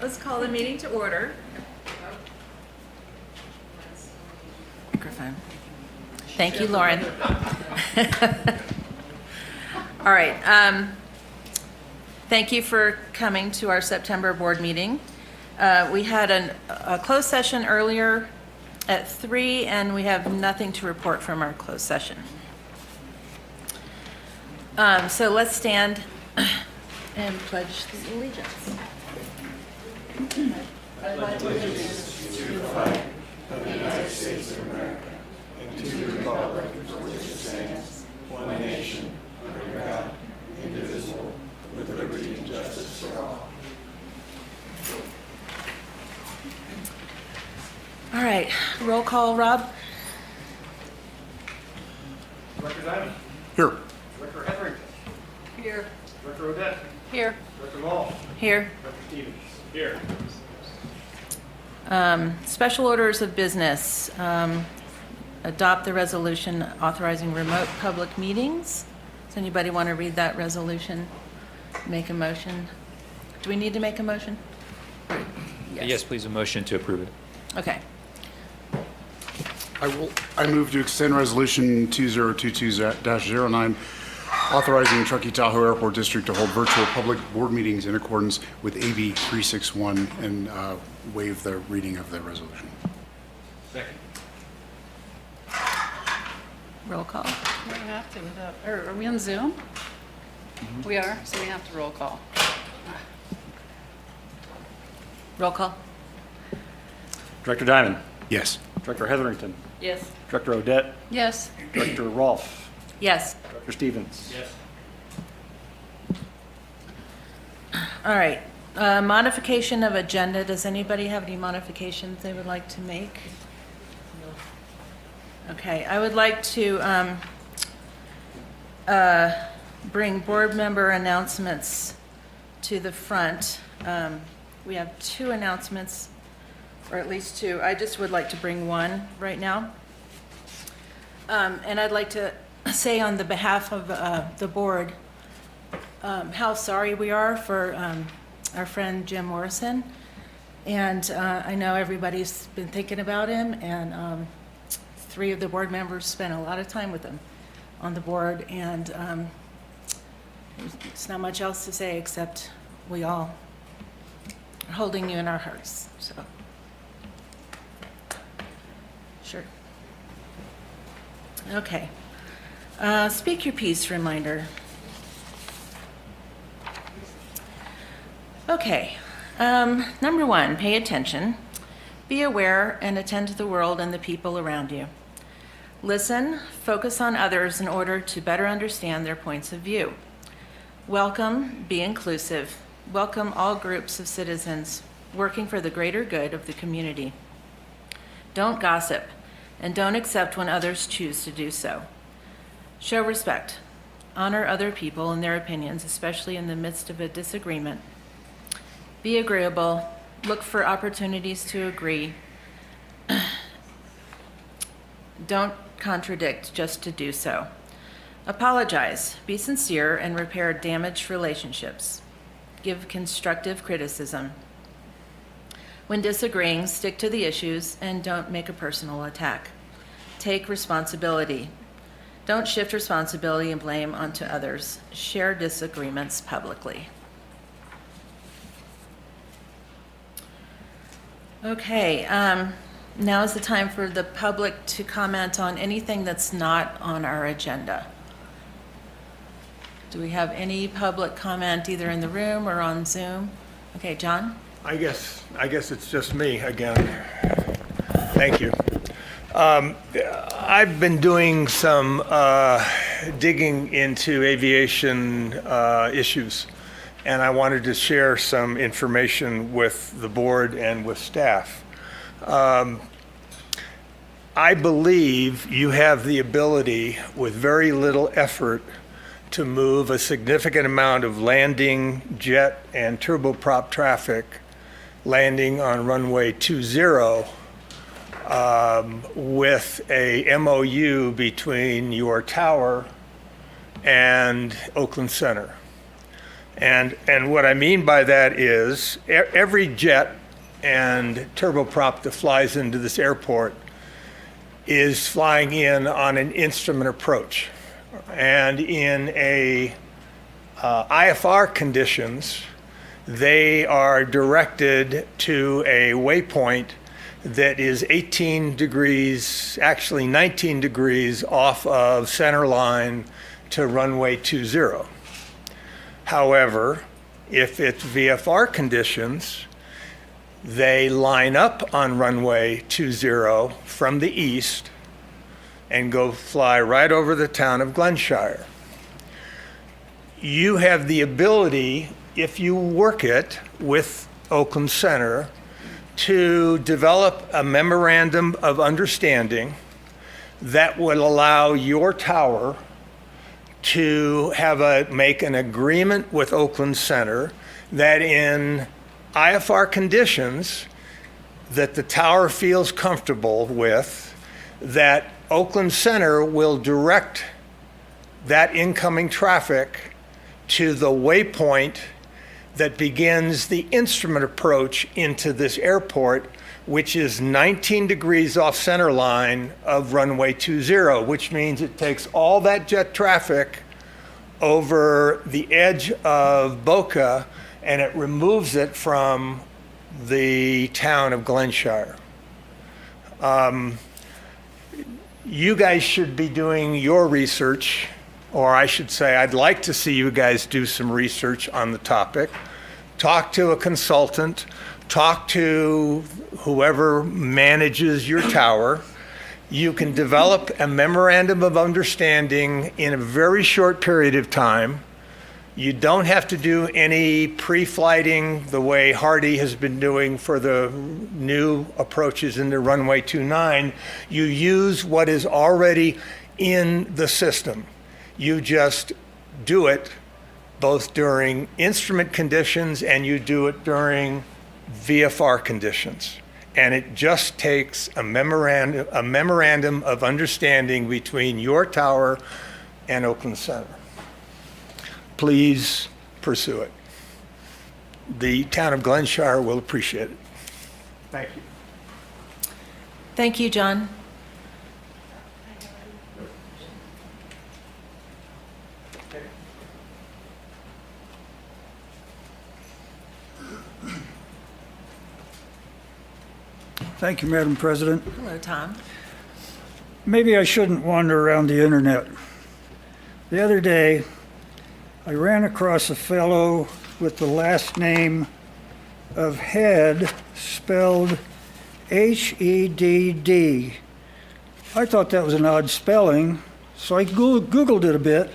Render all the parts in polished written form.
Let's call the meeting to order. Microphone. Thank you, Lauren. All right. Thank you for coming to our September board meeting. We had a closed session earlier at 3, and we have nothing to report from our closed session. So let's stand and pledge allegiance. I pledge allegiance to the flag of the United States of America and to the republic for which it stands, one nation, under God, indivisible, with liberty and justice for all. All right, roll call, Rob. Director Diamond. Here. Director Hetherington. Here. Director Odette. Here. Director Mall. Here. Director Stevens. Here. Special orders of business. Adopt the resolution authorizing remote public meetings. Does anybody want to read that resolution? Make a motion? Do we need to make a motion? Yes, please, a motion to approve it. Okay. I move to extend resolution 2022-09 authorizing Truckee Tahoe Airport District to hold virtual public board meetings in accordance with AB 361 and waive the reading of the resolution. Second. Roll call. We have to without, or are we on Zoom? We are, so we have to roll call. Roll call. Director Diamond. Yes. Director Hetherington. Yes. Director Odette. Yes. Director Rolfe. Yes. Director Stevens. Yes. All right. Modification of agenda. Does anybody have any modifications they would like to make? Okay. I would like to bring board member announcements to the front. We have 2 announcements, or at least 2. I just would like to bring one right now. And I'd like to say on the behalf of the board how sorry we are for our friend Jim Morrison. And I know everybody's been thinking about him, and 3 of the board members spent a lot of time with him on the board, and there's not much else to say except we all are holding you in our hearts. So, sure. Okay. Speak your piece reminder. Okay. Number 1, pay attention. Be aware and attend to the world and the people around you. Listen, focus on others in order to better understand their points of view. Welcome, be inclusive. Welcome all groups of citizens working for the greater good of the community. Don't gossip, and don't accept when others choose to do so. Show respect. Honor other people and their opinions, especially in the midst of a disagreement. Be agreeable. Look for opportunities to agree. Don't contradict just to do so. Apologize. Be sincere and repair damaged relationships. Give constructive criticism. When disagreeing, stick to the issues and don't make a personal attack. Take responsibility. Don't shift responsibility and blame onto others. Share disagreements publicly. Okay, now is the time for the public to comment on anything that's not on our agenda. Do we have any public comment either in the room or on Zoom? Okay, John? I guess it's just me again. Thank you. I've been doing some digging into aviation issues, and I wanted to share some information with the board and with staff. I believe you have the ability, with very little effort, to move a significant amount of landing, jet, and turboprop traffic landing on runway 20 with a MOU between your tower and Oakland Center. And what I mean by that is every jet and turboprop that flies into this airport is flying in on an instrument approach. And in IFR conditions, they are directed to a waypoint that is 18 degrees, actually 19 degrees off of center line to runway 20. However, if it's VFR conditions, they line up on runway 20 from the east and go fly right over the town of Glenshire. You have the ability, if you work it with Oakland Center, to develop a memorandum of understanding that will allow your tower to make an agreement with Oakland Center that in IFR conditions that the tower feels comfortable with, that Oakland Center will direct that incoming traffic to the waypoint that begins the instrument approach into this airport, which is 19 degrees off center line of runway 20, which means it takes all that jet traffic over the edge of Boca and it removes it from the town of Glenshire. You guys should be doing your research, or I should say, I'd like to see you guys do some research on the topic. Talk to a consultant, talk to whoever manages your tower. You can develop a memorandum of understanding in a very short period of time. You don't have to do any pre-flighting the way Hardy has been doing for the new approaches into runway 29. You use what is already in the system. You just do it both during instrument conditions and you do it during VFR conditions. And it just takes a memorandum of understanding between your tower and Oakland Center. Please pursue it. The town of Glenshire will appreciate it. Thank you. Thank you, John. Thank you, Madam President. Hello, Tom. Maybe I shouldn't wander around the internet. The other day, I ran across a fellow with the last name of Head, spelled H-E-D-D. I thought that was an odd spelling, so I Googled it a bit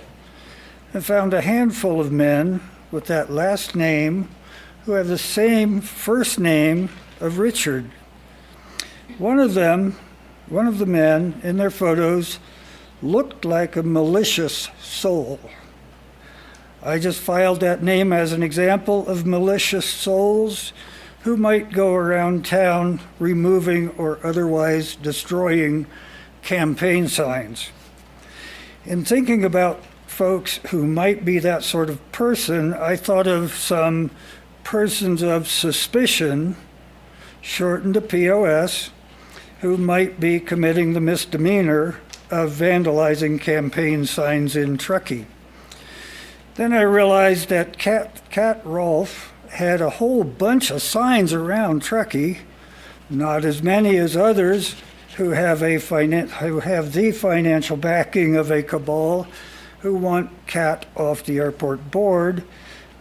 and found a handful of men with that last name who have the same first name of Richard. One of the men in their photos looked like a malicious soul. I just filed that name as an example of malicious souls who might go around town removing or otherwise destroying campaign signs. In thinking about folks who might be that sort of person, I thought of some persons of suspicion, shortened to POS, who might be committing the misdemeanor of vandalizing campaign signs in Truckee. Then I realized that Cat Rolfe had a whole bunch of signs around Truckee, not as many as others who have the financial backing of a cabal who want Cat off the airport board,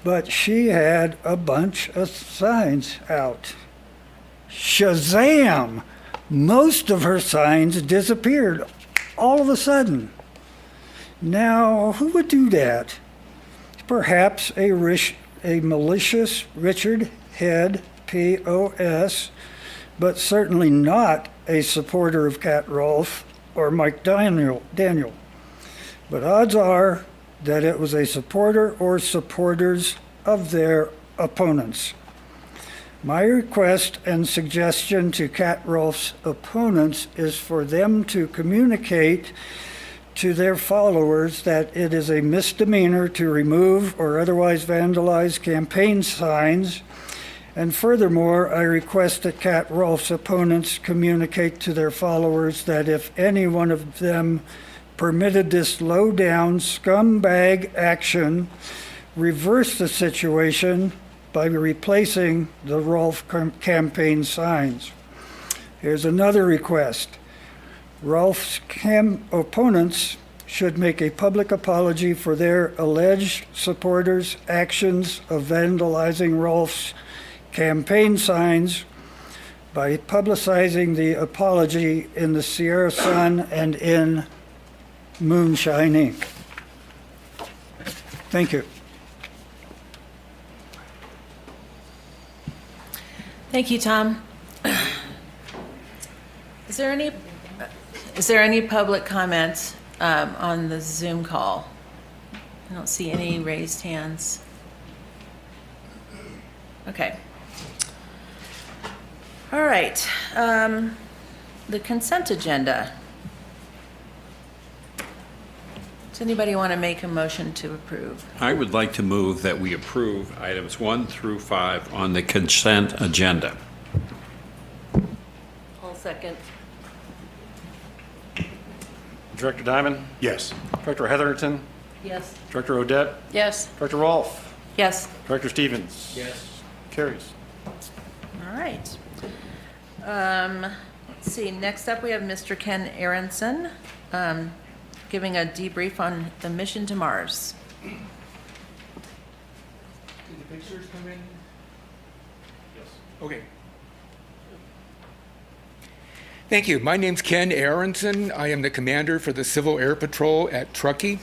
but she had a bunch of signs out. Shazam! Most of her signs disappeared all of a sudden. Now, who would do that? Perhaps a malicious Richard Head, POS, but certainly not a supporter of Cat Rolfe or Mike Daniel. But odds are that it was a supporter or supporters of their opponents. My request and suggestion to Cat Rolfe's opponents is for them to communicate to their followers that it is a misdemeanor to remove or otherwise vandalize campaign signs. And furthermore, I request that Cat Rolfe's opponents communicate to their followers that if any one of them permitted this low-down scumbag action, reverse the situation by replacing the Rolfe campaign signs. Here's another request. Rolfe's opponents should make a public apology for their alleged supporters' actions of vandalizing Rolfe's campaign signs by publicizing the apology in the Sierra Sun and in Moonshine Inc. Thank you. Thank you, Tom. Is there any public comment on the Zoom call? I don't see any raised hands. Okay. All right. The consent agenda. Does anybody want to make a motion to approve? I would like to move that we approve items 1 through 5 on the consent agenda. I'll second. Director Diamond, Yes. Director Heatherington, Yes. Director Odette, Yes. Director Rolfe, Yes. Director Stevens. Yes. Carries. All right. Let's see, next up we have Mr. Ken Aronson, giving a debrief on the mission to Mars. Did the pictures come in? Yes. Okay. Thank you. My name's Ken Aronson. I am the commander for the Civil Air Patrol at Truckee.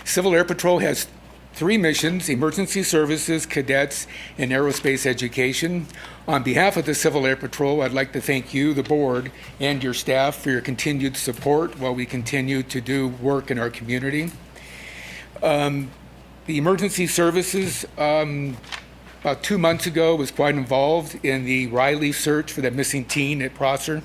Civil Air Patrol has 3 missions: emergency services, cadets, and aerospace education. On behalf of the Civil Air Patrol, I'd like to thank you, the board, and your staff for your continued support while we continue to do work in our community. The emergency services, about 2 months ago, was quite involved in the Riley search for that missing teen at Prosser.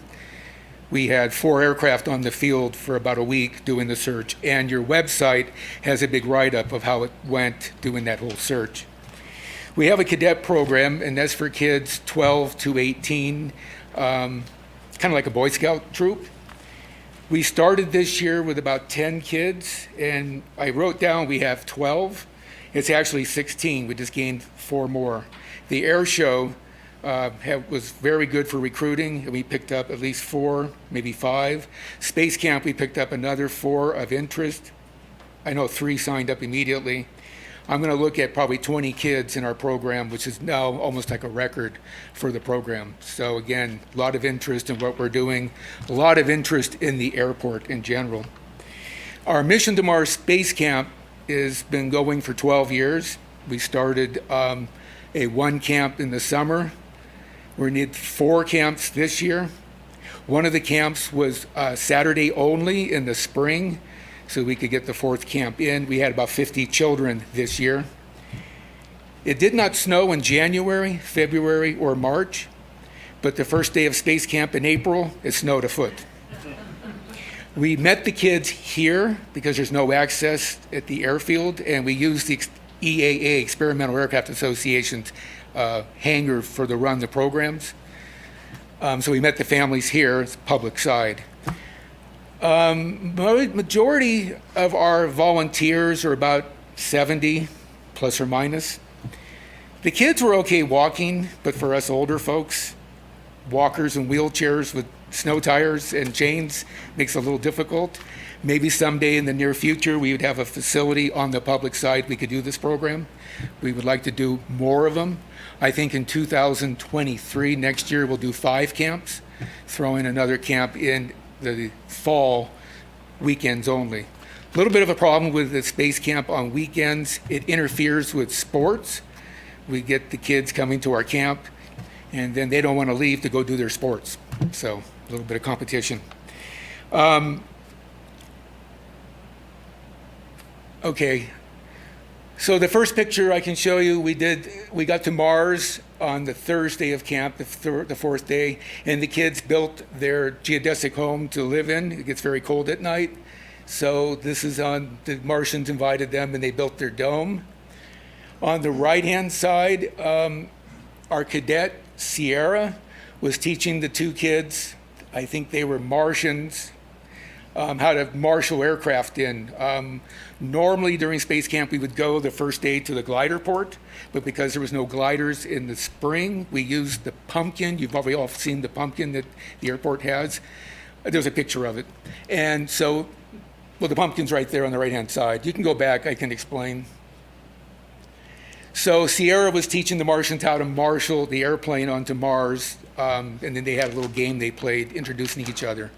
We had 4 aircraft on the field for about a week doing the search, and your website has a big write-up of how it went doing that whole search. We have a cadet program, and that's for kids 12 to 18, kind of like a Boy Scout troop. We started this year with about 10 kids, and I wrote down we have 12. It's actually 16. We just gained 4 more. The air show was very good for recruiting. We picked up at least 4, maybe 5. Space camp, we picked up another 4 of interest. I know 3 signed up immediately. I'm going to look at probably 20 kids in our program, which is now almost like a record for the program. So again, a lot of interest in what we're doing, a lot of interest in the airport in general. Our Mission to Mars Space Camp has been going for 12 years. We started a 1 camp in the summer. We need 4 camps this year. One of the camps was Saturday only in the spring, so we could get the 4th camp in. We had about 50 children this year. It did not snow in January, February, or March, but the first day of space camp in April, it snowed a foot. We met the kids here because there's no access at the airfield, and we used the EAA, Experimental Aircraft Association's hangar for the run the programs. So we met the families here, it's public side. Majority of our volunteers are about 70 plus or minus. The kids were okay walking, but for us older folks, walkers and wheelchairs with snow tires and chains makes it a little difficult. Maybe someday in the near future we would have a facility on the public side we could do this program. We would like to do more of them. I think in 2023, next year, we'll do 5 camps, throw in another camp in the fall weekends only. A little bit of a problem with the space camp on weekends. It interferes with sports. We get the kids coming to our camp, and then they don't want to leave to go do their sports. So a little bit of competition. Okay. So the first picture I can show you, we got to Mars on the Thursday of camp, the 4th day, and the kids built their geodesic home to live in. It gets very cold at night. So this is on, the Martians invited them and they built their dome. On the right-hand side, our cadet, Sierra, was teaching the two kids, I think they were Martians, how to marshal aircraft in. Normally during space camp, we would go the first day to the glider port, but because there was no gliders in the spring, we used the pumpkin. You've probably all seen the pumpkin that the airport has. There's a picture of it. And so, well, the pumpkin's right there on the right-hand side. You can go back, I can explain. So Sierra was teaching the Martians how to marshal the airplane onto Mars, and then they had a little game they played, introducing each other.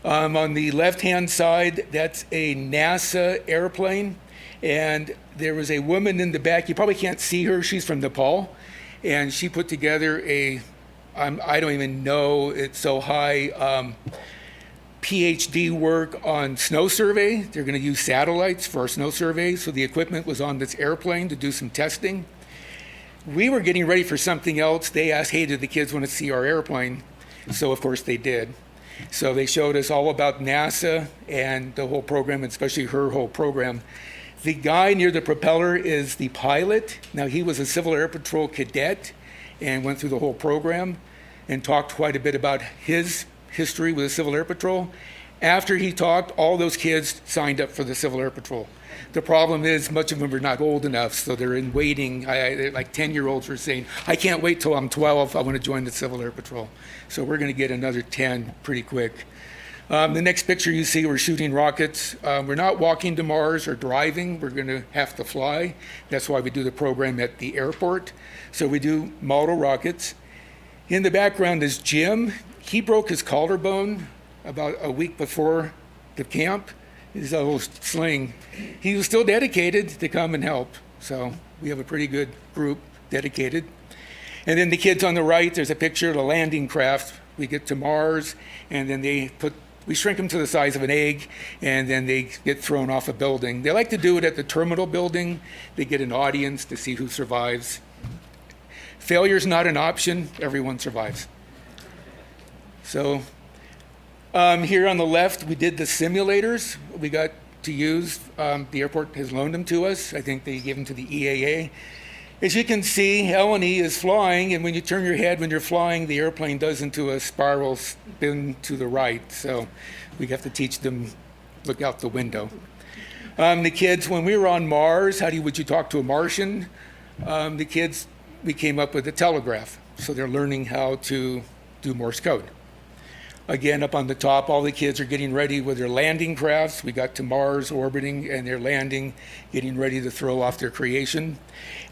On the left-hand side, that's a NASA airplane, and there was a woman in the back. You probably can't see her. She's from Nepal, and she put together a, I don't even know, it's so high, PhD work on snow survey. They're going to use satellites for our snow survey, so the equipment was on this airplane to do some testing. We were getting ready for something else. They asked, hey, did the kids want to see our airplane? So, of course, they did. So they showed us all about NASA and the whole program, and especially her whole program. The guy near the propeller is the pilot. Now, he was a Civil Air Patrol cadet and went through the whole program and talked quite a bit about his history with the Civil Air Patrol. After he talked, all those kids signed up for the Civil Air Patrol. The problem is much of them are not old enough, so they're in waiting. Like 10-year-olds were saying, I can't wait till I'm 12, I want to join the Civil Air Patrol. So we're going to get another 10 pretty quick. The next picture you see, we're shooting rockets. We're not walking to Mars or driving. We're going to have to fly. That's why we do the program at the airport. So we do model rockets. In the background is Jim. He broke his collarbone about a week before the camp. He's a little sling. He was still dedicated to come and help. So we have a pretty good group dedicated. And then the kids on the right, there's a picture of a landing craft. We get to Mars, and then we shrink them to the size of an egg, and then they get thrown off a building. They like to do it at the terminal building. They get an audience to see who survives. Failure's not an option. Everyone survives. So here on the left, we did the simulators. We got to use, the airport has loaned them to us. I think they gave them to the EAA. As you can see, Eleni is flying, and when you turn your head when you're flying, the airplane does into a spiral spin to the right. So we have to teach them, look out the window. The kids, when we were on Mars, would you talk to a Martian? The kids, we came up with a telegraph. So they're learning how to do Morse code. Again, up on the top, all the kids are getting ready with their landing crafts. We got to Mars orbiting, and they're landing, getting ready to throw off their creation.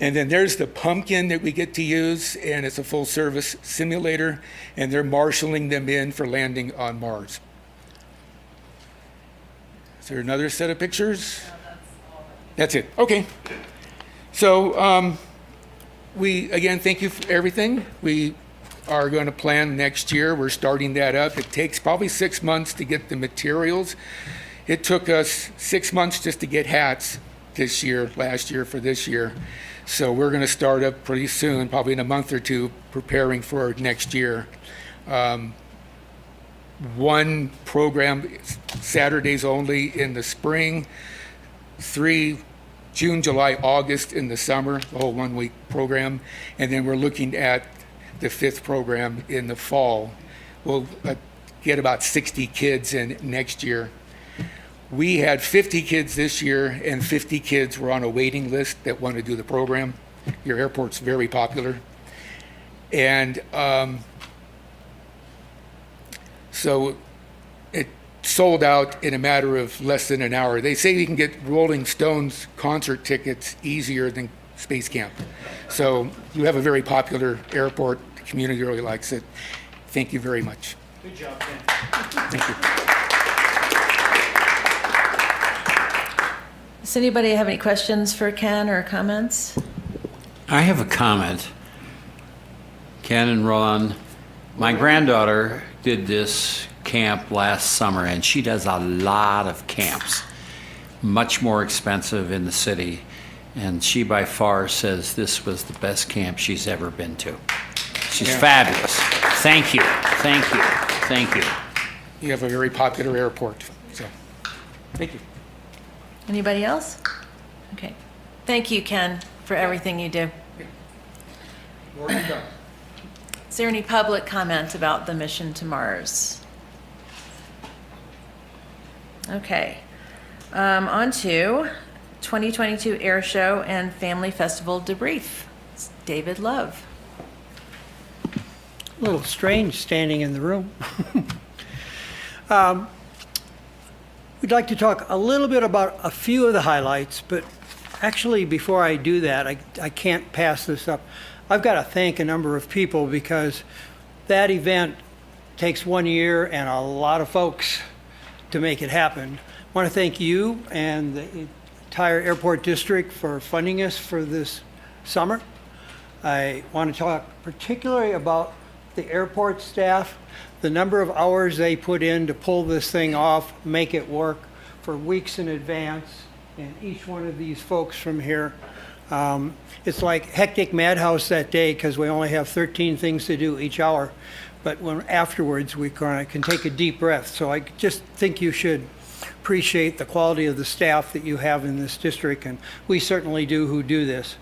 And then there's the pumpkin that we get to use, and it's a full-service simulator, and they're marshaling them in for landing on Mars. Is there another set of pictures? That's it. Okay. So we, again, thank you for everything. We are going to plan next year. We're starting that up. It takes probably 6 months to get the materials. It took us 6 months just to get hats this year, last year for this year. So we're going to start up pretty soon, probably in a month or two, preparing for next year. One program, Saturdays only in the spring, 3 June, July, August in the summer, the whole 1 week program. And then we're looking at the 5th program in the fall. We'll get about 60 kids in next year. We had 50 kids this year, and 50 kids were on a waiting list that want to do the program. Your airport's very popular. And so it sold out in a matter of less than an hour. They say you can get Rolling Stones concert tickets easier than space camp. So you have a very popular airport. The community really likes it. Thank you very much. Good job, Ken. Thank you. Does anybody have any questions for Ken or comments? I have a comment. Ken and Ron, my granddaughter did this camp last summer, and she does a lot of camps, much more expensive in the city. And she by far says this was the best camp she's ever been to. She's fabulous. Thank you, thank you, thank you. You have a very popular airport. So Thank you. Anybody else? Okay. Thank you, Ken, for everything you do. More to come. Is there any public comment about the mission to Mars? Okay. On to 2022 Air Show and Family Festival debrief. It's David Love. A little strange standing in the room. We'd like to talk a little bit about a few of the highlights, but actually before I do that, I can't pass this up. I've got to thank a number of people because that event takes 1 year and a lot of folks to make it happen. I want to thank you and the entire airport district for funding us for this summer. I want to talk particularly about the airport staff, the number of hours they put in to pull this thing off, make it work for weeks in advance, and each one of these folks from here. It's like hectic madhouse that day because we only have 13 things to do each hour, but when afterwards we can take a deep breath. So I just think you should appreciate the quality of the staff that you have in this district, and we certainly do who do this.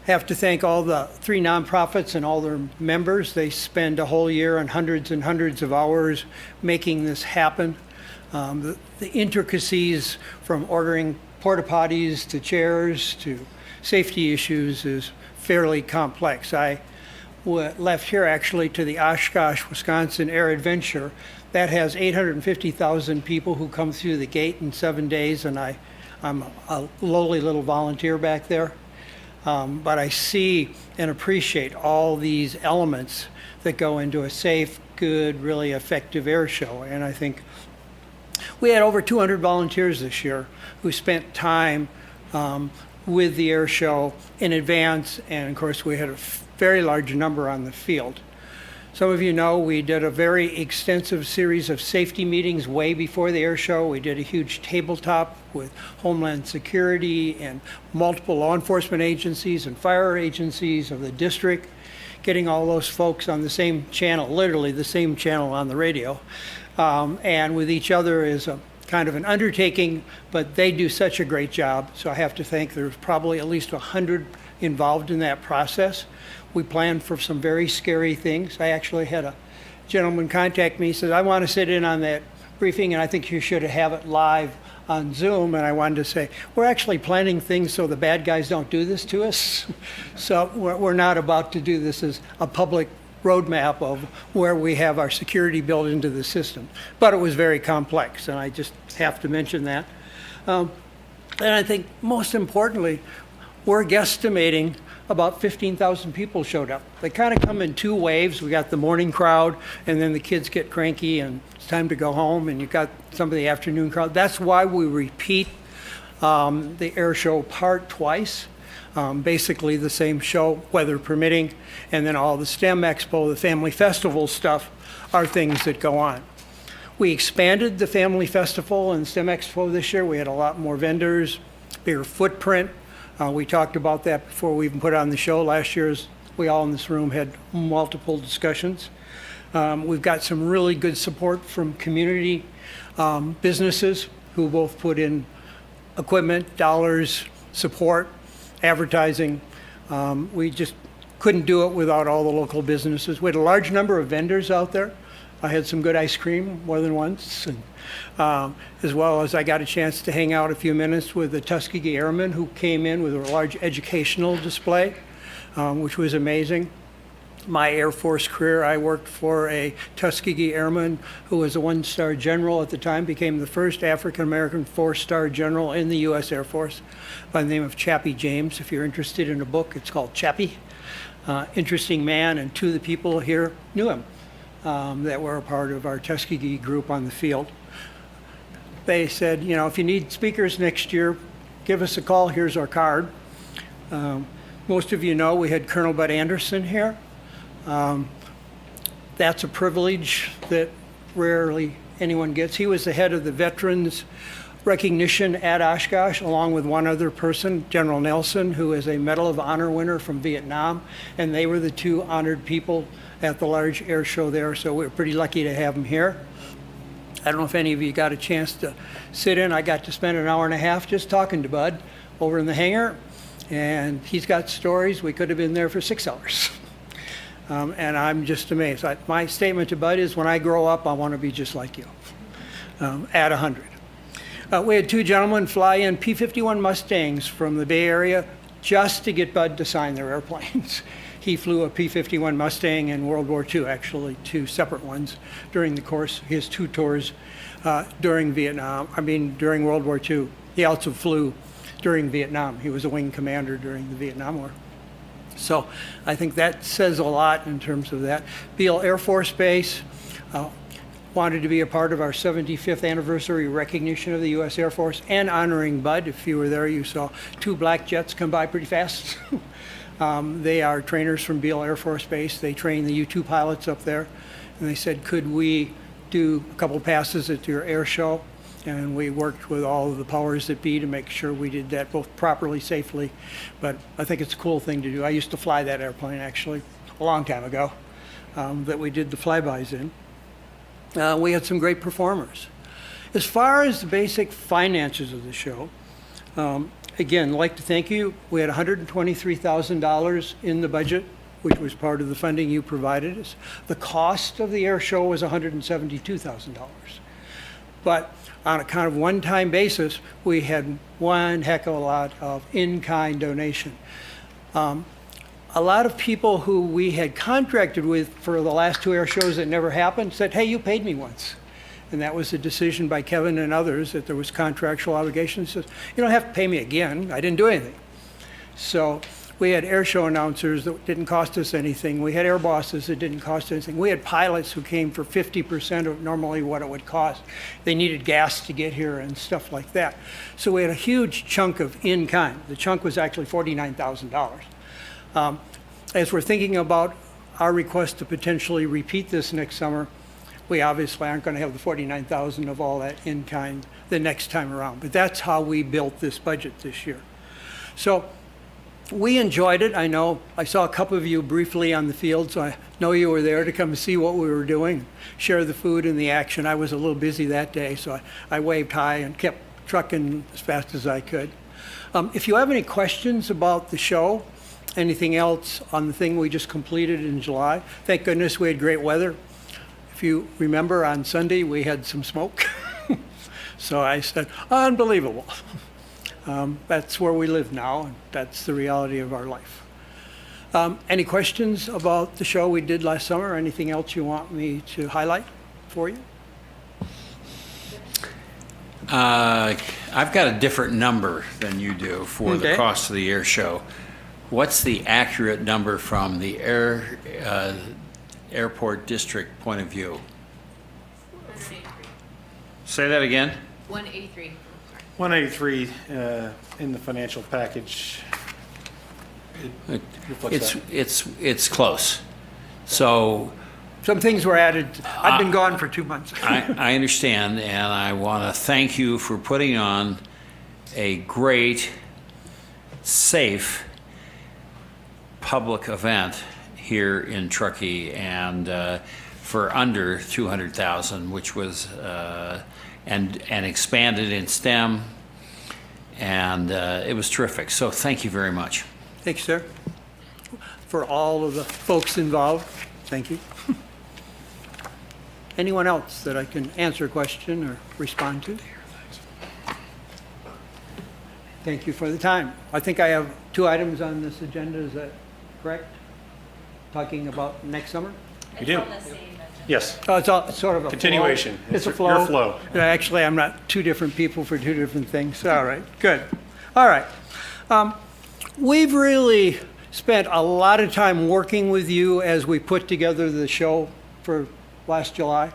Have to thank all the 3 nonprofits and all their members. They spend a whole year and hundreds of hours making this happen. The intricacies from ordering porta potties to chairs to safety issues is fairly complex. I left here actually to the Oshkosh, Wisconsin Air Adventure. That has 850,000 people who come through the gate in 7 days, and I'm a lowly little volunteer back there. But I see and appreciate all these elements that go into a safe, good, really effective air show. And I think we had over 200 volunteers this year who spent time with the air show in advance. And of course, we had a very large number on the field. Some of you know we did a very extensive series of safety meetings way before the air show. We did a huge tabletop with Homeland Security and multiple law enforcement agencies and fire agencies of the district, getting all those folks on the same channel, literally the same channel on the radio, and with each other is a kind of an undertaking, but they do such a great job. So I have to think there's probably at least 100 involved in that process. We planned for some very scary things. I actually had a gentleman contact me, he said, I want to sit in on that briefing, and I think you should have it live on Zoom. And I wanted to say, we're actually planning things so the bad guys don't do this to us. So we're not about to do this as a public roadmap of where we have our security built into the system. But it was very complex, and I just have to mention that. And I think most importantly, we're guesstimating about 15,000 people showed up. They kind of come in 2 waves. We got the morning crowd, and then the kids get cranky, and it's time to go home, and you've got some of the afternoon crowd. That's why we repeat the air show part twice. Basically the same show, weather permitting, and then all the STEM Expo, the Family Festival stuff are things that go on. We expanded the Family Festival and STEM Expo this year. We had a lot more vendors, bigger footprint. We talked about that before we even put on the show. Last year, we all in this room had multiple discussions. We've got some really good support from community businesses who both put in equipment, dollars, support, advertising. We just couldn't do it without all the local businesses. We had a large number of vendors out there. I had some good ice cream more than once, and, as well as I got a chance to hang out a few minutes with the Tuskegee Airmen who came in with a large educational display, which was amazing. My Air Force career, I worked for a Tuskegee Airman who was a 1-star general at the time, became the first African-American 4-star general in the U.S. Air Force by the name of Chappie James. If you're interested in a book, it's called Chappie. Interesting man, and 2 of the people here knew him that were a part of our Tuskegee group on the field. They said, you know, if you need speakers next year, give us a call, here's our card. Most of you know we had Colonel Bud Anderson here. That's a privilege that rarely anyone gets. He was the head of the Veterans Recognition at Oshkosh, along with one other person, General Nelson, who is a Medal of Honor winner from Vietnam, and they were the 2 honored people at the large air show there, so we're pretty lucky to have him here. I don't know if any of you got a chance to sit in. I got to spend an hour and a half just talking to Bud over in the hangar, and he's got stories. We could have been there for 6 hours. And I'm just amazed. My statement to Bud is, when I grow up, I want to be just like you, at 100. We had 2 gentlemen fly in P-51 Mustangs from the Bay Area just to get Bud to sign their airplanes. He flew a P-51 Mustang in World War II, actually 2 separate ones, during the course of his 2 tours during World War II. He also flew during Vietnam. He was a wing commander during the Vietnam War. So I think that says a lot in terms of that. Beale Air Force Base wanted to be a part of our 75th anniversary recognition of the U.S. Air Force and honoring Bud. If you were there, you saw 2 black jets come by pretty fast. They are trainers from Beale Air Force Base. They train the U-2 pilots up there. And they said, could we do a couple passes at your air show? And we worked with all of the powers that be to make sure we did that both properly, safely. But I think it's a cool thing to do. I used to fly that airplane, actually, a long time ago, that we did the flybys in. We had some great performers. As far as the basic finances of the show, again, I'd like to thank you. We had $123,000 in the budget, which was part of the funding you provided us. The cost of the air show was $172,000. But on a kind of one-time basis, we had one heck of a lot of in-kind donation. A lot of people who we had contracted with for the last 2 air shows that never happened said, hey, you paid me once. And that was a decision by Kevin and others that there was contractual obligations. Says, you don't have to pay me again. I didn't do anything. So we had air show announcers that didn't cost us anything. We had air bosses that didn't cost anything. We had pilots who came for 50% of normally what it would cost. They needed gas to get here and stuff like that. So we had a huge chunk of in-kind. The chunk was actually $49,000. As we're thinking about our request to potentially repeat this next summer, we obviously aren't going to have the $49,000 of all that in-kind the next time around. But that's how we built this budget this year. So we enjoyed it. I know I saw a couple of you briefly on the field, so I know you were there to come see what we were doing, share the food and the action. I was a little busy that day, so I waved hi and kept trucking as fast as I could. If you have any questions about the show, anything else on the thing we just completed in July, thank goodness we had great weather. If you remember, on Sunday we had some smoke. So I said, unbelievable. That's where we live now, and that's the reality of our life. Any questions about the show we did last summer? Anything else you want me to highlight for you? I've got a different number than you do for the cost of the air show. What's the accurate number from the airport district point of view? 183. Say that again? 183. 183 in the financial package. It reflects that. It's close. So Some things were added. I've been gone for 2 months. I understand, and I want to thank you for putting on a great, safe public event here in Truckee, and for under 200,000, which was and expanded in STEM, and it was terrific. So thank you very much. Thank you, sir. For all of the folks involved, thank you. Anyone else that I can answer a question or respond to? Thank you for the time. I think I have 2 items on this agenda. Is that correct? Talking about next summer? You do? Yes. Oh, it's sort of a Continuation. Flow. It's a Your flow. flow. Yeah, actually, I'm not 2 different people for 2 different things. All right, good. All right. We've really spent a lot of time working with you as we put together the show for last July.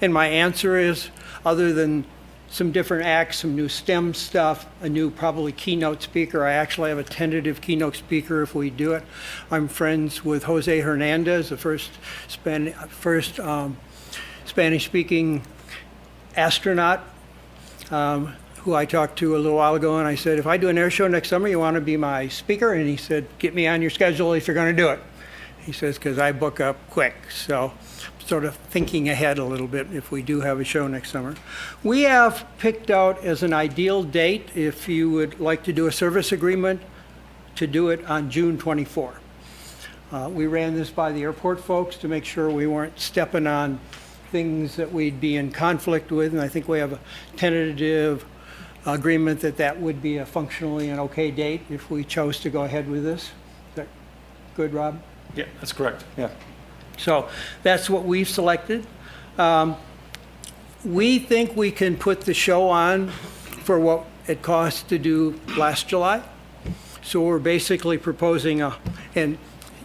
And my answer is, other than some different acts, some new STEM stuff, a new probably keynote speaker. I actually have a tentative keynote speaker if we do it. I'm friends with Jose Hernandez, the first Spanish-speaking astronaut who I talked to a little while ago, and I said, if I do an air show next summer, you want to be my speaker? And he said, get me on your schedule if you're going to do it. He says, because I book up quick. So sort of thinking ahead a little bit if we do have a show next summer. We have picked out as an ideal date, if you would like to do a service agreement, to do it on June 24. We ran this by the airport folks to make sure we weren't stepping on things that we'd be in conflict with, and I think we have a tentative agreement that that would be a functionally an okay date if we chose to go ahead with this. Is that good, Rob? Yeah, that's correct. Yeah. So that's what we've selected. We think we can put the show on for what it cost to do last July. So we're basically proposing and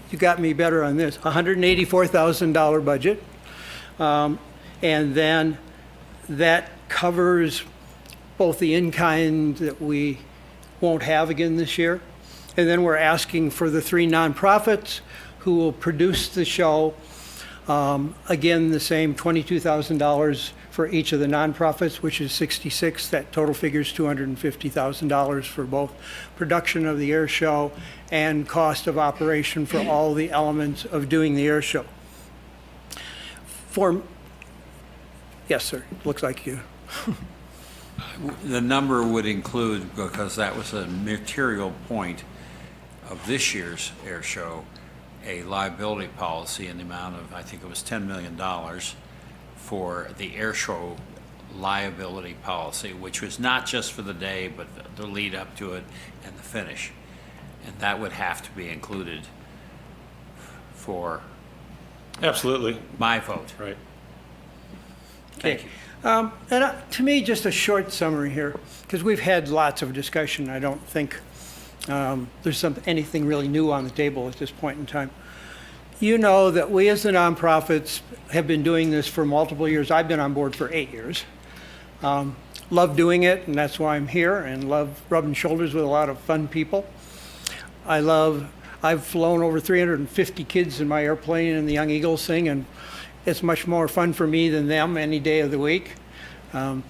you got me better on this, $184,000 budget. And then that covers both the in-kind that we won't have again this year. And then we're asking for the 3 nonprofits who will produce the show. Again, the same $22,000 for each of the nonprofits, which is 66. That total figures $250,000 for both production of the air show and cost of operation for all the elements of doing the air show. Yes, sir. Looks like you. The number would include, because that was a material point of this year's air show, a liability policy in the amount of, I think it was $10 million for the air show liability policy, which was not just for the day, but the lead up to it and the finish. And that would have to be included for Absolutely. my vote. Right. Thank you. To me, just a short summary here, because we've had lots of discussion. I don't think there's anything really new on the table at this point in time. You know that we as the nonprofits have been doing this for multiple years. I've been on board for 8 years. Love doing it, and that's why I'm here, and love rubbing shoulders with a lot of fun people. I've flown over 350 kids in my airplane in the Young Eagles thing, and it's much more fun for me than them any day of the week. To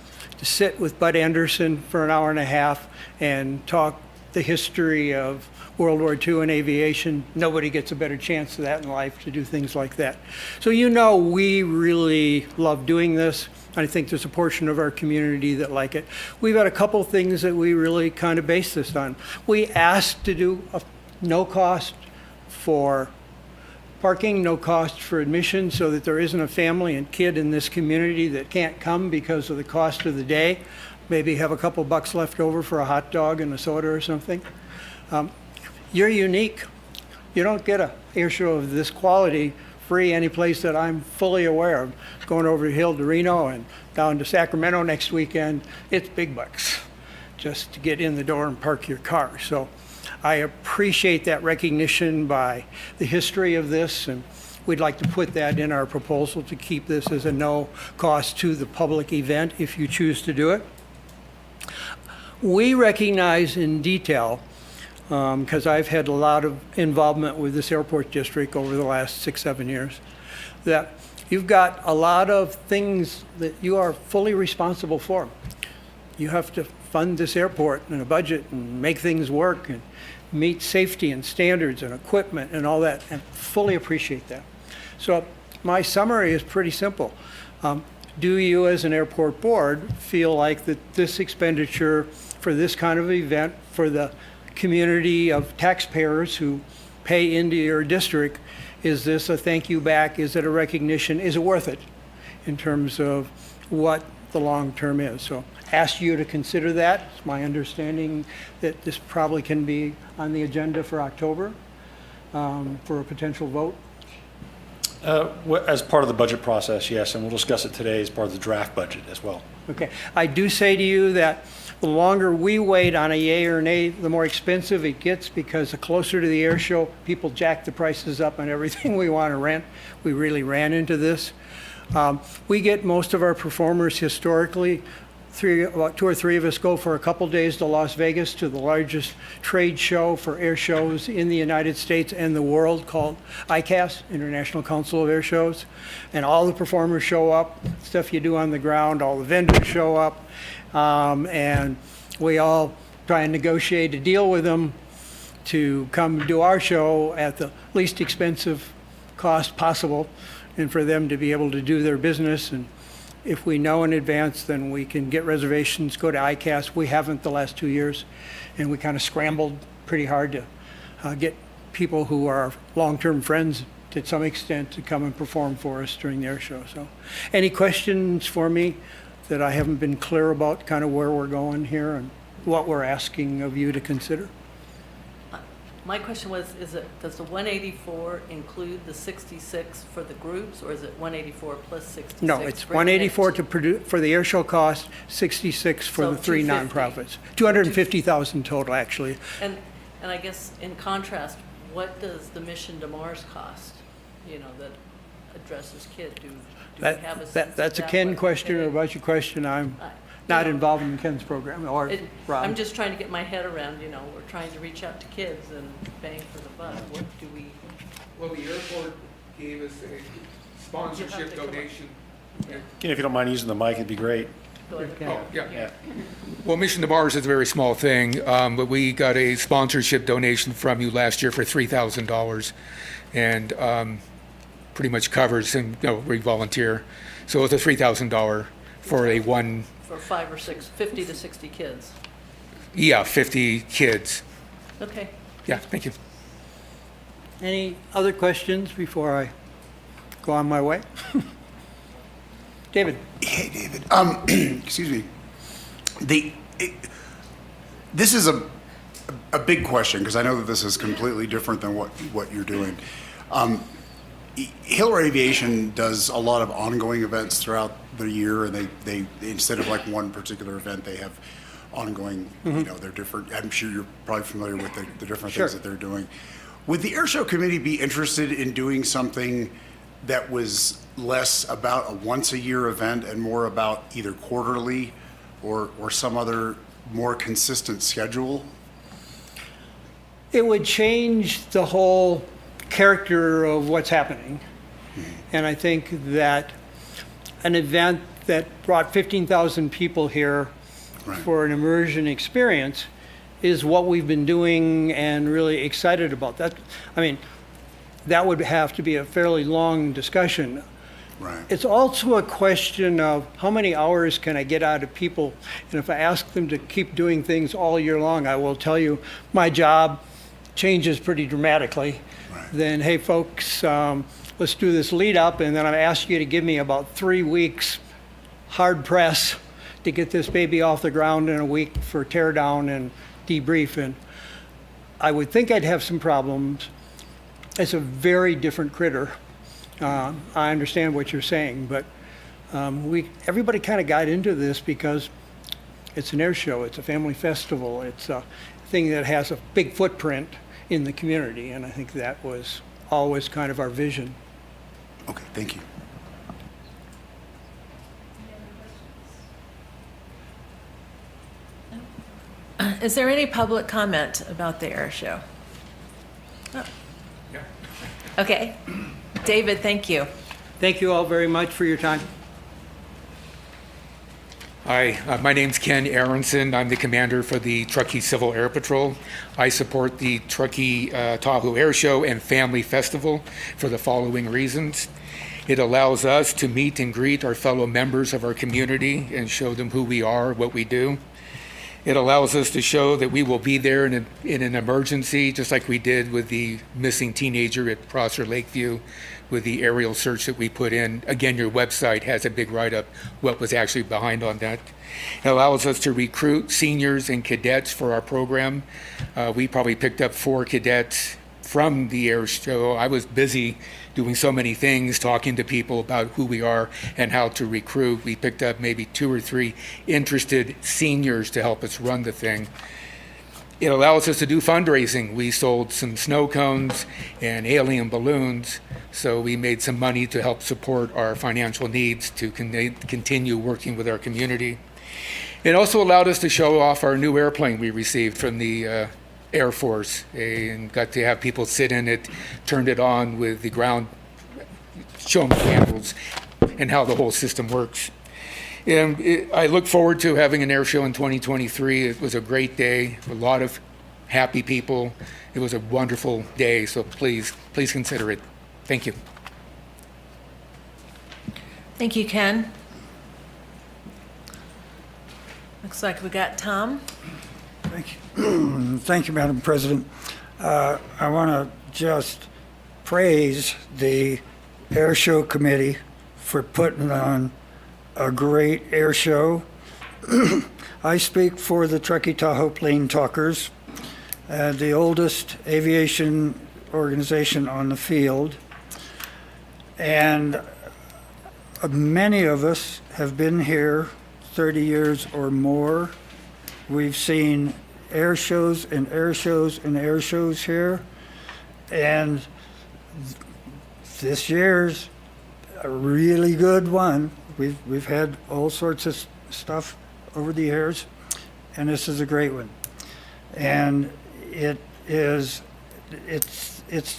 sit with Bud Anderson for an hour and a half and talk the history of World War II and aviation, nobody gets a better chance of that in life to do things like that. So you know we really love doing this. I think there's a portion of our community that like it. We've had a couple things that we really kind of base this on. We asked to do no cost for parking, no cost for admission, so that there isn't a family and kid in this community that can't come because of the cost of the day. Maybe have a couple bucks left over for a hot dog and a soda or something. You're unique. You don't get an air show of this quality free any place that I'm fully aware of. Going over the hill to Reno and down to Sacramento next weekend, it's big bucks just to get in the door and park your car. So I appreciate that recognition by the history of this, and we'd like to put that in our proposal to keep this as a no cost to the public event if you choose to do it. We recognize in detail, because I've had a lot of involvement with this airport district over the last 6-7 years, that you've got a lot of things that you are fully responsible for. You have to fund this airport and a budget and make things work and meet safety and standards and equipment and all that, and fully appreciate that. So my summary is pretty simple. Do you as an airport board feel like that this expenditure for this kind of event for the community of taxpayers who pay into your district, is this a thank you back? Is it a recognition? Is it worth it in terms of what the long term is? So ask you to consider that. It's my understanding that this probably can be on the agenda for October for a potential vote. As part of the budget process, yes, and we'll discuss it today as part of the draft budget as well. Okay. I do say to you that the longer we wait on a yay or nay, the more expensive it gets, because the closer to the air show, people jack the prices up on everything we want to rent. We really ran into this. We get most of our performers historically. About 2 or 3 of us go for a couple days to Las Vegas to the largest trade show for air shows in the United States and the world, called ICAS, International Council of Air Shows. And all the performers show up, stuff you do on the ground, all the vendors show up, and we all try and negotiate a deal with them to come do our show at the least expensive cost possible and for them to be able to do their business. And if we know in advance, then we can get reservations, go to ICAS. We haven't the last 2 years, and we kind of scrambled pretty hard to get people who are long-term friends to some extent to come and perform for us during the air show. So any questions for me that I haven't been clear about kind of where we're going here and what we're asking of you to consider? My question was, does the 184 include the 66 for the groups, or is it 184 plus 66? No, it's bringing it 184 to produce, for the air show cost, 66 for So the three 250. nonprofits. 250,000 total, actually. And I guess in contrast, what does the Mission to Mars cost, that addresses kids? Do we have a sense of That's a that, Ken what question or they- a budget question. I'm you not know, involved in Ken's program, or I'm Rob. just trying to get my head around, we're trying to reach out to kids and bang for the buck. What do we? Well, the airport gave us a sponsorship donation. Ken, if you don't mind using the mic, it'd be great. Go ahead. Okay. Oh, yeah. Well, Mission to Mars is a very small thing, but we got a sponsorship donation from you last year for $3,000, and pretty much covers, and we volunteer. So it's a $3,000 for a one, For 5 or 6, 50 to 60 kids. 50 kids. Okay. Yeah, thank you. Any other questions before I go on my way? David? Hey, David. Excuse me. This is a big question, because I know that this is completely different than what you're doing. Hiller Aviation does a lot of ongoing events throughout the year, and they instead of like one particular event, they have ongoing, they're different. I'm sure you're probably familiar with the different Sure. things that they're doing. Would the Airshow Committee be interested in doing something that was less about a once-a-year event and more about either quarterly or some other more consistent schedule? It would change the whole character of what's happening. And I think that an event that brought 15,000 people here Right. for an immersion experience is what we've been doing and really excited about. That would have to be a fairly long discussion. Right. It's also a question of how many hours can I get out of people? And if I ask them to keep doing things all year long, I will tell you my job changes pretty dramatically. Right. Then, hey, folks, let's do this lead up, and then I ask you to give me about 3 weeks hard press to get this baby off the ground in a week for tear down and debrief. And I would think I'd have some problems. It's a very different critter. I understand what you're saying, but everybody kind of got into this because it's an air show, it's a family festival, it's a thing that has a big footprint in the community, and I think that was always kind of our vision. Okay, thank you. Is there any public comment about the air show? Oh. Okay. David, thank you. Thank you all very much for your time. Hi, my name's Ken Aronson. I'm the commander for the Truckee Civil Air Patrol. I support the Truckee Tahoe Air Show and Family Festival for the following reasons. It allows us to meet and greet our fellow members of our community and show them who we are, what we do. It allows us to show that we will be there in an emergency, just like we did with the missing teenager at Prosser Lakeview with the aerial search that we put in. Again, your website has a big write-up what was actually behind on that. It allows us to recruit seniors and cadets for our program. We probably picked up 4 cadets from the air show. I was busy doing so many things, talking to people about who we are and how to recruit. We picked up maybe 2 or 3 interested seniors to help us run the thing. It allows us to do fundraising. We sold some snow cones and alien balloons, so we made some money to help support our financial needs to continue working with our community. It also allowed us to show off our new airplane we received from the Air Force and got to have people sit in it, turned it on with the ground, show them the manuals and how the whole system works. And I look forward to having an air show in 2023. It was a great day, a lot of happy people. It was a wonderful day, so please consider it. Thank you. Thank you, Ken. Looks like we got Tom. Thank you. Thank you, Madam President. I want to just praise the Air Show Committee for putting on a great air show. I speak for the Truckee Tahoe Plane Talkers, the oldest aviation organization on the field. And many of us have been here 30 years or more. We've seen air shows and air shows and air shows here. And this year's a really good one. We've had all sorts of stuff over the years, and this is a great one. And it's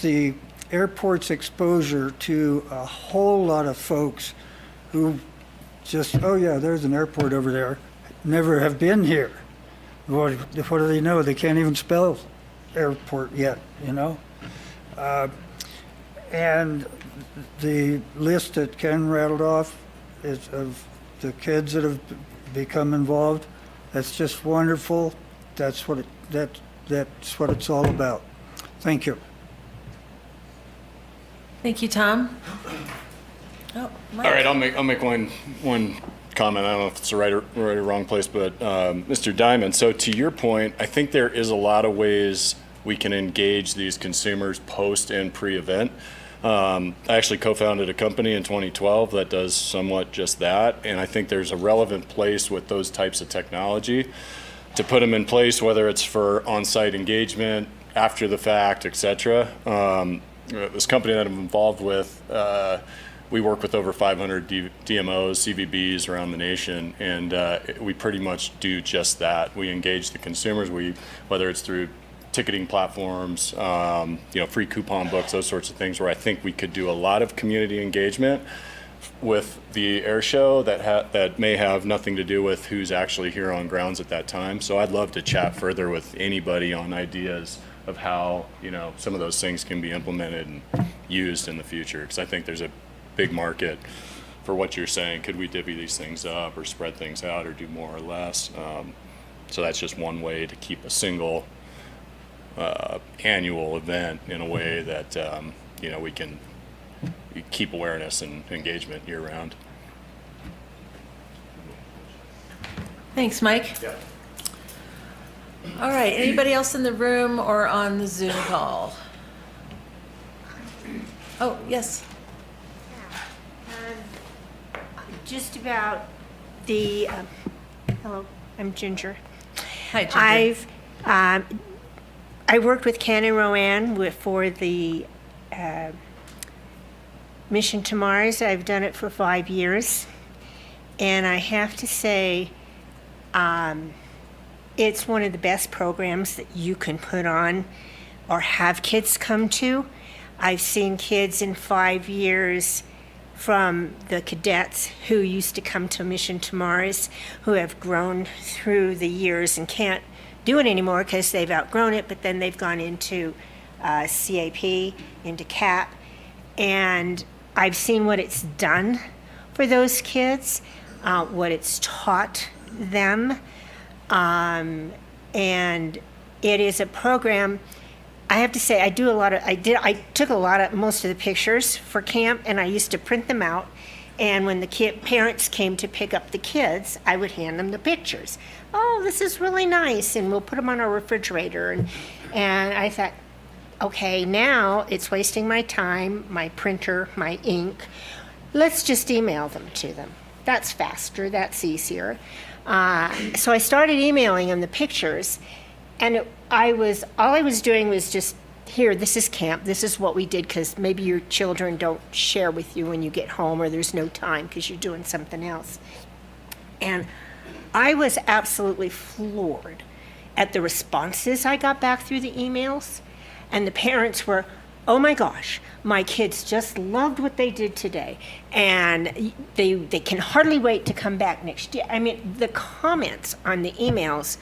the airport's exposure to a whole lot of folks who just, oh yeah, there's an airport over there, never have been here. What do they know? They can't even spell airport yet, you know? And the list that Ken rattled off is of the kids that have become involved. That's just wonderful. That's what it's all about. Thank you. Thank you, Tom. Oh, Mike. All right, I'll make one comment. I don't know if it's the right or wrong place, but Mr. Diamond, so to your point, I think there is a lot of ways we can engage these consumers post and pre-event. I actually co-founded a company in 2012 that does somewhat just that, and I think there's a relevant place with those types of technology to put them in place, whether it's for on-site engagement, after the fact, et cetera. This company that I'm involved with, we work with over 500 DMOs, CVBs around the nation, and we pretty much do just that. We engage the consumers, whether it's through ticketing platforms, free coupon books, those sorts of things, where I think we could do a lot of community engagement with the air show that may have nothing to do with who's actually here on grounds at that time. So I'd love to chat further with anybody on ideas of how, some of those things can be implemented and used in the future, because I think there's a big market for what you're saying. Could we divvy these things up or spread things out or do more or less? So that's just one way to keep a single annual event in a way that we can keep awareness and engagement year round. Thanks, Mike. Yeah. All right, anybody else in the room or on the Zoom call? Oh, yes. Just about the, hello, I'm Ginger. Hi, Ginger. I worked with Ken and Roanne for the Mission to Mars. I've done it for 5 years. And I have to say, it's one of the best programs that you can put on or have kids come to. I've seen kids in 5 years from the cadets who used to come to Mission to Mars, who have grown through the years and can't do it anymore because they've outgrown it, but then they've gone into CAP, into CAP, and I've seen what it's done for those kids, what it's taught them, and it is a program. I have to say, I took most of the pictures for camp, and I used to print them out. And when the parents came to pick up the kids, I would hand them the pictures. Oh, this is really nice, and we'll put them on our refrigerator. And I thought, okay, now it's wasting my time, my printer, my ink. Let's just email them to them. That's faster, that's easier. So I started emailing them the pictures, and all I was doing was just, here, this is camp, this is what we did, because maybe your children don't share with you when you get home, or there's no time because you're doing something else. And I was absolutely floored at the responses I got back through the emails. And the parents were, oh my gosh, my kids just loved what they did today. And they can hardly wait to come back next year. I mean, the comments on the emails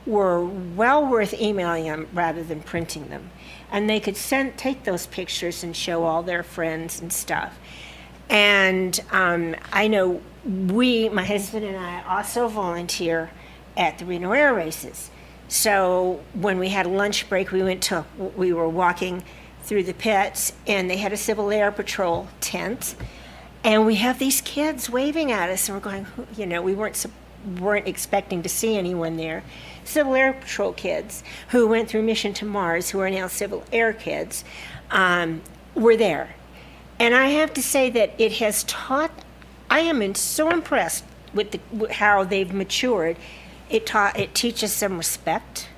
were well worth emailing them rather than printing them. and they could take those pictures and show all their friends and stuff. And I know my husband and I also volunteer at the Reno Air Races. So when we had a lunch break, we were walking through the pits, and they had a Civil Air Patrol tent, and we have these kids waving at us, and we're going, we weren't expecting to see anyone there. Civil Air Patrol kids who went through Mission to Mars, who are now Civil Air kids, were there. And I have to say that it has taught, I am so impressed with how they've matured. It teaches them respect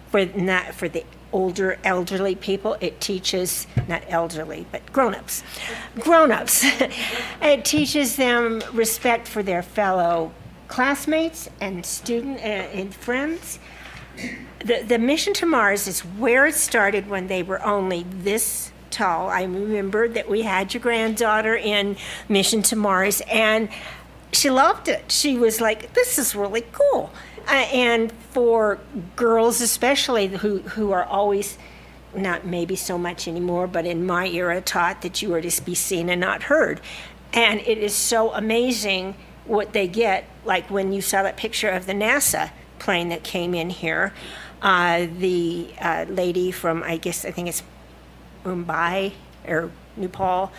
for the older elderly people. It teaches, not elderly, but grown-ups. It teaches them respect for their fellow classmates and and friends. The Mission to Mars is where it started when they were only this tall. I remember that we had your granddaughter in Mission to Mars, and she loved it. She was like, this is really cool. And for girls especially, who are always, not maybe so much anymore, but in my era, taught that you were to be seen and not heard. And it is so amazing what they get, like when you saw that picture of the NASA plane that came in here, the lady from, I think it's Mumbai or Nepal,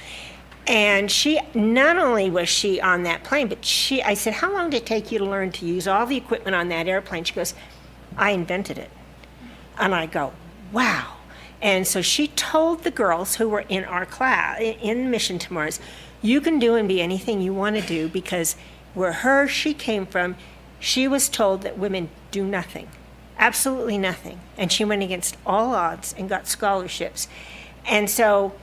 and she, not only was she on that plane, but I said, how long did it take you to learn to use all the equipment on that airplane? She goes, I invented it. And I go, wow. And so she told the girls who were in our class, in Mission to Mars, you can do and be anything you want to do, because where she came from, she was told that women do nothing, absolutely nothing. And she went against all odds and got scholarships. And so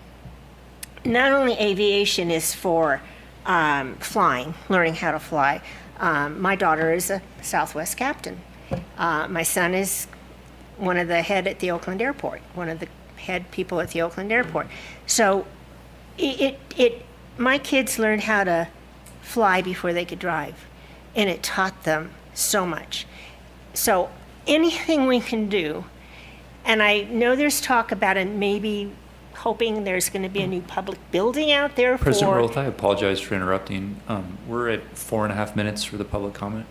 not only aviation is for flying, learning how to fly. My daughter is a Southwest captain. My son is one of the head at the Oakland Airport, one of the head people at the Oakland Airport. So my kids learned how to fly before they could drive, and it taught them so much. So anything we can do, and I know there's talk about it, maybe hoping there's going to be a new public building out there for... President Roth, I apologize for interrupting. We're at 4.5 minutes for the public comment.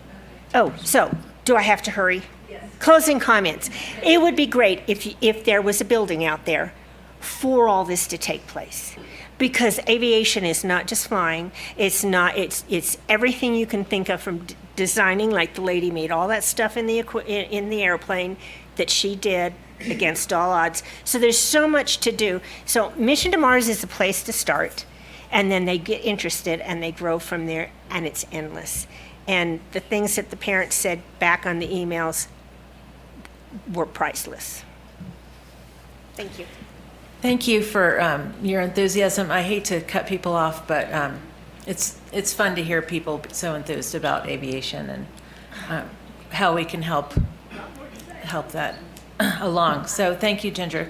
Oh, so do I have to hurry? Yes. Closing comments. It would be great if there was a building out there for all this to take place, because aviation is not just flying. It's everything you can think of, from designing, like the lady made all that stuff in the airplane that she did against all odds. So there's so much to do. So Mission to Mars is a place to start, and then they get interested and they grow from there, and it's endless. And the things that the parents said back on the emails were priceless. Thank you. Thank you for your enthusiasm. I hate to cut people off, but it's fun to hear people so enthused about aviation and how we can help that along. So thank you, Ginger.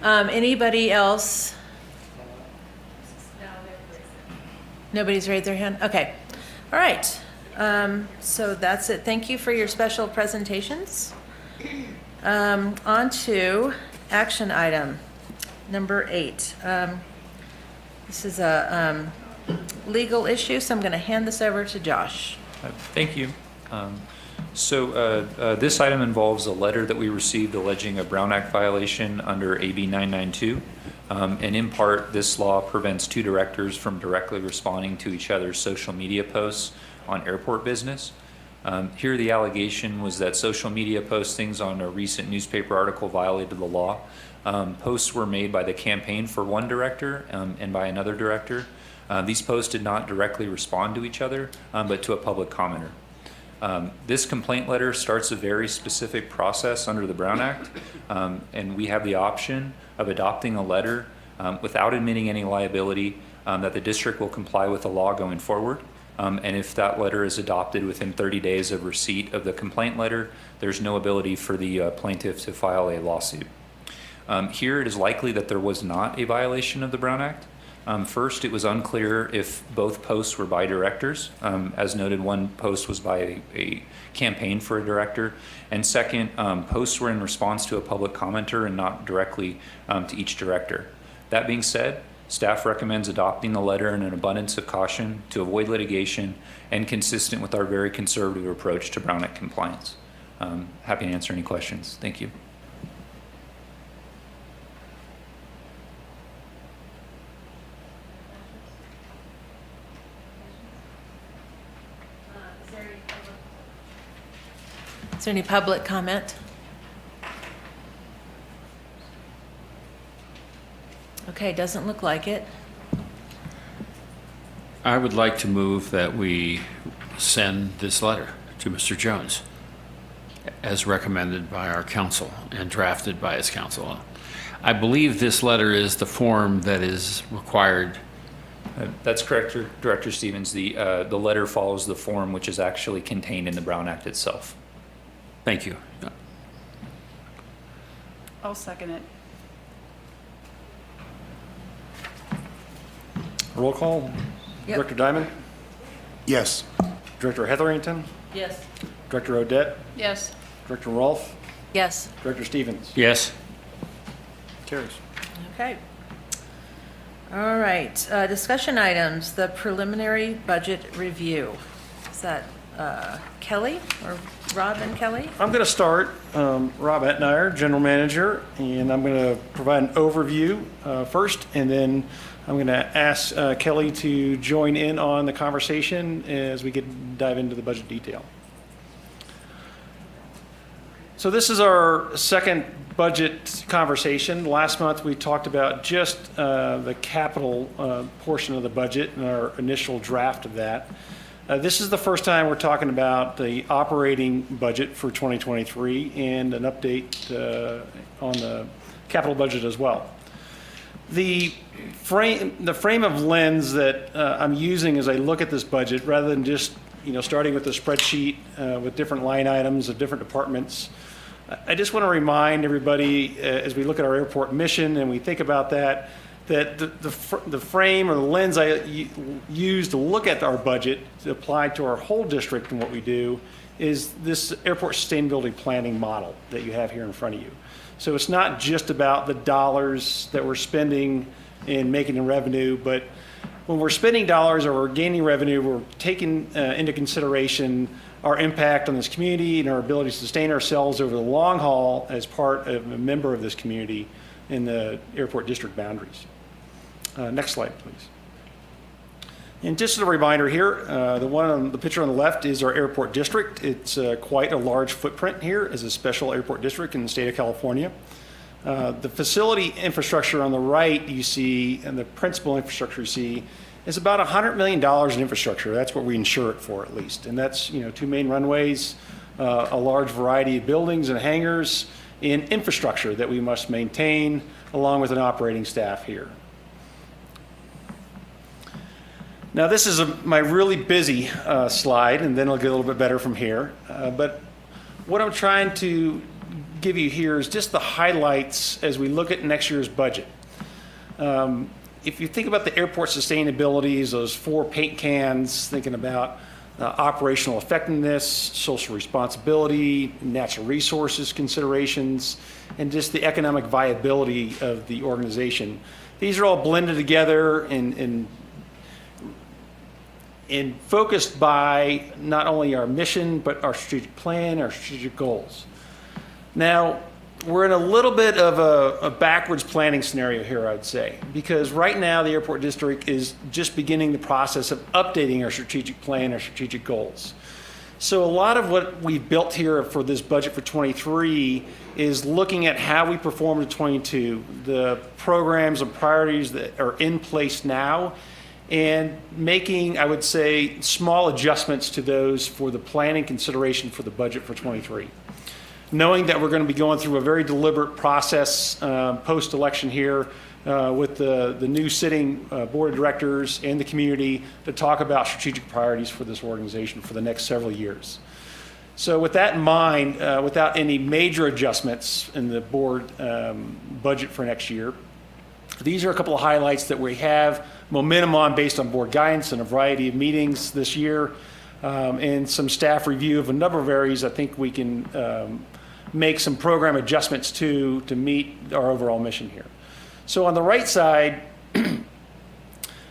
Anybody else? Nobody's raised their hand? Okay. All right. So that's it. Thank you for your special presentations. On to action item number 8. This is a legal issue, so I'm going to hand this over to Josh. Thank you. So this item involves a letter that we received alleging a Brown Act violation under AB 992. And in part, this law prevents 2 directors from directly responding to each other's social media posts on airport business. Here, the allegation was that social media postings on a recent newspaper article violated the law. Posts were made by the campaign for one director and by another director. These posts did not directly respond to each other, but to a public commenter. This complaint letter starts a very specific process under the Brown Act, and we have the option of adopting a letter without admitting any liability that the district will comply with the law going forward. And if that letter is adopted within 30 days of receipt of the complaint letter, there's no ability for the plaintiff to file a lawsuit. Here, it is likely that there was not a violation of the Brown Act. First, it was unclear if both posts were by directors. As noted, one post was by a campaign for a director. And second, posts were in response to a public commenter and not directly to each director. That being said, staff recommends adopting the letter in an abundance of caution to avoid litigation and consistent with our very conservative approach to Brown Act compliance. Happy to answer any questions. Thank you. Is there any public comment? Okay, doesn't look like it. I would like to move that we send this letter to Mr. Jones as recommended by our council and drafted by his council. I believe this letter is the form that is required. That's correct, Director Stevens. The letter follows the form which is actually contained in the Brown Act itself. Thank you. I'll second it. Roll call. Yep. Director Diamond, Yes. Director Hetherington, Yes. Director Odette, Yes. Director Rolfe, Yes. Director Stevens. Yes. Carries. Okay. All right, discussion items, the preliminary budget review. Is that Kelly or Rob and Kelly? I'm going to start, Rob Etnier, General Manager, and I'm going to provide an overview first, and then I'm going to ask Kelly to join in on the conversation as we dive into the budget detail. So this is our second budget conversation. Last month we talked about just the capital portion of the budget and our initial draft of that. This is the first time we're talking about the operating budget for 2023 and an update on the capital budget as well. The frame of lens that I'm using as I look at this budget, rather than just starting with the spreadsheet with different line items of different departments, I just want to remind everybody as we look at our airport mission and we think about that the frame or the lens I use to look at our budget to apply to our whole district and what we do is this airport sustainability planning model that you have here in front of you. So it's not just about the dollars that we're spending and making in revenue, but when we're spending dollars or we're gaining revenue, we're taking into consideration our impact on this community and our ability to sustain ourselves over the long haul as part of a member of this community in the airport district boundaries. Next slide, please. And just as a reminder here, the picture on the left is our airport district. It's quite a large footprint here as a special airport district in the state of California. The facility infrastructure on the right you see, and the principal infrastructure you see, is about $100 million in infrastructure. That's what we insure it for, at least. And that's 2 main runways, a large variety of buildings and hangars, and infrastructure that we must maintain along with an operating staff here. Now this is my really busy slide, and then it'll get a little bit better from here. But what I'm trying to give you here is just the highlights as we look at next year's budget. If you think about the airport sustainabilities, those 4 paint cans, thinking about operational effectiveness, social responsibility, natural resources considerations, and just the economic viability of the organization. These are all blended together and focused by not only our mission, but our strategic plan, our strategic goals. Now, we're in a little bit of a backwards planning scenario here, I'd say, because right now the airport district is just beginning the process of updating our strategic plan, our strategic goals. So a lot of what we've built here for this budget for 23 is looking at how we performed in 22, the programs and priorities that are in place now, and making, I would say, small adjustments to those for the planning consideration for the budget for 23. Knowing that we're going to be going through a very deliberate process post-election here with the new sitting board of directors and the community to talk about strategic priorities for this organization for the next several years. So with that in mind, without any major adjustments in the board budget for next year, These are a couple of highlights that we have momentum on based on board guidance and a variety of meetings this year, and some staff review of a number of areas I think we can make some program adjustments to meet our overall mission here. So on the right side,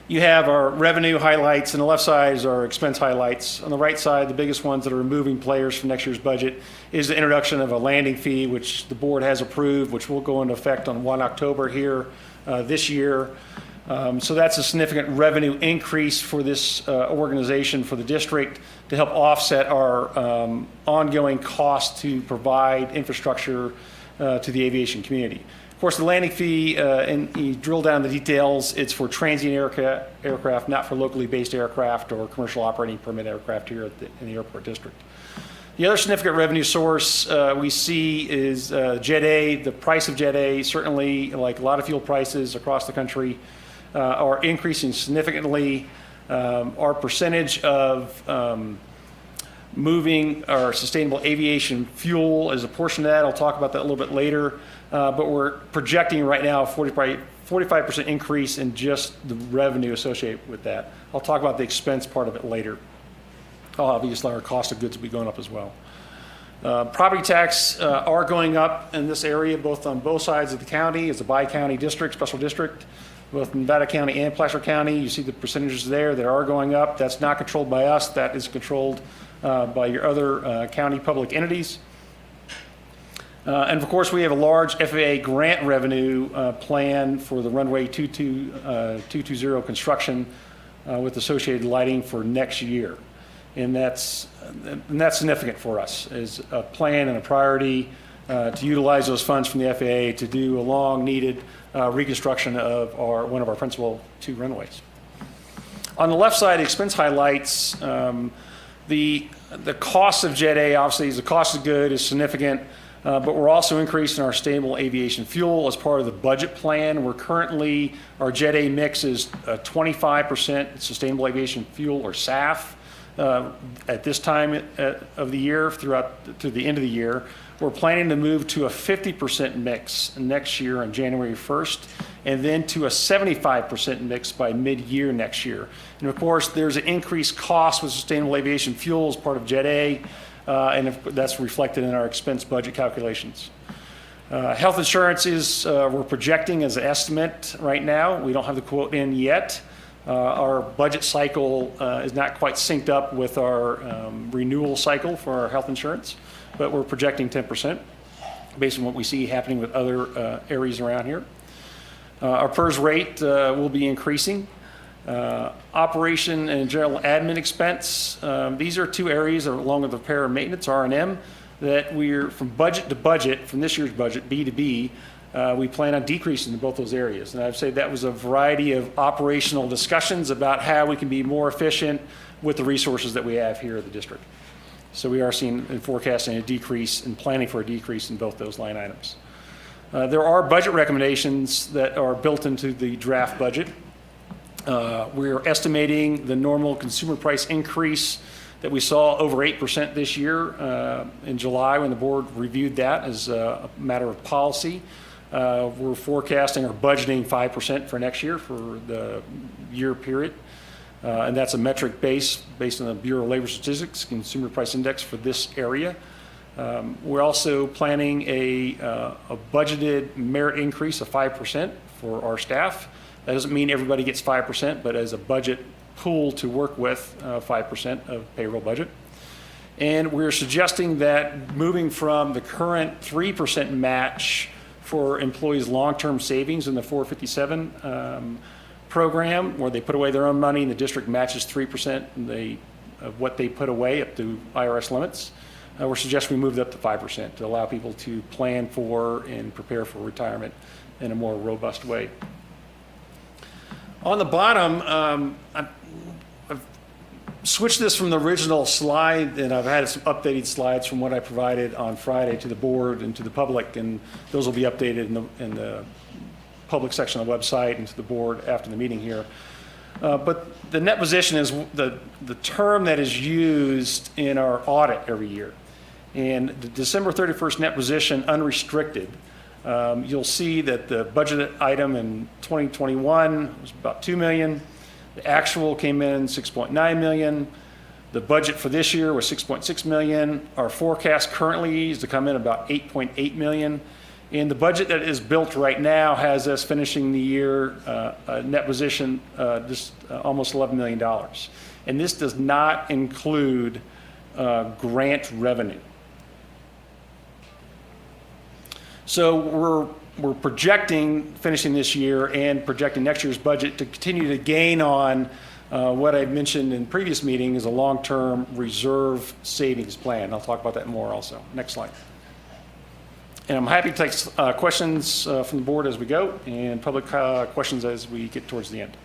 you have our revenue highlights, and the left side is our expense highlights. On the right side, the biggest ones that are removing players from next year's budget is the introduction of a landing fee, which the board has approved, which will go into effect on 1 October here this year. So that's a significant revenue increase for this organization, for the district, to help offset our ongoing cost to provide infrastructure to the aviation community. Of course, the landing fee, and you drill down the details, it's for transient aircraft, not for locally based aircraft or commercial operating permit aircraft here in the airport district. The other significant revenue source we see is Jet A. The price of Jet A, certainly like a lot of fuel prices across the country, are increasing significantly. Our percentage of moving our sustainable aviation fuel is a portion of that. I'll talk about that a little bit later. But we're projecting right now a 45% increase in just the revenue associated with that. I'll talk about the expense part of it later. Obviously, our cost of goods will be going up as well. Property tax are going up in this area, both on both sides of the county. It's a bi-county district, special district, both Nevada County and Placer County. You see the percentages there that are going up. That's not controlled by us. That is controlled by your other county public entities. And of course, we have a large FAA grant revenue plan for the runway 220 construction with associated lighting for next year. And that's significant for us as a plan and a priority to utilize those funds from the FAA to do a long-needed reconstruction of one of our principal 2 runways. On the left side, expense highlights, the cost of Jet A, obviously, the cost of good is significant. But we're also increasing our sustainable aviation fuel as part of the budget plan. We're currently, our Jet A mix is 25% sustainable aviation fuel or SAF at this time of the year to the end of the year. We're planning to move to a 50% mix next year on January 1st, and then to a 75% mix by mid-year next year. And of course, there's an increased cost with sustainable aviation fuel as part of Jet A. And that's reflected in our expense budget calculations. Health insurance is, we're projecting as an estimate right now. We don't have the quote in yet. Our budget cycle is not quite synced up with our renewal cycle for our health insurance, but we're projecting 10% based on what we see happening with other areas around here. Our PERS rate will be increasing. Operation and general admin expense. These are 2 areas along with repair and maintenance, R&M, that we're from budget to budget, from this year's budget, B to B, we plan on decreasing in both those areas. And I'd say that was a variety of operational discussions about how we can be more efficient with the resources that we have here at the district. So we are seeing and forecasting a decrease and planning for a decrease in both those line items. There are budget recommendations that are built into the draft budget. We're estimating the normal consumer price increase that we saw over 8% this year in July when the board reviewed that as a matter of policy. We're forecasting or budgeting 5% for next year for the year period. And that's a metric based on the Bureau of Labor Statistics Consumer Price Index for this area. We're also planning a budgeted merit increase of 5% for our staff. That doesn't mean everybody gets 5%, but as a budget pool to work with, 5% of payroll budget. And we're suggesting that moving from the current 3% match for employees' long-term savings in the 457 program, where they put away their own money and the district matches 3% of what they put away up to IRS limits. We're suggesting we move it up to 5% to allow people to plan for and prepare for retirement in a more robust way. On the bottom, I've switched this from the original slide, and I've had some updated slides from what I provided on Friday to the board and to the public, and those will be updated in the public section of the website and to the board after the meeting here. But the net position is the term that is used in our audit every year. And the December 31st net position unrestricted You'll see that the budget item in 2021 was about 2 million. The actual came in 6.9 million. The budget for this year was 6.6 million. Our forecast currently is to come in about 8.8 million. And the budget that is built right now has us finishing the year a net position almost $11 million. And this does not include grant revenue. So we're projecting finishing this year and projecting next year's budget to continue to gain on what I mentioned in previous meetings is a long-term reserve savings plan. I'll talk about that more also. Next slide. And I'm happy to take questions from the board as we go and public questions as we get towards the end.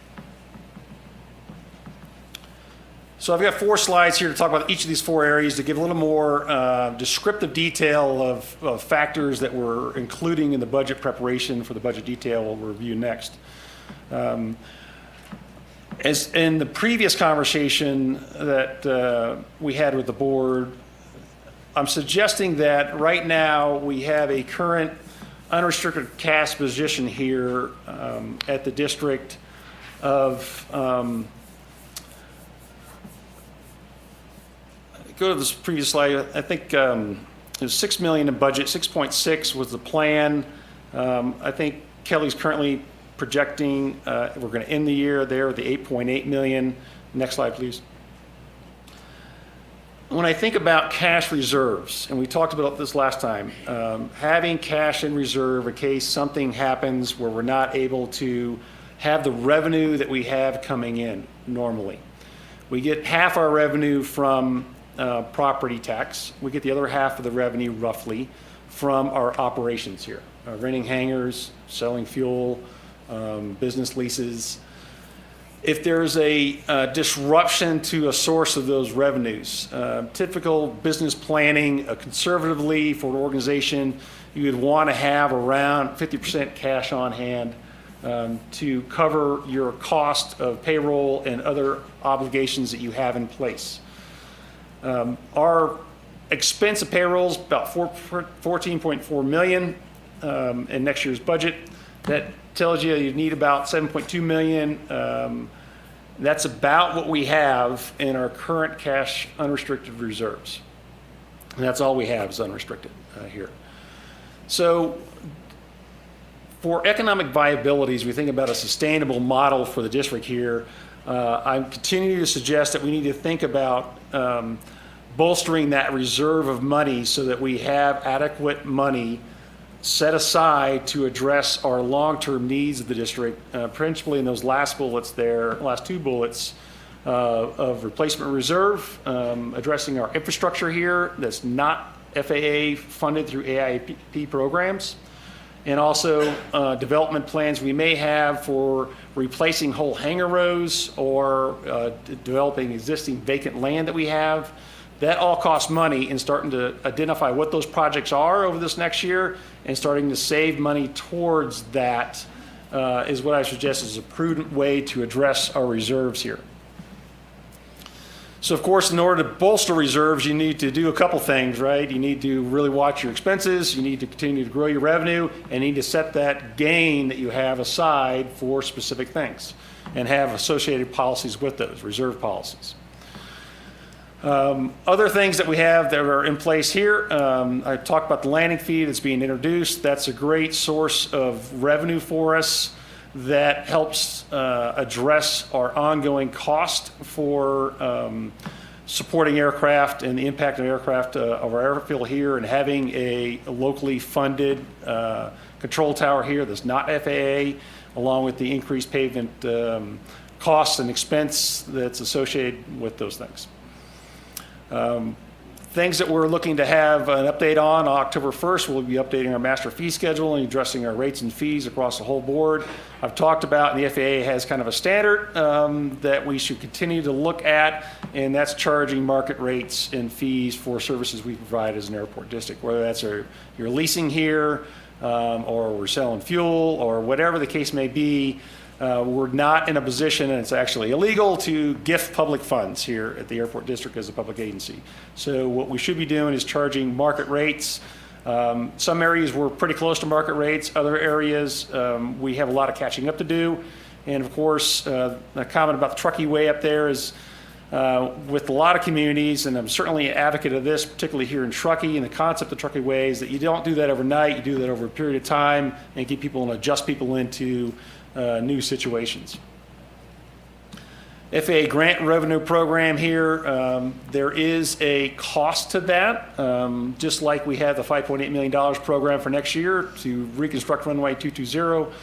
So I've got 4 slides here to talk about each of these 4 areas to give a little more descriptive detail of factors that we're including in the budget preparation for the budget detail we'll review next. As in the previous conversation that we had with the board, I'm suggesting that right now we have a current unrestricted cash position here at the district of, go to this previous slide, I think it was 6 million in budget, 6.6 was the plan. I think Kelly's currently projecting, we're going to end the year there with the 8.8 million. Next slide, please. When I think about cash reserves, and we talked about this last time, having cash in reserve in case something happens where we're not able to have the revenue that we have coming in normally. We get half our revenue from property tax. We get the other half of the revenue roughly from our operations here, renting hangars, selling fuel, business leases. If there's a disruption to a source of those revenues, typical business planning, conservatively for an organization, you would want to have around 50% cash on hand to cover your cost of payroll and other obligations that you have in place. Our expense of payroll is about 14.4 million in next year's budget. That tells you you need about 7.2 million. That's about what we have in our current cash unrestricted reserves. And that's all we have is unrestricted here. So for economic viability, as we think about a sustainable model for the district here, I'm continuing to suggest that we need to think about bolstering that reserve of money so that we have adequate money set aside to address our long-term needs of the district, principally in those last bullets there, last 2 bullets of replacement reserve, addressing our infrastructure here that's not FAA funded through AIP programs, and also development plans we may have for replacing whole hangar rows or developing existing vacant land that we have. That all costs money, and starting to identify what those projects are over this next year and starting to save money towards that is what I suggest is a prudent way to address our reserves here. So of course, in order to bolster reserves, you need to do a couple things, right? You need to really watch your expenses, you need to continue to grow your revenue, and you need to set that gain that you have aside for specific things and have associated policies with those, reserve policies. Other things that we have that are in place here, I talked about the landing fee that's being introduced. That's a great source of revenue for us that helps address our ongoing cost for supporting aircraft and the impact of aircraft of our airfield here, and having a locally funded control tower here that's not FAA, along with the increased pavement costs and expense that's associated with those things. Things that we're looking to have an update on October 1st, we'll be updating our master fee schedule and addressing our rates and fees across the whole board. I've talked about, and the FAA has kind of a standard that we should continue to look at, and that's charging market rates and fees for services we provide as an airport district, whether that's you're leasing here or we're selling fuel or whatever the case may be. We're not in a position, and it's actually illegal, to gift public funds here at the airport district as a public agency. So what we should be doing is charging market rates Some areas we're pretty close to market rates. Other areas, we have a lot of catching up to do. And of course, a comment about the Truckee Way up there is with a lot of communities, and I'm certainly an advocate of this, particularly here in Truckee, and the concept of Truckee Way is that you don't do that overnight, you do that over a period of time and keep people and adjust people into new situations. FAA grant revenue program here, there is a cost to that, just like we have the $5.8 million program for next year to reconstruct runway 220.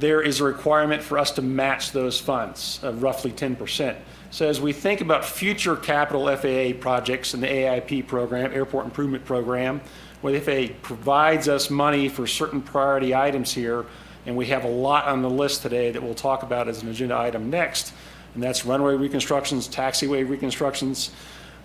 There is a requirement for us to match those funds of roughly 10%. So as we think about future capital FAA projects in the AIP program, Airport Improvement Program, where the FAA provides us money for certain priority items here, and we have a lot on the list today that we'll talk about as an agenda item next, and that's runway reconstructions, taxiway reconstructions.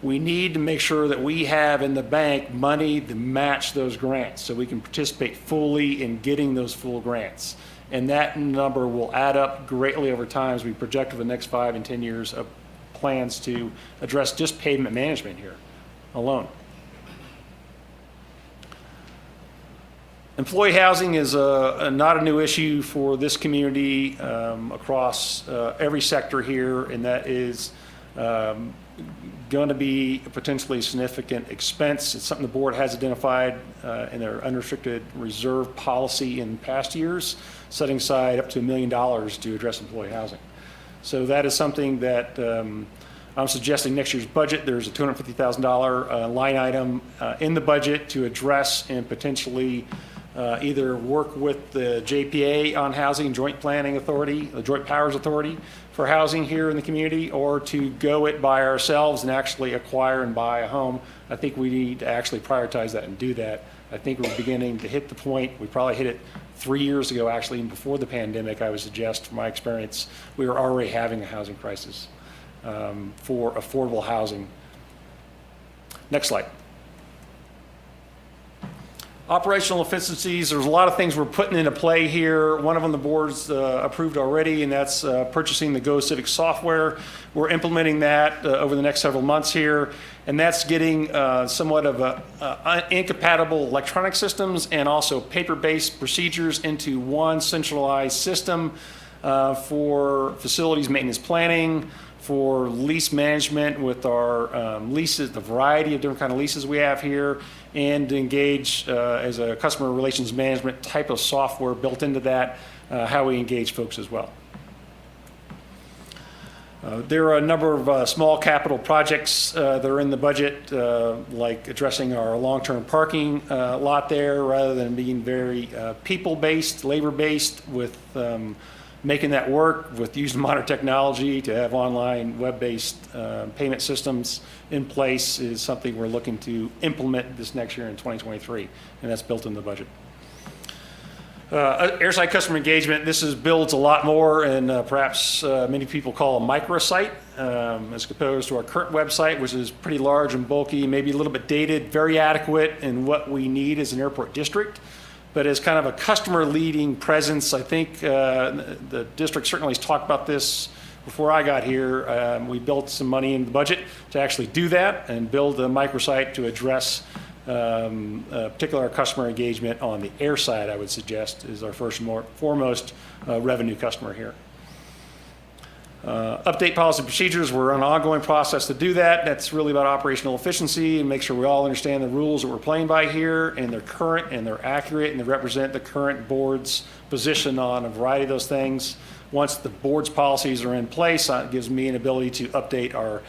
We need to make sure that we have in the bank money to match those grants so we can participate fully in getting those full grants. And that number will add up greatly over time as we project for the next 5 and 10 years of plans to address just pavement management here alone. Employee housing is not a new issue for this community across every sector here, and that is going to be a potentially significant expense. It's something the board has identified in their unrestricted reserve policy in past years, setting aside up to $1 million to address employee housing. So that is something that I'm suggesting next year's budget. There's a $250,000 line item in the budget to address and potentially either work with the JPA on housing, Joint Planning Authority, the Joint Powers Authority for housing here in the community, or to go it by ourselves and actually acquire and buy a home. I think we need to actually prioritize that and do that. I think we're beginning to hit the point. We probably hit it 3 years ago, actually, even before the pandemic. I would suggest, from my experience, we were already having a housing crisis for affordable housing. Next slide. Operational efficiencies, there's a lot of things we're putting into play here. One of them the board's approved already, and that's purchasing the Go Civic software. We're implementing that over the next several months here, and that's getting somewhat of incompatible electronic systems and also paper-based procedures into one centralized system for facilities maintenance planning, for lease management with our leases, the variety of different kind of leases we have here, and to engage as a customer relations management type of software built into that, how we engage folks as well. There are a number of small capital projects that are in the budget, like addressing our long-term parking lot there, rather than being very people-based, labor-based, with making that work with using modern technology to have online web-based payment systems in place is something we're looking to implement this next year in 2023, and that's built in the budget. Airside customer engagement, this builds a lot more, and perhaps many people call a microsite, as opposed to our current website, which is pretty large and bulky, maybe a little bit dated, very adequate in what we need as an airport district. But as kind of a customer leading presence, I think the district certainly has talked about this before I got here. We built some money in the budget to actually do that and build a microsite to address particular customer engagement on the Airside, I would suggest, is our first and foremost revenue customer here. Update policy procedures. We're on an ongoing process to do that. That's really about operational efficiency and make sure we all understand the rules that we're playing by here, and they're current and they're accurate and they represent the current board's position on a variety of those things. Once the board's policies are in place, it gives me an ability to update our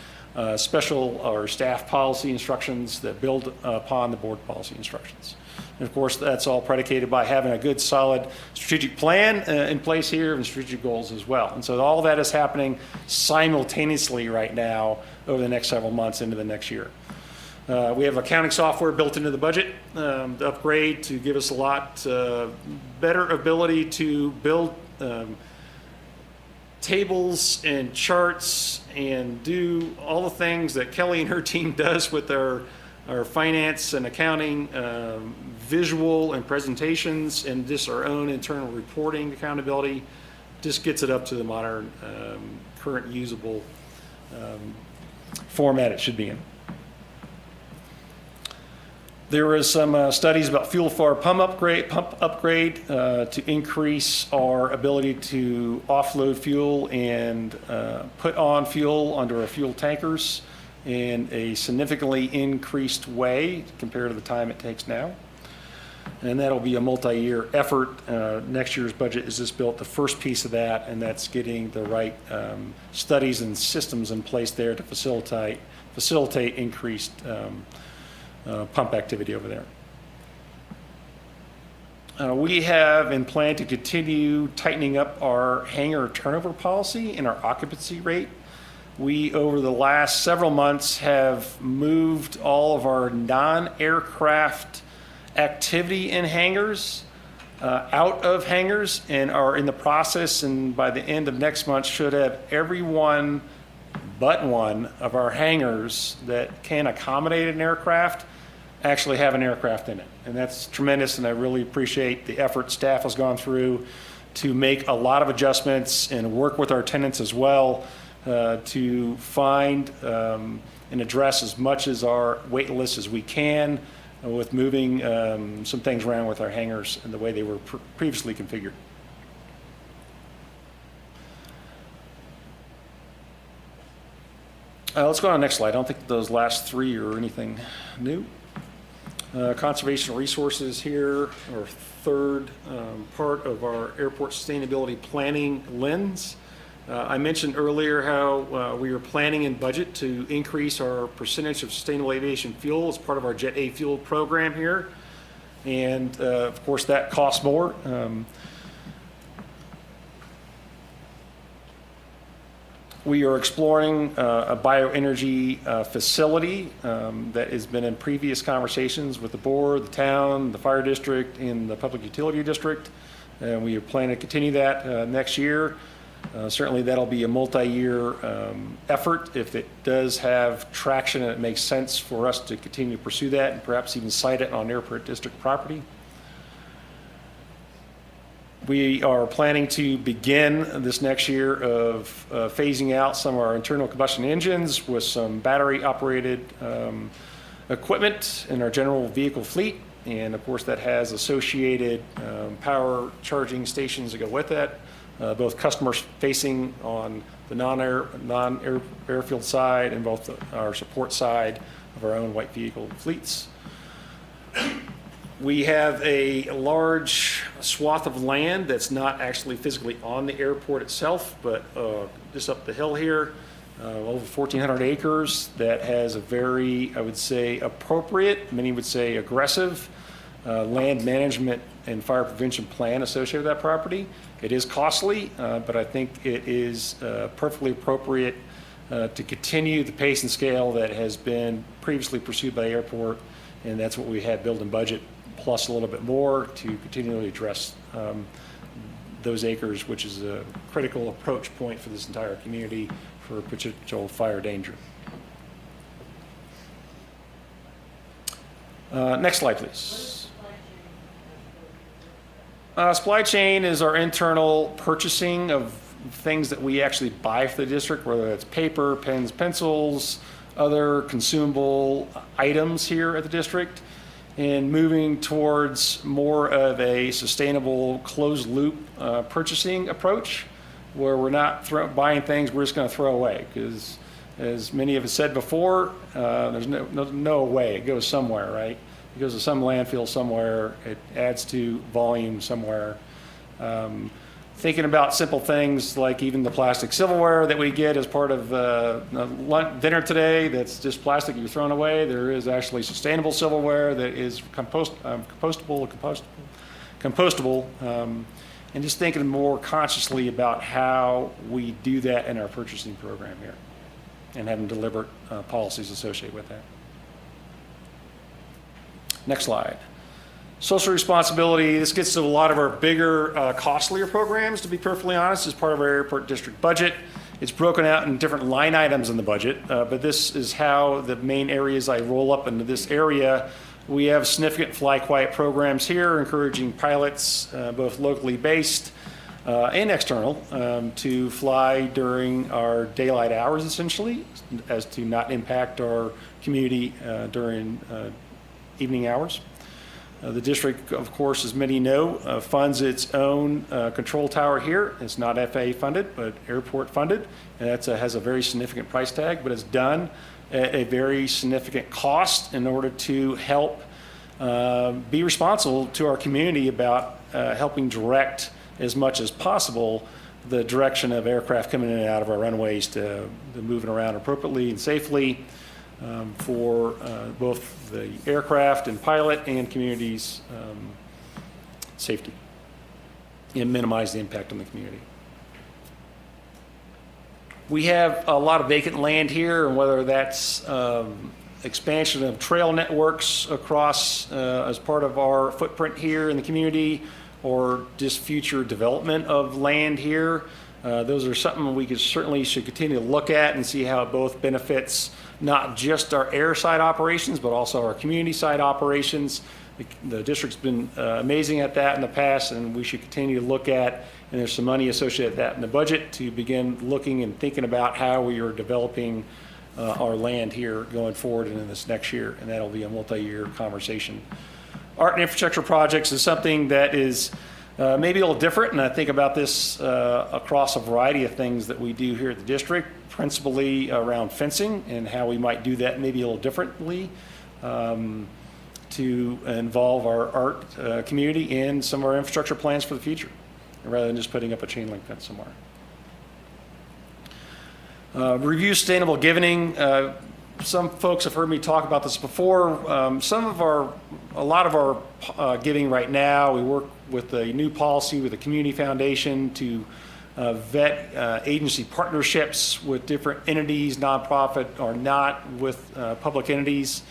special or staff policy instructions that build upon the board policy instructions. And of course, that's all predicated by having a good, solid strategic plan in place here and strategic goals as well. And so all of that is happening simultaneously right now over the next several months into the next year. We have accounting software built into the budget to upgrade to give us a lot better ability to build tables and charts and do all the things that Kelly and her team does with our finance and accounting, visual and presentations, and just our own internal reporting accountability. Just gets it up to the modern, current usable format it should be in. There was some studies about fuel for our pump upgrade to increase our ability to offload fuel and put on fuel onto our fuel tankers in a significantly increased way compared to the time it takes now. And that'll be a multi-year effort. Next year's budget is just built the first piece of that, and that's getting the right studies and systems in place there to facilitate increased pump activity over there. We have in plan to continue tightening up our hangar turnover policy and our occupancy rate. We, over the last several months, have moved all of our non-aircraft activity in hangars out of hangars and are in the process, and by the end of next month should have every one but one of our hangars that can accommodate an aircraft actually have an aircraft in it. And that's tremendous, and I really appreciate the effort staff has gone through to make a lot of adjustments and work with our tenants as well to find and address as much as our wait list as we can with moving some things around with our hangars and the way they were previously configured. Let's go on to the next slide. I don't think those last three are anything new. Conservation resources here, our third part of our airport sustainability planning lens. I mentioned earlier how we are planning in budget to increase our percentage of sustainable aviation fuel as part of our Jet A fuel program here. And of course that costs more. We are exploring a bioenergy facility that has been in previous conversations with the board, the town, the fire district, and the public utility district. And we are planning to continue that next year. Certainly that'll be a multi-year effort if it does have traction and it makes sense for us to continue to pursue that and perhaps even site it on airport district property. We are planning to begin this next year of phasing out some of our internal combustion engines with some battery operated equipment in our general vehicle fleet. And of course that has associated power charging stations that go with that. Both customers facing on the non-airfield side and both our support side of our own white vehicle fleets. We have a large swath of land that's not actually physically on the airport itself, but just up the hill here, over 1,400 acres that has a very, I would say, appropriate, many would say aggressive, land management and fire prevention plan associated with that property. It is costly, but I think it is perfectly appropriate to continue the pace and scale that has been previously pursued by the airport, and that's what we had built in budget, plus a little bit more to continually address those acres, which is a critical approach point for this entire community for potential fire danger. Next slide, please. Supply chain is our internal purchasing of things that we actually buy for the district, whether it's paper, pens, pencils, other consumable items here at the district, and moving towards more of a sustainable closed loop purchasing approach where we're not buying things we're just going to throw away, because as many of us said before, there's no way. It goes somewhere, right? It goes to some landfill somewhere. It adds to volume somewhere. Thinking about simple things like even the plastic silverware that we get as part of dinner today that's just plastic you're throwing away. There is actually sustainable silverware that is compostable, and just thinking more consciously about how we do that in our purchasing program here and having deliberate policies associated with that. Next slide. Social responsibility, this gets to a lot of our bigger, costlier programs, to be perfectly honest, as part of our airport district budget. It's broken out in different line items in the budget, but this is how the main areas I roll up into this area. We have significant fly quiet programs here, encouraging pilots, both locally based and external, to fly during our daylight hours, essentially, as to not impact our community during evening hours. The district, of course, as many know, funds its own control tower here. It's not FAA funded, but airport funded, and that has a very significant price tag, but it's done at a very significant cost in order to help be responsible to our community about helping direct as much as possible the direction of aircraft coming in and out of our runways to moving around appropriately and safely for both the aircraft and pilot and communities' safety and minimize the impact on the community. We have a lot of vacant land here, and whether that's expansion of trail networks across as part of our footprint here in the community, or just future development of land here. Those are something we should continue to look at and see how it both benefits not just our airside operations, but also our community side operations. The district's been amazing at that in the past, and we should continue to look at, and there's some money associated with that in the budget, to begin looking and thinking about how we are developing our land here going forward into this next year, and that'll be a multi-year conversation. Art and infrastructure projects is something that is maybe a little different, and I think about this across a variety of things that we do here at the district, principally around fencing and how we might do that maybe a little differently to involve our art community in some of our infrastructure plans for the future, rather than just putting up a chain link fence somewhere. Review sustainable giving. Some folks have heard me talk about this before. A lot of our giving right now, we work with a new policy with the Community Foundation to vet agency partnerships with different entities, nonprofit or not, with public entities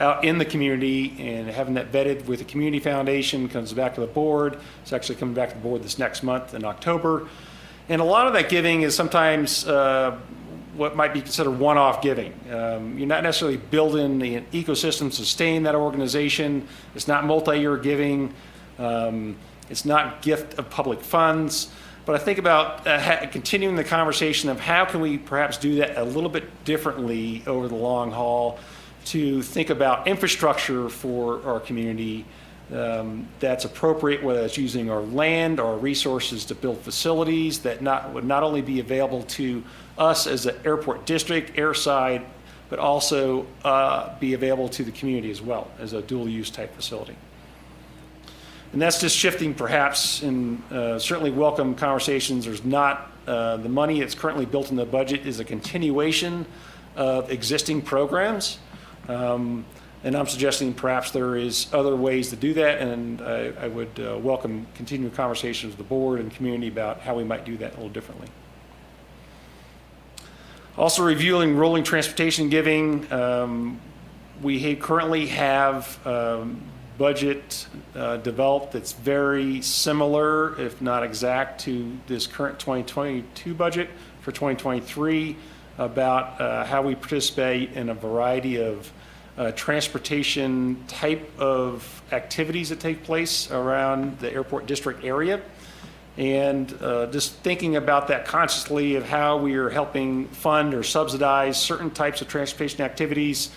out in the community, and having that vetted with the Community Foundation comes back to the board. It's actually coming back to the board this next month in October. And a lot of that giving is sometimes what might be considered one-off giving. You're not necessarily building the ecosystem to sustain that organization. It's not multi-year giving. It's not gift of public funds. But I think about continuing the conversation of how can we perhaps do that a little bit differently over the long haul, to think about infrastructure for our community that's appropriate, whether it's using our land or resources to build facilities that would not only be available to us as an airport district, Airside, but also be available to the community as well as a dual use type facility. And that's just shifting perhaps in certainly welcome conversations. There's not, the money that's currently built in the budget is a continuation of existing programs. And I'm suggesting perhaps there is other ways to do that, and I would welcome continuing conversations with the board and community about how we might do that a little differently. Also reviewing rolling transportation giving. We currently have budget developed that's very similar, if not exact, to this current 2022 budget for 2023, about how we participate in a variety of transportation type of activities that take place around the airport district area. And just thinking about that consciously of how we are helping fund or subsidize certain types of transportation activities,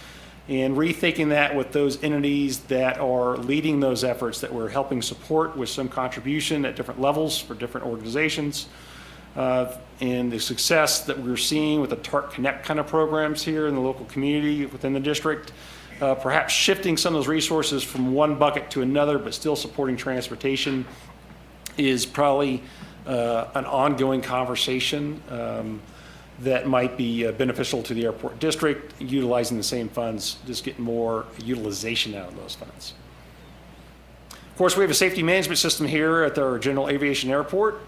and rethinking that with those entities that are leading those efforts that we're helping support with some contribution at different levels for different organizations. And the success that we're seeing with the TARC Connect kind of programs here in the local community within the district, perhaps shifting some of those resources from one bucket to another, but still supporting transportation, is probably an ongoing conversation that might be beneficial to the airport district, utilizing the same funds, just getting more utilization out of those funds. Of course, we have a safety management system here at our General Aviation Airport.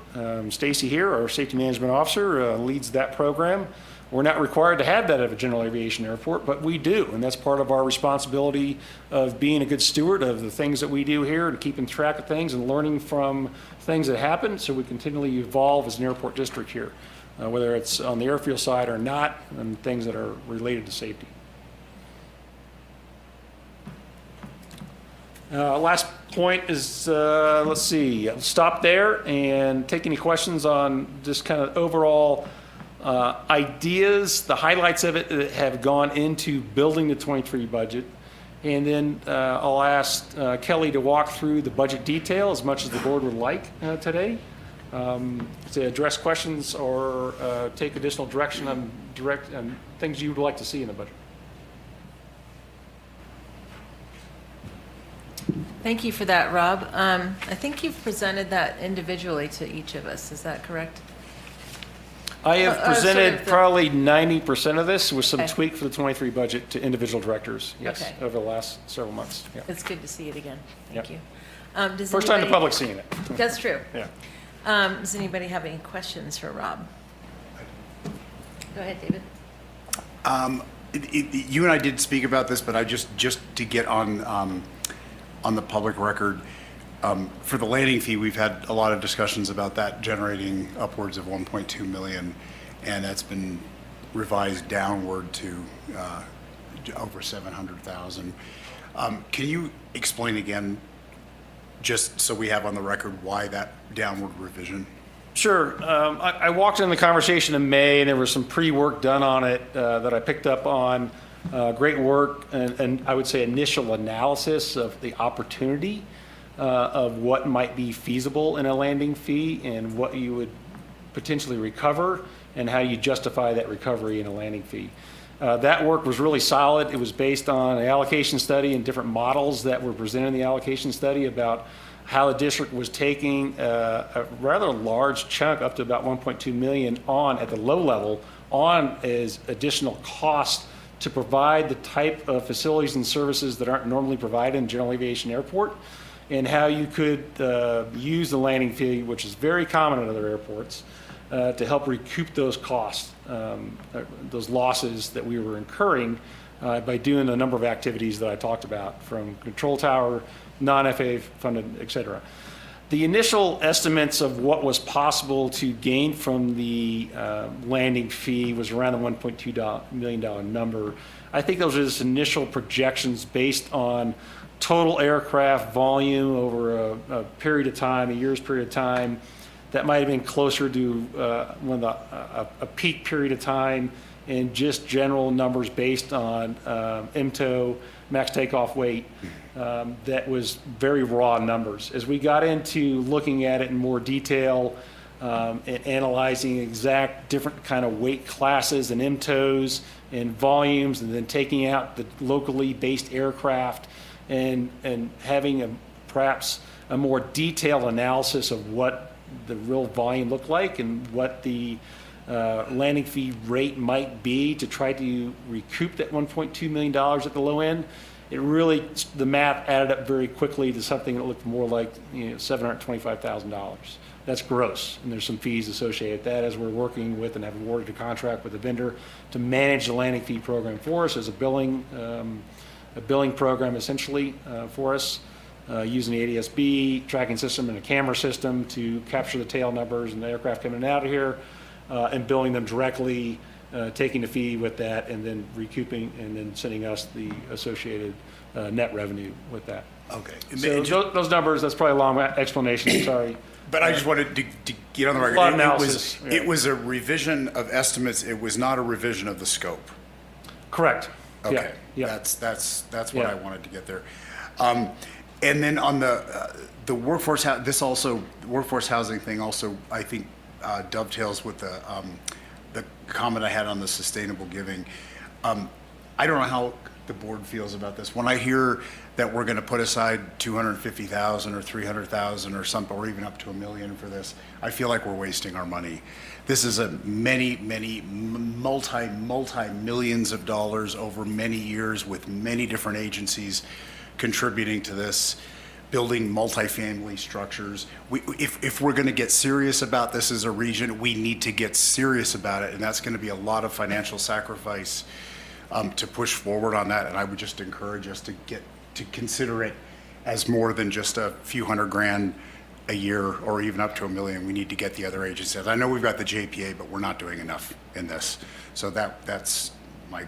Stacy here, our safety management officer, leads that program. We're not required to have that at a General Aviation Airport, but we do, and that's part of our responsibility of being a good steward of the things that we do here and keeping track of things and learning from things that happen, so we continually evolve as an airport district here, whether it's on the airfield side or not, and things that are related to safety. Last point is, let's see, I'll stop there and take any questions on just kind of overall ideas, the highlights of it that have gone into building the 23 budget, And then I'll ask Kelly to walk through the budget detail as much as the board would like today, to address questions or take additional direction on things you would like to see in the budget. Thank you for that, Rob. I think you've presented that individually to each of us. Is that correct? I have sort of presented the- probably 90% of this with some tweak for the 23 budget to individual directors, yes, Okay. over the last several months. Yeah. It's good to see it again. Thank Yep. you. Does First time the anybody- public's seeing it. That's true. Yeah. Does anybody have any questions for Rob? Go ahead, David. You and I did speak about this, but I just to get on the public record, for the landing fee, we've had a lot of discussions about that generating upwards of 1.2 million, and that's been revised downward to over 700,000. Can you explain again, just so we have on the record, why that downward revision? Sure. I walked in the conversation in May, and there was some pre-work done on it that I picked up on. Great work, and I would say initial analysis of the opportunity of what might be feasible in a landing fee and what you would potentially recover and how you justify that recovery in a landing fee. That work was really solid. It was based on an allocation study and different models that were presented in the allocation study about how the district was taking a rather large chunk, up to about 1.2 million on, at the low level, on as additional cost to provide the type of facilities and services that aren't normally provided in general aviation airport, and how you could use the landing fee, which is very common at other airports, to help recoup those costs, those losses that we were incurring by doing a number of activities that I talked about, from control tower, non-FAA funded, et cetera. The initial estimates of what was possible to gain from the landing fee was around the $1.2 million number. I think those are just initial projections based on total aircraft volume over a period of time, a year's period of time. That might have been closer to a peak period of time, and just general numbers based on MTO, max takeoff weight. That was very raw numbers. As we got into looking at it in more detail and analyzing exact different kind of weight classes and MTOs and volumes, and then taking out the locally based aircraft and having perhaps a more detailed analysis of what the real volume looked like and what the landing fee rate might be to try to recoup that $1.2 million at the low end. It really, the math added up very quickly to something that looked more like $725,000. That's gross, and there's some fees associated with that, as we're working with and have awarded a contract with the vendor to manage the landing fee program for us as a billing program essentially for us, using the ADS-B tracking system and a camera system to capture the tail numbers and the aircraft coming out of here, and billing them directly, taking the fee with that, and then recouping and then sending us the associated net revenue with that. Okay. So those numbers, that's probably a long explanation, sorry. But I just wanted to get on the record. A lot of analysis. It was a revision of estimates. It was not a revision of the scope. Correct. Okay. Yeah. That's what Yeah. I wanted to get there. And then on the workforce, workforce housing thing also, I think, dovetails with the comment I had on the sustainable giving. I don't know how the board feels about this. When I hear that we're going to put aside 250,000 or 300,000 or something, or even up to $1 million for this, I feel like we're wasting our money. This is a many millions of dollars over many years, with many different agencies contributing to this, building multifamily structures. If we're going to get serious about this as a region, we need to get serious about it, and that's going to be a lot of financial sacrifice to push forward on that. And I would just encourage us to consider it as more than just a few $100,000 a year, or even up to $1 million. We need to get the other agencies. I know we've got the JPA, but we're not doing enough in this. So that's my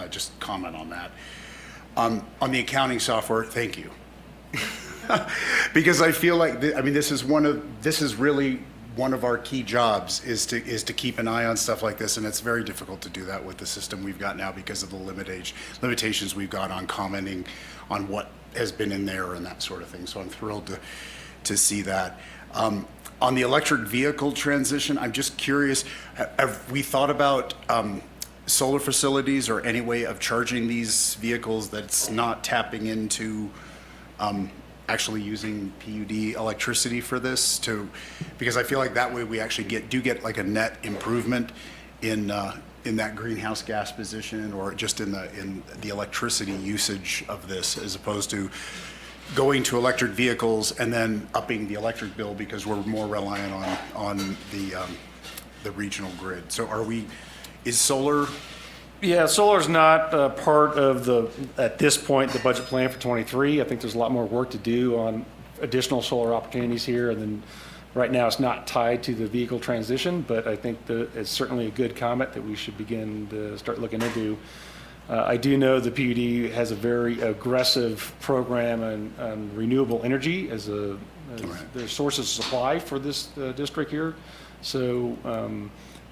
just comment on that. On the accounting software, thank you. Because I feel like, this is really one of our key jobs is to keep an eye on stuff like this, and it's very difficult to do that with the system we've got now because of the limitations we've got on commenting on what has been in there and that sort of thing. So I'm thrilled to see that. On the electric vehicle transition, I'm just curious, have we thought about solar facilities or any way of charging these vehicles that's not tapping into actually using PUD electricity for this because I feel like that way we actually get like a net improvement in that greenhouse gas position, or just in the electricity usage of this, as opposed to going to electric vehicles and then upping the electric bill because we're more reliant on the regional grid. So is solar? Yeah, solar's not part of at this point, the budget plan for '23. I think there's a lot more work to do on additional solar opportunities here. And then right now it's not tied to the vehicle transition, but I think it's certainly a good comment that we should begin to start looking into. I do know the PUD has a very aggressive program on renewable energy as their source of supply for this district here. So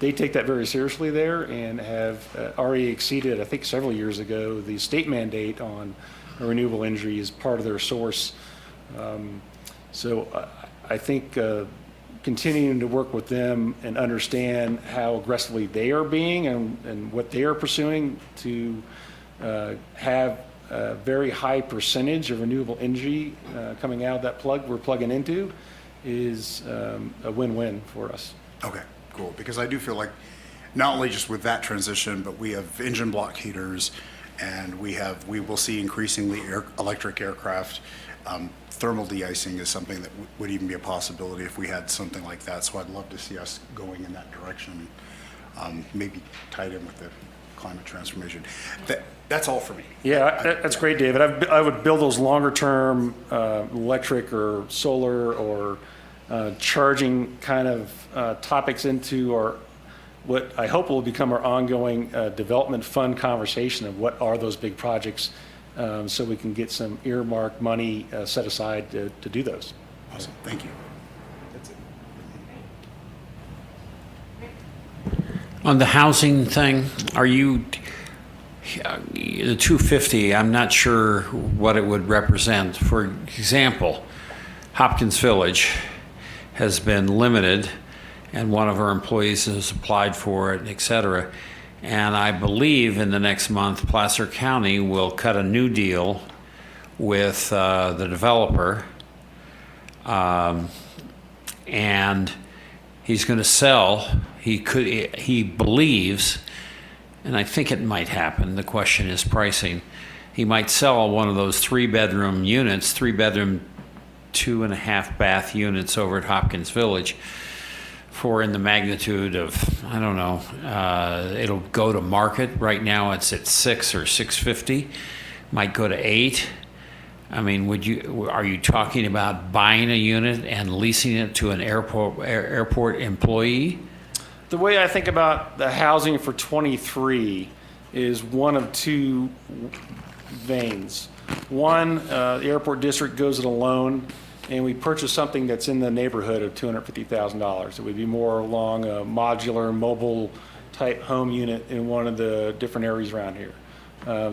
they take that very seriously there and have already exceeded, I think several years ago, the state mandate on renewable energy as part of their source. So I think continuing to work with them and understand how aggressively they are being and what they are pursuing to have a very high percentage of renewable energy coming out of that plug we're plugging into is a win-win for us. Okay, cool. Because I do feel like not only just with that transition, but we have engine block heaters, and we will see increasingly electric aircraft. Thermal de-icing is something that would even be a possibility if we had something like that. So I'd love to see us going in that direction, maybe tied in with the climate transformation. That's all for me. Yeah, that's great, David. I would build those longer-term electric or solar or charging kind of topics into what I hope will become our ongoing development fund conversation of what are those big projects, so we can get some earmarked money set aside to do those. Awesome, thank you. That's it. On the housing thing, are you, the 250, I'm not sure what it would represent. For example, Hopkins Village has been limited, and one of our employees has applied for it, et cetera. And I believe in the next month, Placer County will cut a new deal with the developer, and he's going to sell. He believes, and I think it might happen. The question is pricing. He might sell one of those 3-bedroom units, 3-bedroom, 2.5 bath units over at Hopkins Village for in the magnitude of, I don't know, it'll go to market. Right now it's at $6 or $650, might go to $8. I mean, are you talking about buying a unit and leasing it to an airport employee? The way I think about the housing for '23 is one of two veins. One, the airport district goes it alone, and we purchase something that's in the neighborhood of $250,000. It would be more along a modular, mobile type home unit in one of the different areas around here.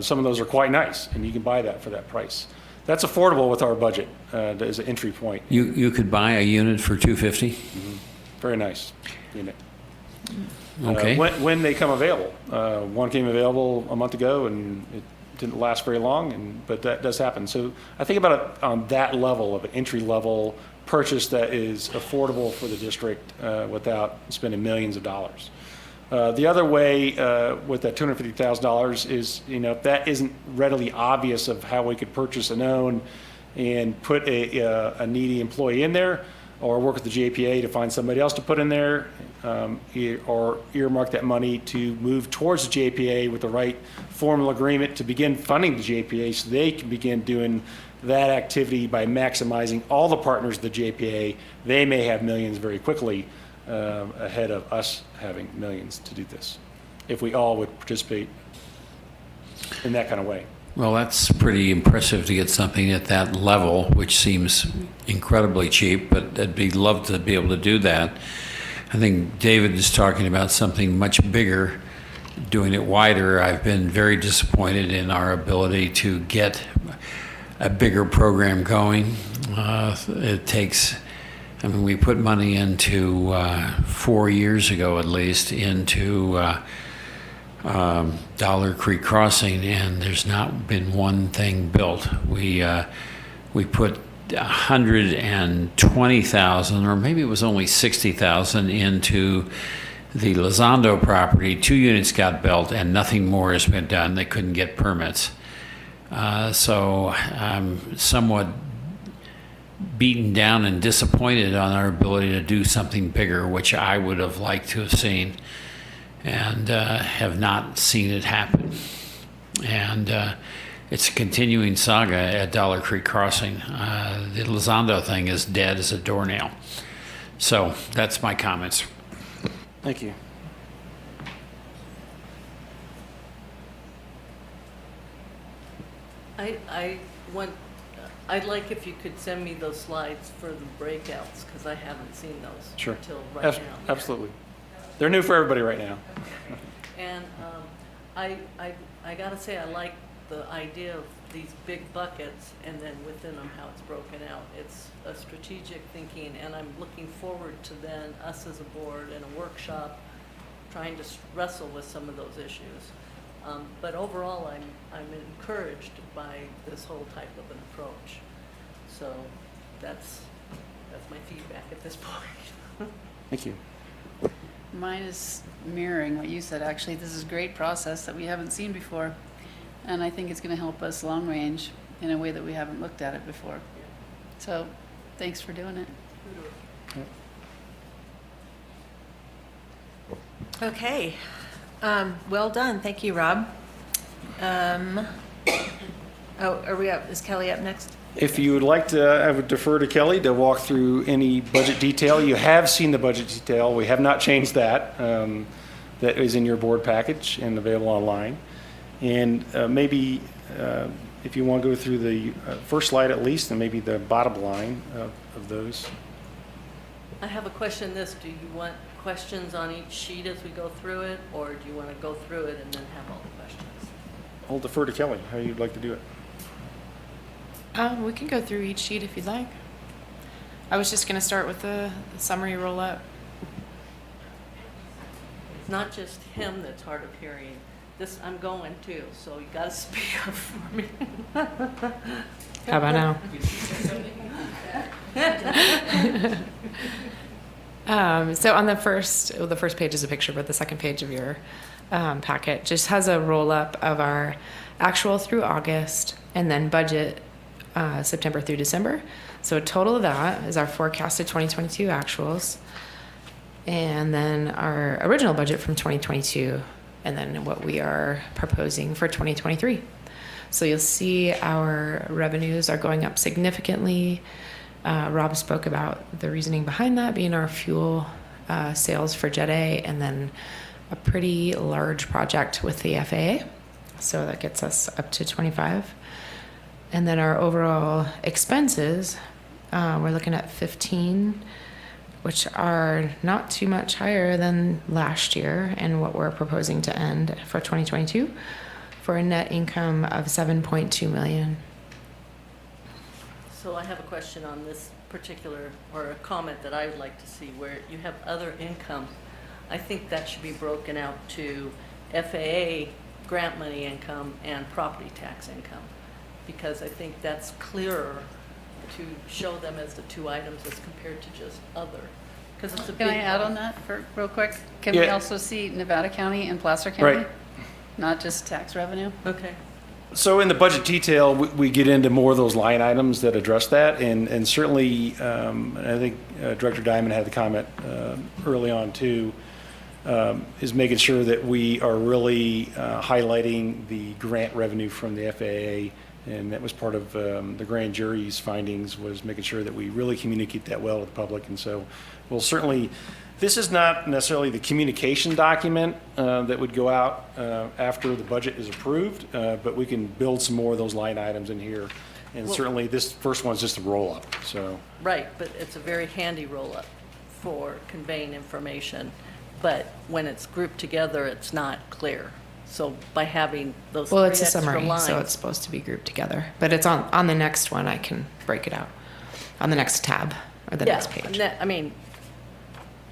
Some of those are quite nice, and you can buy that for that price. That's affordable with our budget as an entry point. You could buy a unit for $250? Mm-hmm. Very nice unit. Okay. When they come available. One came available a month ago, and it didn't last very long, but that does happen. So I think about it on that level of an entry-level purchase that is affordable for the district without spending millions of dollars. The other way with that $250,000 is, if that isn't readily obvious of how we could purchase and own and put a needy employee in there, or work with the JPA to find somebody else to put in there, or earmark that money to move towards the JPA with the right formal agreement to begin funding the JPA so they can begin doing that activity by maximizing all the partners of the JPA. They may have millions very quickly ahead of us having millions to do this, if we all would participate in that kind of way. Well, that's pretty impressive to get something at that level, which seems incredibly cheap, but I'd be love to be able to do that. I think David is talking about something much bigger, doing it wider. I've been very disappointed in our ability to get a bigger program going. It takes, I mean, we put money into 4 years ago at least into Dollar Creek Crossing, and there's not been one thing built. We put 120,000, or maybe it was only 60,000, into the Lizondo property. 2 units got built, and nothing more has been done. They couldn't get permits. So I'm somewhat beaten down and disappointed on our ability to do something bigger, which I would have liked to have seen, and have not seen it happen. And it's a continuing saga at Dollar Creek Crossing. The Lizondo thing is dead as a doornail. So that's my comments. Thank you. I'd like if you could send me those slides for the breakouts, because I haven't seen those Sure. until right now. Absolutely. They're new for everybody right now. And I gotta say, I like the idea of these big buckets, and then within them how it's broken out. It's a strategic thinking, and I'm looking forward to then us as a board in a workshop trying to wrestle with some of those issues. But overall, I'm encouraged by this whole type of an approach. So that's my feedback at this point. Thank you. Mine is mirroring what you said, actually. This is a great process that we haven't seen before. And I think it's going to help us long range in a way that we haven't looked at it before. So thanks for doing it. Okay. Well done. Thank you, Rob. Are we up? Is Kelly up next? If you would like to, I would defer to Kelly to walk through any budget detail. You have seen the budget detail. We have not changed that. That is in your board package and available online. And maybe if you want to go through the first slide at least, and maybe the bottom line of those. I have a question. Do you want questions on each sheet as we go through it, or do you want to go through it and then have all the questions? I'll defer to Kelly, how you'd like to do it. We can go through each sheet if you'd like. I was just going to start with the summary roll-up. It's not just him that's hard of hearing. This, I'm going too, so you gotta speak up for me. How about now? So on the first page is a picture, but the second page of your packet just has a roll-up of our actual through August and then budget September through December. So a total of that is our forecasted 2022 actuals, and then our original budget from 2022, and then what we are proposing for 2023. So you'll see our revenues are going up significantly. Rob spoke about the reasoning behind that being our fuel sales for Jet A, and then a pretty large project with the FAA. So that gets us up to 25. And then our overall expenses, we're looking at 15, which are not too much higher than last year and what we're proposing to end for 2022, for a net income of $7.2 million. So I have a question on this particular, or a comment that I would like to see, where you have other income. I think that should be broken out to FAA grant money income and property tax income, because I think that's clearer to show them as the two items as compared to just other. Because it's a big. Can I add on that real quick? Can we also see Nevada County and Placer County? Right. Not just tax revenue? Okay. So in the budget detail, we get into more of those line items that address that, and certainly, I think Director Diamond had the comment early on too, is making sure that we are really highlighting the grant revenue from the FAA, and that was part of the grand jury's findings, was making sure that we really communicate that well to the public. And so we'll certainly, this is not necessarily the communication document that would go out after the budget is approved, but we can build some more of those line items in here. And Well, certainly this first one's just a roll-up, so. Right, but it's a very handy roll-up for conveying information, but when it's grouped together, it's not clear. So by having those Well, three it's a extra summary, lines. so it's supposed to be grouped together. But it's on the next one, I can break it out. On the next tab, or the next page. I mean,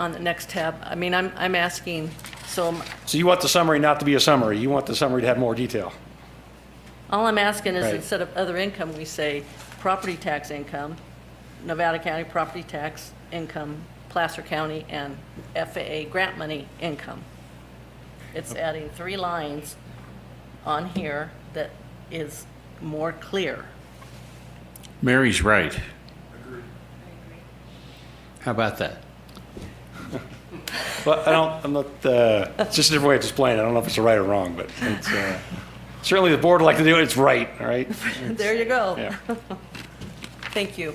on the next tab, I mean, I'm asking, so So you want the summary not to be a summary, you want the summary to have more detail. all I'm asking is Right. instead of other income, we say property tax income, Nevada County property tax income, Placer County, and FAA grant money income. It's adding 3 lines on here that is more clear. Mary's right. How about that? But I'm not, it's just a different way of displaying it. I don't know if it's right or wrong, but it's, certainly the board would like to do it, it's right, all right? There you go. Yeah. Thank you.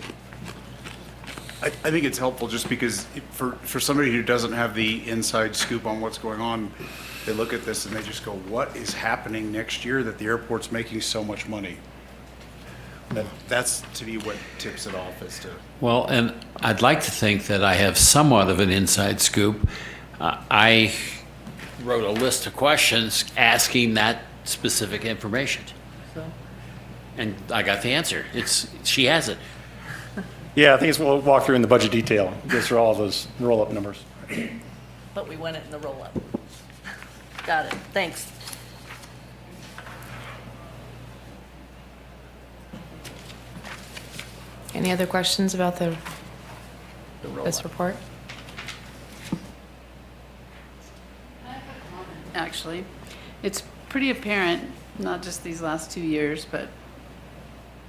I think it's helpful just because for somebody who doesn't have the inside scoop on what's going on, they look at this and they just go, what is happening next year that the airport's making so much money? That's to me what tips it off as to. Well, and I'd like to think that I have somewhat of an inside scoop. I wrote a list of questions asking that specific information. So, And I got the answer. She has it. Yeah, I think it's, we'll walk through in the budget detail, go through all those roll-up numbers. but we want it in the roll-up. Got it. Thanks. Any other questions about this report? Actually, it's pretty apparent, not just these last 2 years, but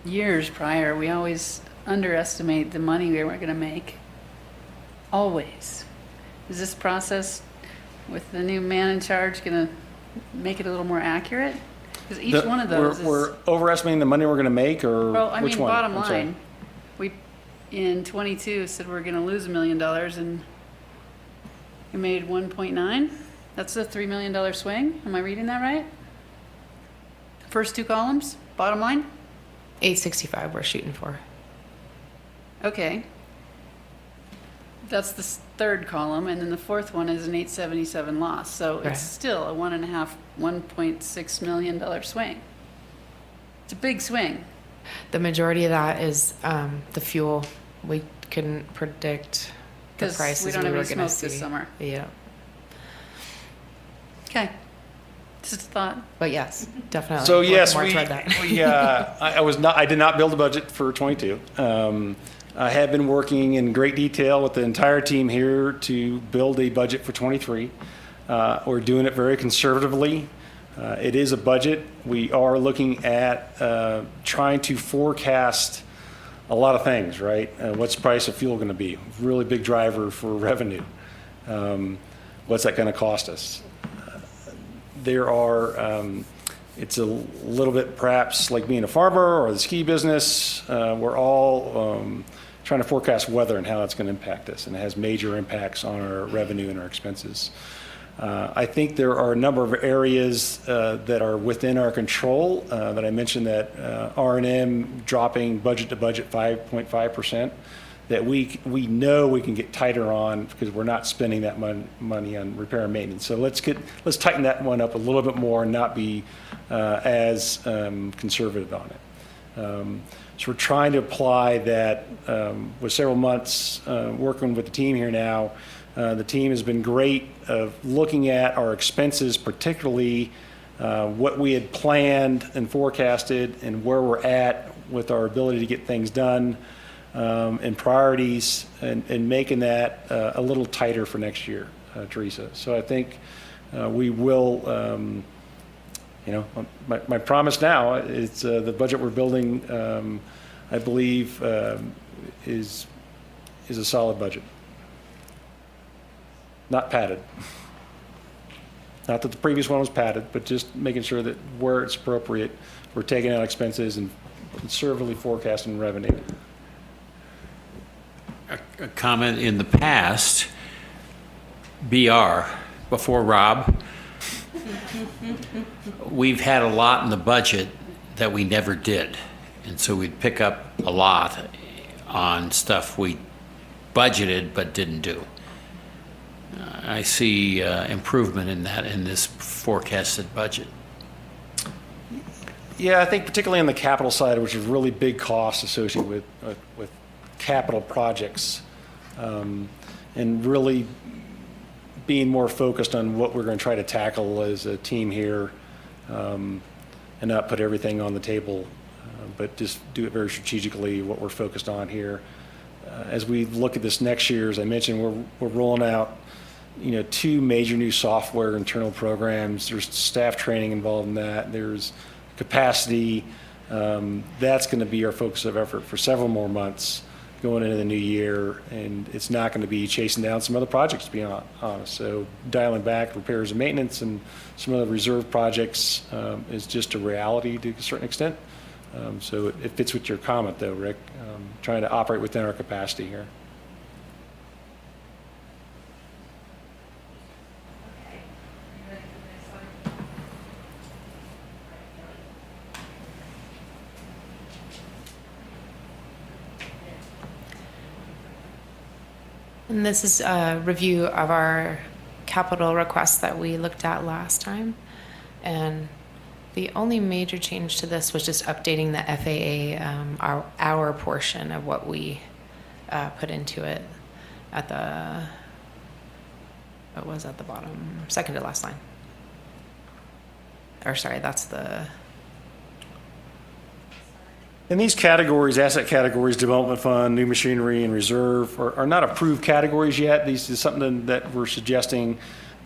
years prior, we always underestimate the money we were going to make. Always. Is this process with the new man in charge going to make it a little more accurate? Because each one of those is... We're overestimating the money we're going to make, or Well, I which mean, one? bottom I'm sorry. line, we, in '22, said we're going to lose $1 million, and we made 1.9. That's a $3 million swing. Am I reading that right? First 2 columns, bottom line? 865 we're shooting for. Okay. That's the third column, and then the fourth one is an 877 loss. So Right. it's still a $1.6 million swing. It's a big swing. The majority of that is the fuel. We couldn't predict the 'Cause prices we don't have were any going to smoke this see. summer. Yeah, Okay. Just a thought. but yes, definitely. So Working yes, more we, toward that. I did not build a budget for '22. I have been working in great detail with the entire team here to build a budget for '23. We're doing it very conservatively. It is a budget. We are looking at trying to forecast a lot of things, right? What's the price of fuel going to be? Really big driver for revenue. What's that going to cost us? There are, it's a little bit perhaps like being a farmer or the ski business. We're all trying to forecast weather and how that's going to impact us, and it has major impacts on our revenue and our expenses. I think there are a number of areas that are within our control that I mentioned, that R&M dropping budget to budget 5.5%, that we know we can get tighter on because we're not spending that money on repair and maintenance. So let's tighten that one up a little bit more and not be as conservative on it. So we're trying to apply that with several months working with the team here now. The team has been great of looking at our expenses, particularly what we had planned and forecasted and where we're at with our ability to get things done, and priorities, and making that a little tighter for next year, Teresa. So I think we will, my promise now is the budget we're building, I believe, is a solid budget. Not padded. Not that the previous one was padded, but just making sure that where it's appropriate, we're taking out expenses and conservatively forecasting revenue. A comment in the past, BR, before Rob, we've had a lot in the budget that we never did. And so we'd pick up a lot on stuff we budgeted but didn't do. I see improvement in that in this forecasted budget. Yeah, I think particularly on the capital side, which is really big costs associated with capital projects, and really being more focused on what we're going to try to tackle as a team here, and not put everything on the table, but just do it very strategically, what we're focused on here. As we look at this next year, as I mentioned, we're rolling out, 2 major new software internal programs. There's staff training involved in that. There's capacity. That's going to be our focus of effort for several more months going into the new year, and it's not going to be chasing down some other projects, to be honest. So dialing back repairs and maintenance and some of the reserve projects is just a reality to a certain extent. So it fits with your comment, though, Rick, trying to operate within our capacity here. And this is a review of our capital requests that we looked at last time. And the only major change to this was just updating the FAA, our portion of what we put into it at the, it was at the bottom, second to last line. Or sorry, that's the, In these categories, asset categories, development fund, new machinery, and reserve are not approved categories yet. These is something that we're suggesting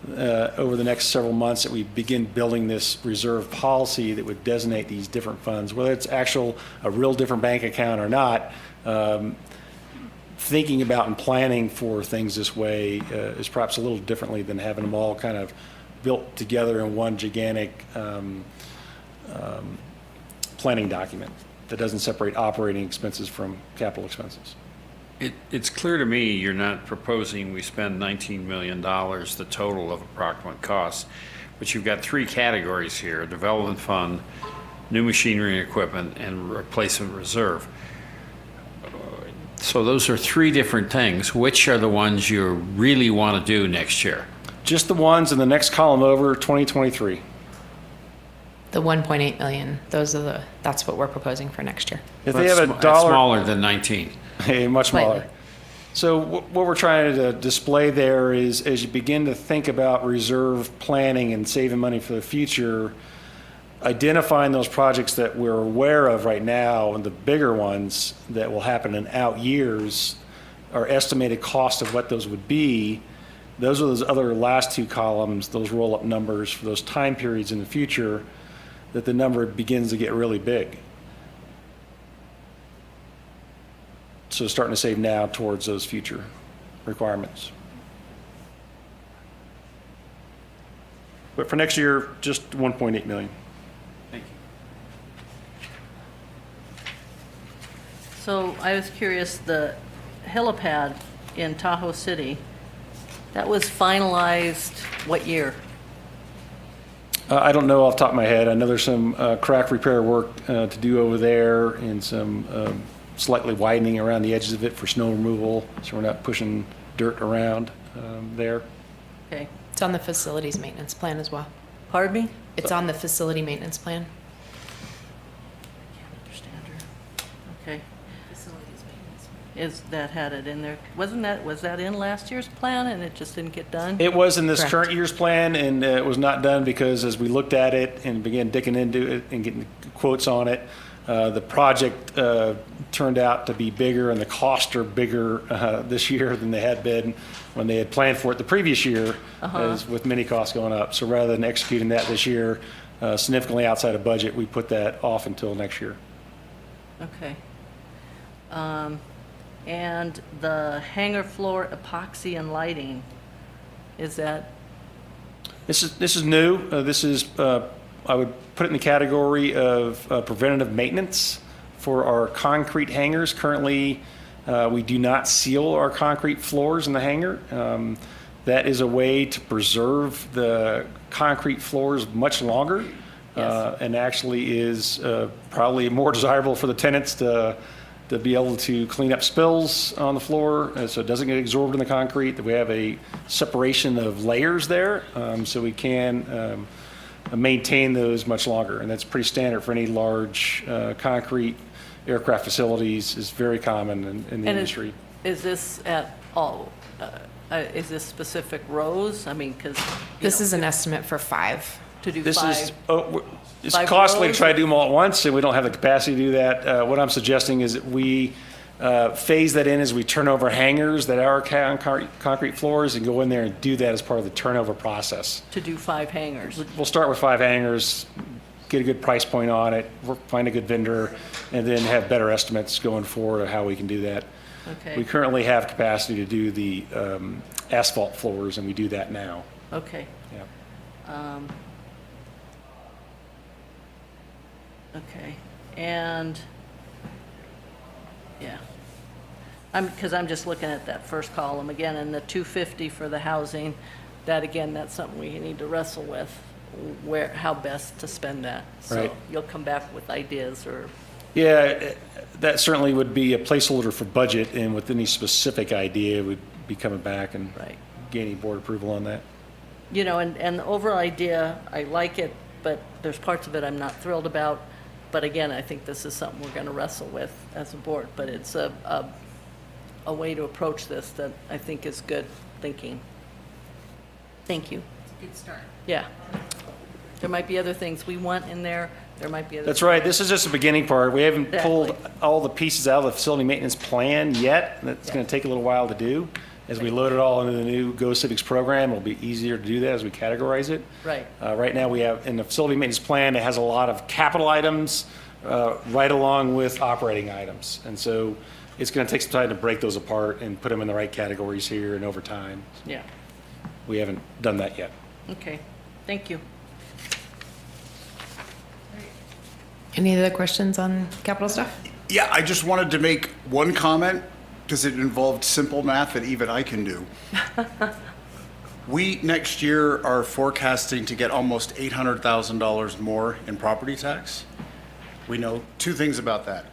over the next several months that we begin building this reserve policy that would designate these different funds, whether it's a real different bank account or not. Thinking about and planning for things this way is perhaps a little differently than having them all kind of built together in one gigantic planning document that doesn't separate operating expenses from capital expenses. It's clear to me you're not proposing we spend $19 million, the total of approximate costs, but you've got 3 categories here: development fund, new machinery and equipment, and replacement reserve. So those are 3 different things. Which are the ones you really want to do next year? Just the ones in the next column over, 2023. the 1.8 million. That's what we're proposing for next year. If they have a That's dollar, smaller than 19. hey, much smaller. Slightly. So what we're trying to display there is, as you begin to think about reserve planning and saving money for the future, identifying those projects that we're aware of right now and the bigger ones that will happen in out years, our estimated cost of what those would be. Those are those other last 2 columns, those roll-up numbers for those time periods in the future, that the number begins to get really big. So starting to save now towards those future requirements. But for next year, just 1.8 million. Thank you. So I was curious, the helipad in Tahoe City, that was finalized what year? I don't know off the top of my head. I know there's some crack repair work to do over there and some slightly widening around the edges of it for snow removal, so we're not pushing dirt around there. Okay. It's on the facilities maintenance plan as well. Pardon me? It's on the facility maintenance plan. Can't understand her. Okay. Is that had it in there? Was that in last year's plan and it just didn't get done? It was in this Correct. current year's plan, and it was not done because as we looked at it and began digging into it and getting quotes on it, the project turned out to be bigger and the costs are bigger this year than they had been when they had planned for it the previous year, as with many costs going up. So rather than executing that this year, significantly outside of budget, we put that off until next year. Okay. And the hangar floor epoxy and lighting, is that, This is new. This is, I would put it in the category of preventative maintenance for our concrete hangars. Currently, we do not seal our concrete floors in the hangar. That is a way to preserve the concrete floors much longer, Yes. and actually is probably more desirable for the tenants to to be able to clean up spills on the floor, so it doesn't get absorbed in the concrete, that we have a separation of layers there, so we can maintain those much longer. And that's pretty standard for any large concrete aircraft facilities, is very common in the industry. Is this at all, is this specific rows? I mean, because. This is an estimate for 5. To do This 5. is, it's 5 costly to rows? try to do them all at once, and we don't have the capacity to do that. What I'm suggesting is that we phase that in as we turn over hangars that are concrete floors, and go in there and do that as part of the turnover process. To do 5 hangars. We'll start with 5 hangars, get a good price point on it, find a good vendor, and then have better estimates going forward of how we can do that. Okay. We currently have capacity to do the asphalt floors, and we do that now. Okay. Yeah. Okay, and, yeah. Because I'm just looking at that first column again, and the 250 for the housing, that again, that's something we need to wrestle with, how best to spend that. Right. So you'll come back with ideas or, Yeah, that certainly would be a placeholder for budget, and with any specific idea, we'd be coming back and right. gaining board approval on that. You know, and the overall idea, I like it, but there's parts of it I'm not thrilled about. But again, I think this is something we're going to wrestle with as a board, but it's a way to approach this that I think is good thinking. Thank you. It's a good start. Yeah. There might be other things we want in there. There might be other. That's right. This is just the beginning part. We haven't pulled Exactly. all the pieces out of the facility maintenance plan yet. That's going to take a little while to do. As we load it all into the new Go Civics program, it'll be easier to do that as we categorize it. Right. Right now, we have, in the facility maintenance plan, it has a lot of capital items right along with operating items. And so it's going to take some time to break those apart and put them in the right categories here and over time. Yeah. We haven't done that yet. Okay. Thank you. Any other questions on capital stuff? Yeah, I just wanted to make one comment because it involved simple math that even I can do. We, next year, are forecasting to get almost $800,000 more in property tax. We know 2 things about that.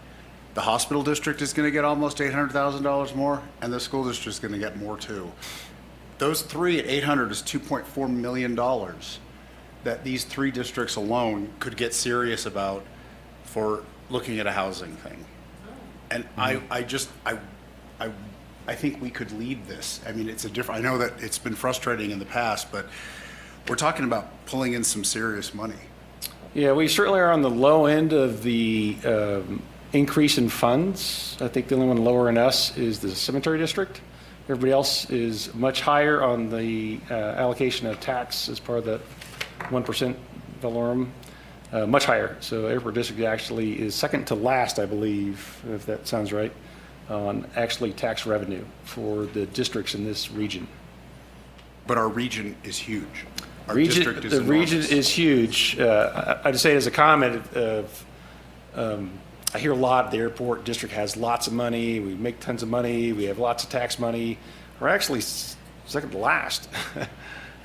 The hospital district is going to get almost $800,000 more, and the school district is going to get more too. Those 3 at 800 is $2.4 million that these 3 districts alone could get serious about for looking at a housing thing. And I think we could lead this. I mean, it's a different, I know that it's been frustrating in the past, but we're talking about pulling in some serious money. Yeah, we certainly are on the low end of the increase in funds. I think the only one lower than us is the cemetery district. Everybody else is much higher on the allocation of tax as part of the 1% valorum, much higher. So airport district actually is second to last, I believe, if that sounds right, on actually tax revenue for the districts in this region. But our region is huge. Our Region, district is the region enormous. is huge. I'd say as a comment of, I hear a lot, the airport district has lots of money, we make tons of money, we have lots of tax money. We're actually second to last.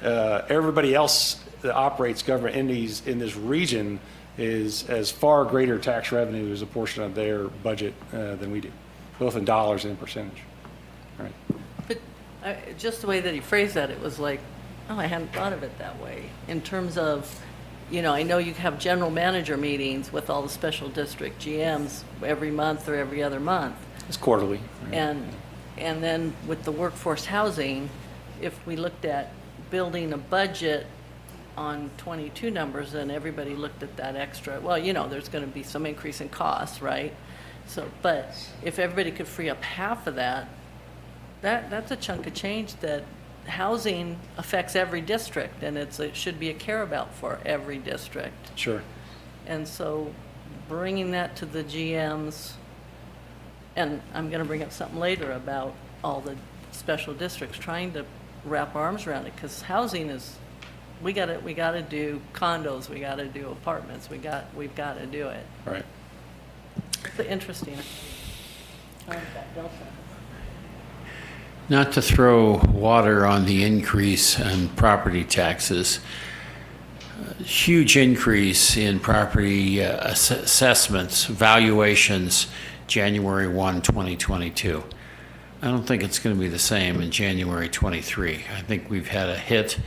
Everybody else that operates government entities in this region has far greater tax revenue as a portion of their budget than we do, both in dollars and percentage. Right. But just the way that he phrased that, it was like, oh, I hadn't thought of it that way. In terms of, you know, I know you have general manager meetings with all the special district GMs every month or every other month. It's quarterly. Right. And then with the workforce housing, if we looked at building a budget on 22 numbers and everybody looked at that extra, well, you know, there's going to be some increase in costs, right? So, but if everybody could free up half of that, that's a chunk of change that housing affects every district, and it should be a care about for every district. Sure. And so bringing that to the GMs, and I'm going to bring up something later about all the special districts trying to wrap arms around it, because housing is, we got to do condos, we got to do apartments, we've got to do it. Right. It's interesting. Not to throw water on the increase in property taxes, huge increase in property assessments, valuations January 1, 2022. I don't think it's going to be the same in January 23. I think we've had a hit,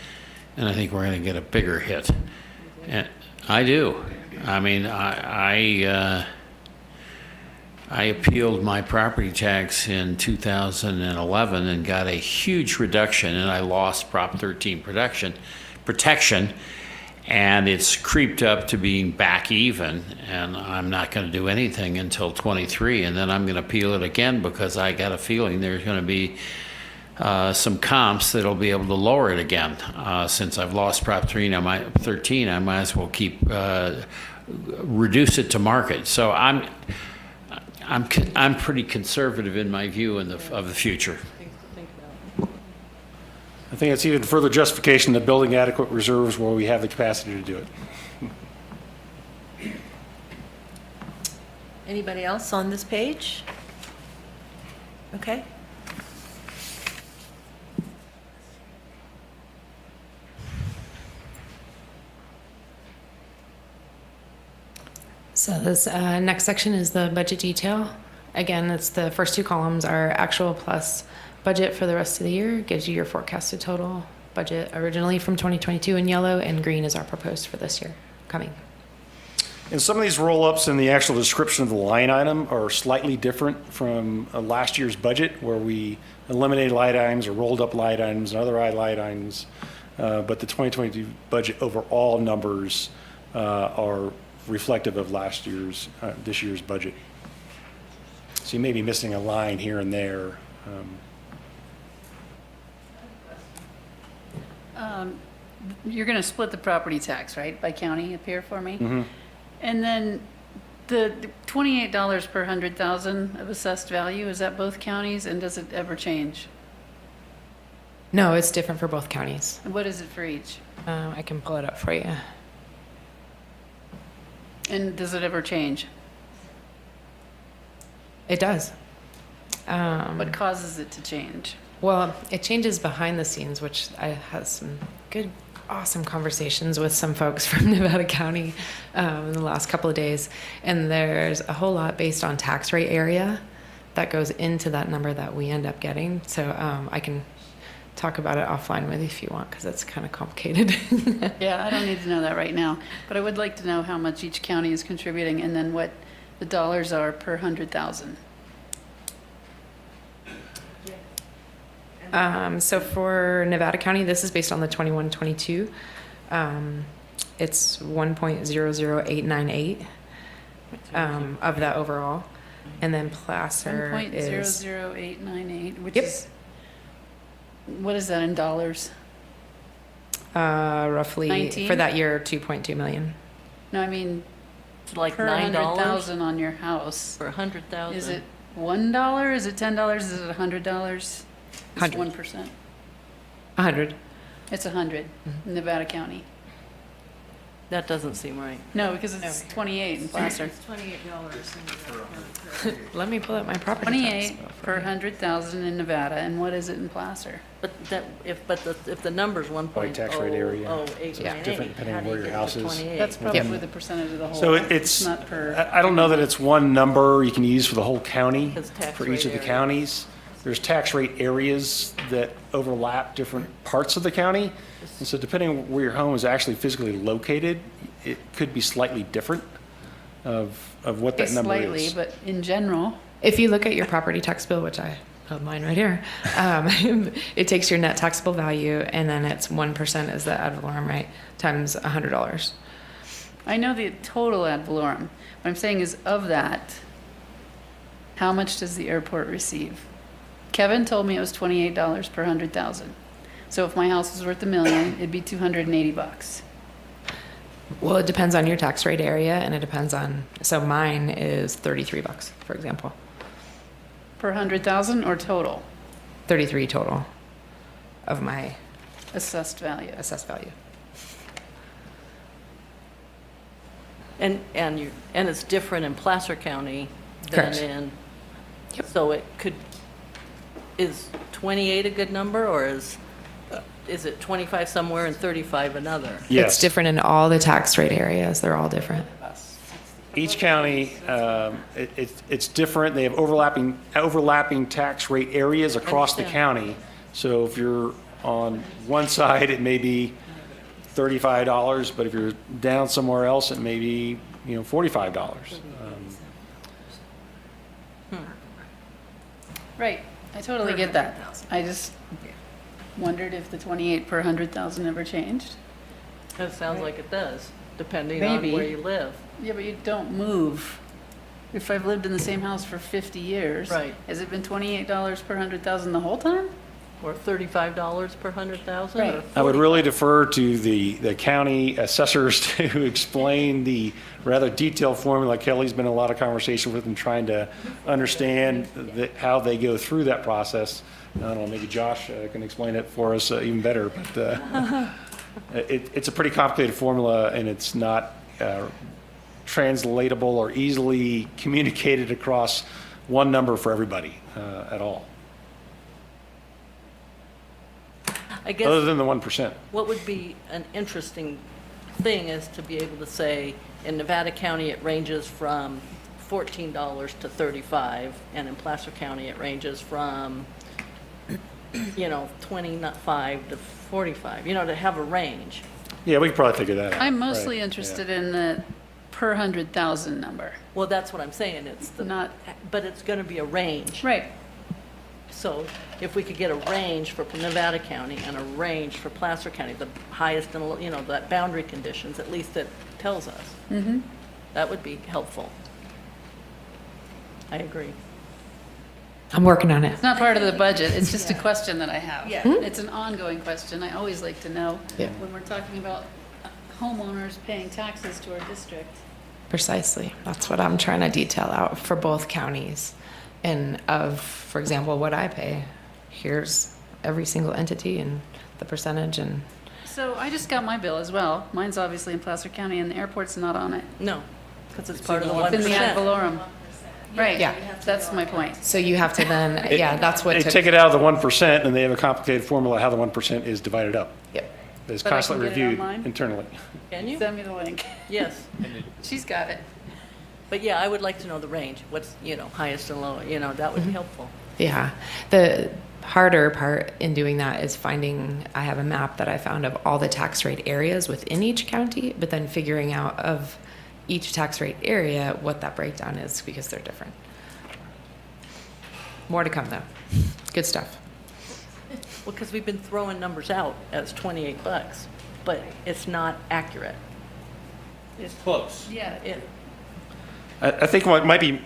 and I think we're going to get a bigger hit. And I do. I mean, I appealed my property tax in 2011 and got a huge reduction, and I lost Prop 13 protection, and it's creeped up to being back even, and I'm not going to do anything until 23, and then I'm going to appeal it again because I got a feeling there's going to be some comps that'll be able to lower it again. Since I've lost Prop 13, I might as well keep reduce it to market. So I'm pretty conservative in my view of the future. I think it's even further justification that building adequate reserves where we have the capacity to do it. Anybody else on this page? Okay. So this next section is the budget detail. Again, it's the first two columns are actual plus budget for the rest of the year. It gives you your forecasted total budget originally from 2022 in yellow, and green is our proposed for this year coming. And some of these roll-ups in the actual description of the line item are slightly different from last year's budget, where we eliminated line items or rolled up line items and other line items. But the 2022 budget overall numbers are reflective of this year's budget. So you may be missing a line here and there. You're going to split the property tax, right, by county up here for me? Mm-hmm. And then the $28 per 100,000 of assessed value, is that both counties, and does it ever change? No, it's different for both counties. And what is it for each? I can pull it up for you. And does it ever change? It does. What causes it to change? Well, it changes behind the scenes, which I had some good, awesome conversations with some folks from Nevada County in the last couple of days. And there's a whole lot based on tax rate area that goes into that number that we end up getting. So I can talk about it offline with you if you want, because it's kind of complicated. Yeah, I don't need to know that right now, but I would like to know how much each county is contributing and then what the dollars are per 100,000. So for Nevada County, this is based on the 21-22. It's 1.00898 of that overall. And then Placer is 1.00898, which Yep. is, what is that in dollars? roughly 19? for that year 2.2 million. No, I mean, It's like per $9 100,000 on your house. for 100,000. Is it $1? Is it $10? Is it $100? It's 100. 1%. 100. It's 100 in Nevada County. That doesn't seem right. No, because it's 28 in Placer. It's $28. Let me pull up my property 28 tax. per 100,000 in Nevada, and what is it in Placer? But that, if the number's 1.00898. By tax rate area. So it's different depending on where your house is. That's probably the percentage of the whole. So it's, not per. I don't know that it's one number you can use for the whole county, It's tax for each of rate the area. counties. There's tax rate areas that overlap different parts of the county. And so depending on where your home is actually physically located, it could be slightly different of what that number Slightly, is. but in general, If you look at your property tax bill, which I have mine right here, it takes your net taxable value, and then it's 1% is the ad valorem rate times $100. I know the total ad valorem. What I'm saying is of that, how much does the airport receive? Kevin told me it was $28 per 100,000. So if my house was worth $1 million, it'd be $280. Well, it depends on your tax rate area, and it depends on. So mine is $33, for example. Per 100,000 or total 33 total of my assessed value? assessed value. And it's different in Placer County than Correct. in. Yep. So it could, is 28 a good number, or is it 25 somewhere and 35 another? Yes. It's different in all the tax rate areas. They're all different. each county, it's different. They have overlapping tax rate areas across the county. So if you're on one side, it may be $35, but if you're down somewhere else, it may be, $45. Right, I totally get that. I just wondered if the 28 per 100,000 ever changed. It sounds like it does, depending on Maybe. where you live. Yeah, but you don't move. If I've lived in the same house for 50 years. Right. Has it been $28 per 100,000 the whole time? Or $35 per 100,000? Right. or I would really defer to the county assessors to explain the rather detailed formula. Kelly's been in a lot of conversation with them trying to understand how they go through that process. I don't know, maybe Josh can explain it for us even better, but it's a pretty complicated formula and it's not translatable or easily communicated across one number for everybody at all, I guess. other than the 1%. What would be an interesting thing is to be able to say, in Nevada County, it ranges from $14 to $35, and in Placer County, it ranges from, 25 to 45, to have a range. Yeah, we could probably figure that out. I'm mostly Right, interested yeah. in the per 100,000 number. Well, that's what I'm saying, it's but it's gonna be a range. Right. So if we could get a range for Nevada County and a range for Placer County, the highest and, that boundary conditions, at least it tells us. Mm-hmm. That would be helpful. I agree. I'm working on it. It's not part of the budget, it's just a question that I have. Yeah. It's an ongoing question. I always like to know Yeah. when we're talking about homeowners paying taxes to our district. Precisely. That's what I'm trying to detail out for both counties. And for example, what I pay, here's every single entity and the percentage and. So I just got my bill as well. Mine's obviously in Placer County and the airport's not on it. No, because it's part of the It's in the ad 1%. valorem. Right, Yeah. that's my point. So you have to then, that's what They took. take it out of the 1% and they have a complicated formula how the 1% is divided up. Yep. It's But I can constantly get it reviewed online? internally. Can you? Send me the link. Yes. She's got it. But yeah, I would like to know the range, what's, highest and low, that would be helpful. Yeah. The harder part in doing that is I have a map that I found of all the tax rate areas within each county, but then figuring out of each tax rate area what that breakdown is because they're different. More to come though. Good stuff. Well, because we've been throwing numbers out as $28, but it's not accurate. It's Close. Yeah. I think what might be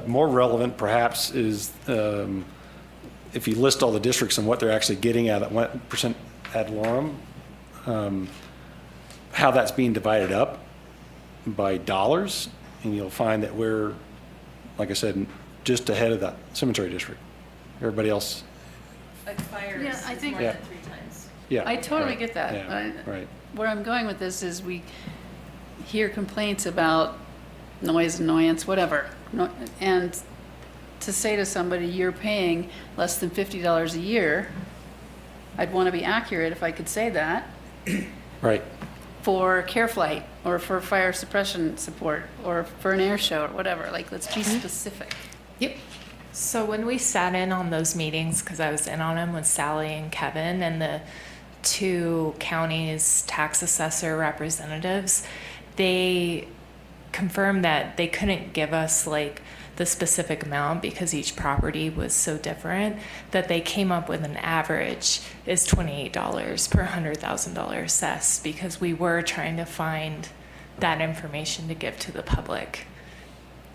more relevant perhaps is if you list all the districts and what they're actually getting out of that 1% ad valorem, how that's being divided up by dollars, and you'll find that we're, like I said, just ahead of the cemetery district. Everybody else, Yeah, I think, Yeah. yeah. I totally right, get that. yeah, right. Where I'm going with this is we hear complaints about noise, annoyance, whatever. And to say to somebody, you're paying less than $50 a year, I'd want to be accurate if I could say that, Right. for care flight or for fire suppression support or for an air show or whatever. Like, let's be specific. Yep. So when we sat in on those meetings, because I was in on them with Sally and Kevin and the two counties' tax assessor representatives, they confirmed that they couldn't give us like the specific amount because each property was so different, that they came up with an average is $28 per $100,000 assessed, because we were trying to find that information to give to the public.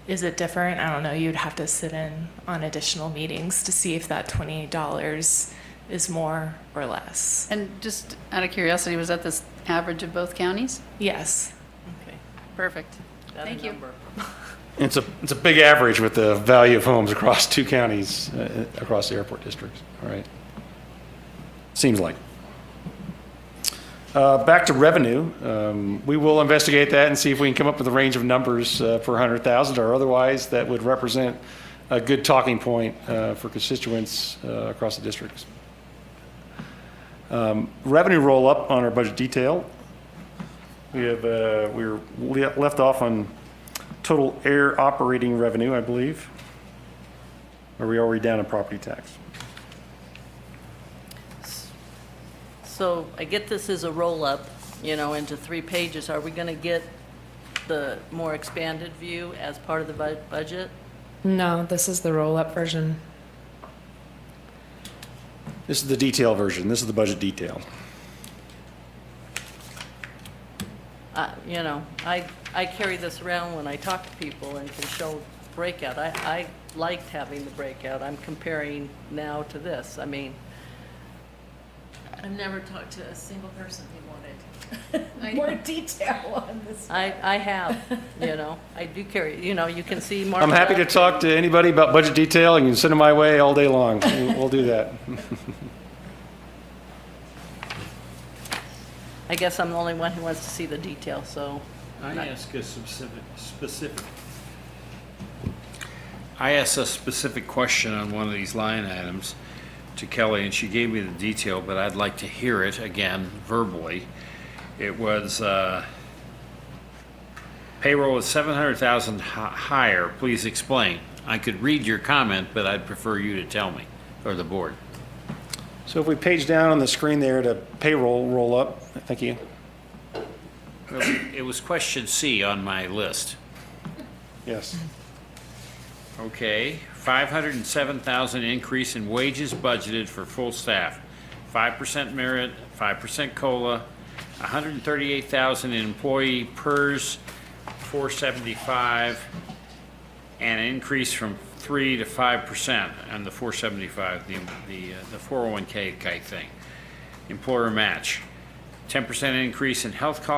Is it different? I don't know. You'd have to sit in on additional meetings to see if that $28 is more or less. And just out of curiosity, was that the average of both counties? Yes. Okay. Perfect. Got a Thank you. number. It's a big average with the value of homes across two counties, across the airport districts, all right? Seems like. Back to revenue, we will investigate that and see if we can come up with a range of numbers per 100,000 or otherwise that would represent a good talking point for constituents across the districts. Revenue roll up on our budget detail. We were left off on total air operating revenue, I believe. Are we already down in property tax? So I get this as a roll-up, into 3 pages. Are we going to get the more expanded view as part of the budget? No, this is the roll-up version. This is the detail version. This is the budget detail. I carry this around when I talk to people and can show breakout. I liked having the breakout. I'm comparing now to this. I mean, I've never talked to a single person who wanted more detail on this. I have, I do carry, you can see Mark. I'm happy to talk to anybody about budget detail, and you can send them my way all day long. We'll do that. I guess I'm the only one who wants to see the detail, so. I asked a specific question on one of these line items to Kelly, and she gave me the detail, but I'd like to hear it again verbally. It was payroll is 700,000 higher. Please explain. I could read your comment, but I'd prefer you to tell me, or the board. So if we page down on the screen there to payroll roll up, thank you. It was question C on my list. Yes. Okay, 507,000 increase in wages budgeted for full staff, 5% merit, 5% COLA, 138,000 in employee PERS, 475, and an increase from 3 to 5% on the 475, the 401k type thing. Employer match, 10% increase in health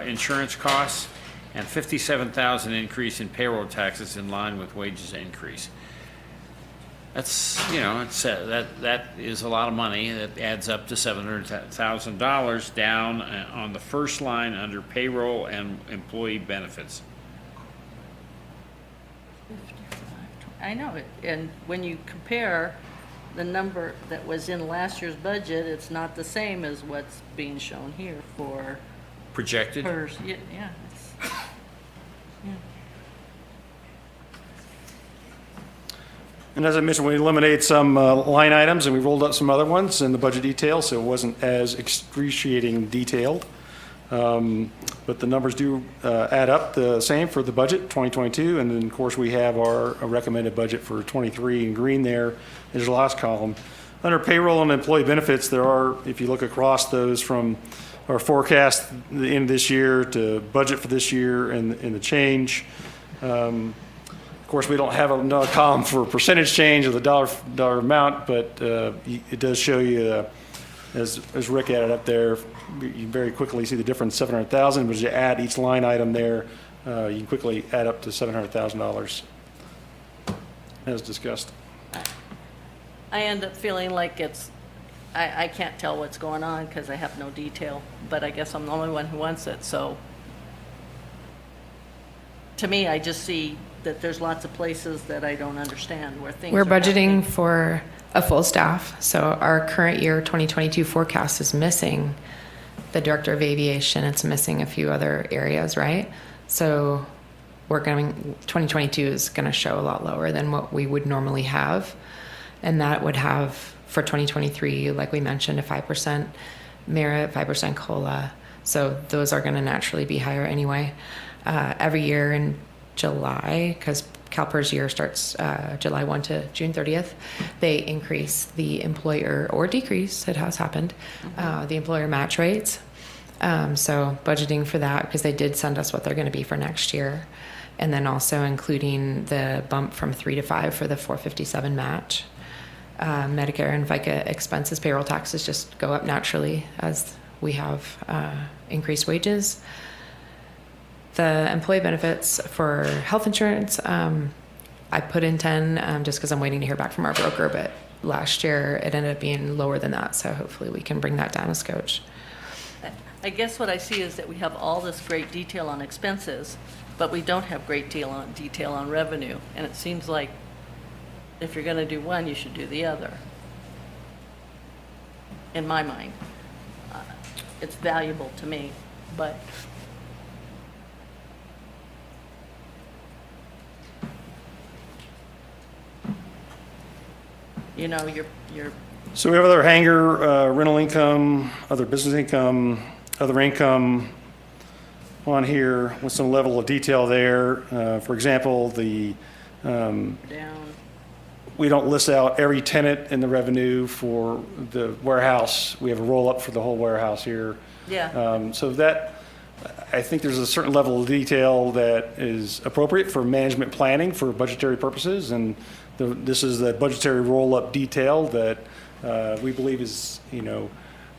insurance costs, and 57,000 increase in payroll taxes in line with wages increase. That's, that is a lot of money. That adds up to $700,000 down on the first line under payroll and employee benefits. I know it, and when you compare the number that was in last year's budget, it's not the same as what's being shown here for Projected? PERS. Yeah, yeah. And as I mentioned, we eliminated some line items and we rolled up some other ones in the budget detail, so it wasn't as excruciating detailed. But the numbers do add up the same for the budget 2022, and then of course we have our recommended budget for 23 in green there. There's the last column. Under payroll and employee benefits, there are, if you look across those from our forecast the end of this year to budget for this year and the change. Of course, we don't have another column for percentage change of the dollar amount, but it does show you, as Rick added up there, you very quickly see the difference, 700,000. But as you add each line item there, you can quickly add up to $700,000, as discussed. I end up feeling like I can't tell what's going on because I have no detail, but I guess I'm the only one who wants it, so. To me, I just see that there's lots of places that I don't understand where things We're are budgeting happening. for a full staff, so our current year 2022 forecast is missing the director of aviation. It's missing a few other areas, right? So 2022 is going to show a lot lower than what we would normally have, and that would have for 2023, like we mentioned, a 5% merit, 5% COLA. So those are going to naturally be higher anyway. Every year in July, because CalPERS year starts July 1 to June 30th, they increase the employer, or decrease, it has happened, the employer match rates. So budgeting for that, because they did send us what they're going to be for next year. And then also including the bump from 3 to 5 for the 457 match. Medicare and FICA expenses, payroll taxes just go up naturally as we have increased wages. The employee benefits for health insurance, I put in 10 just because I'm waiting to hear back from our broker, but last year it ended up being lower than that, so hopefully we can bring that down a scotch. I guess what I see is that we have all this great detail on expenses, but we don't have great detail on revenue, and it seems like if you're going to do one, you should do the other. In my mind, it's valuable to me, but you know, your So we have other hangar, rental income, other business income, other income on here with some level of detail there. For example, down. we don't list out every tenant in the revenue for the warehouse. We have a roll-up for the whole warehouse here. Yeah. So that, I think there's a certain level of detail that is appropriate for management planning for budgetary purposes. And this is the budgetary roll-up detail that we believe is,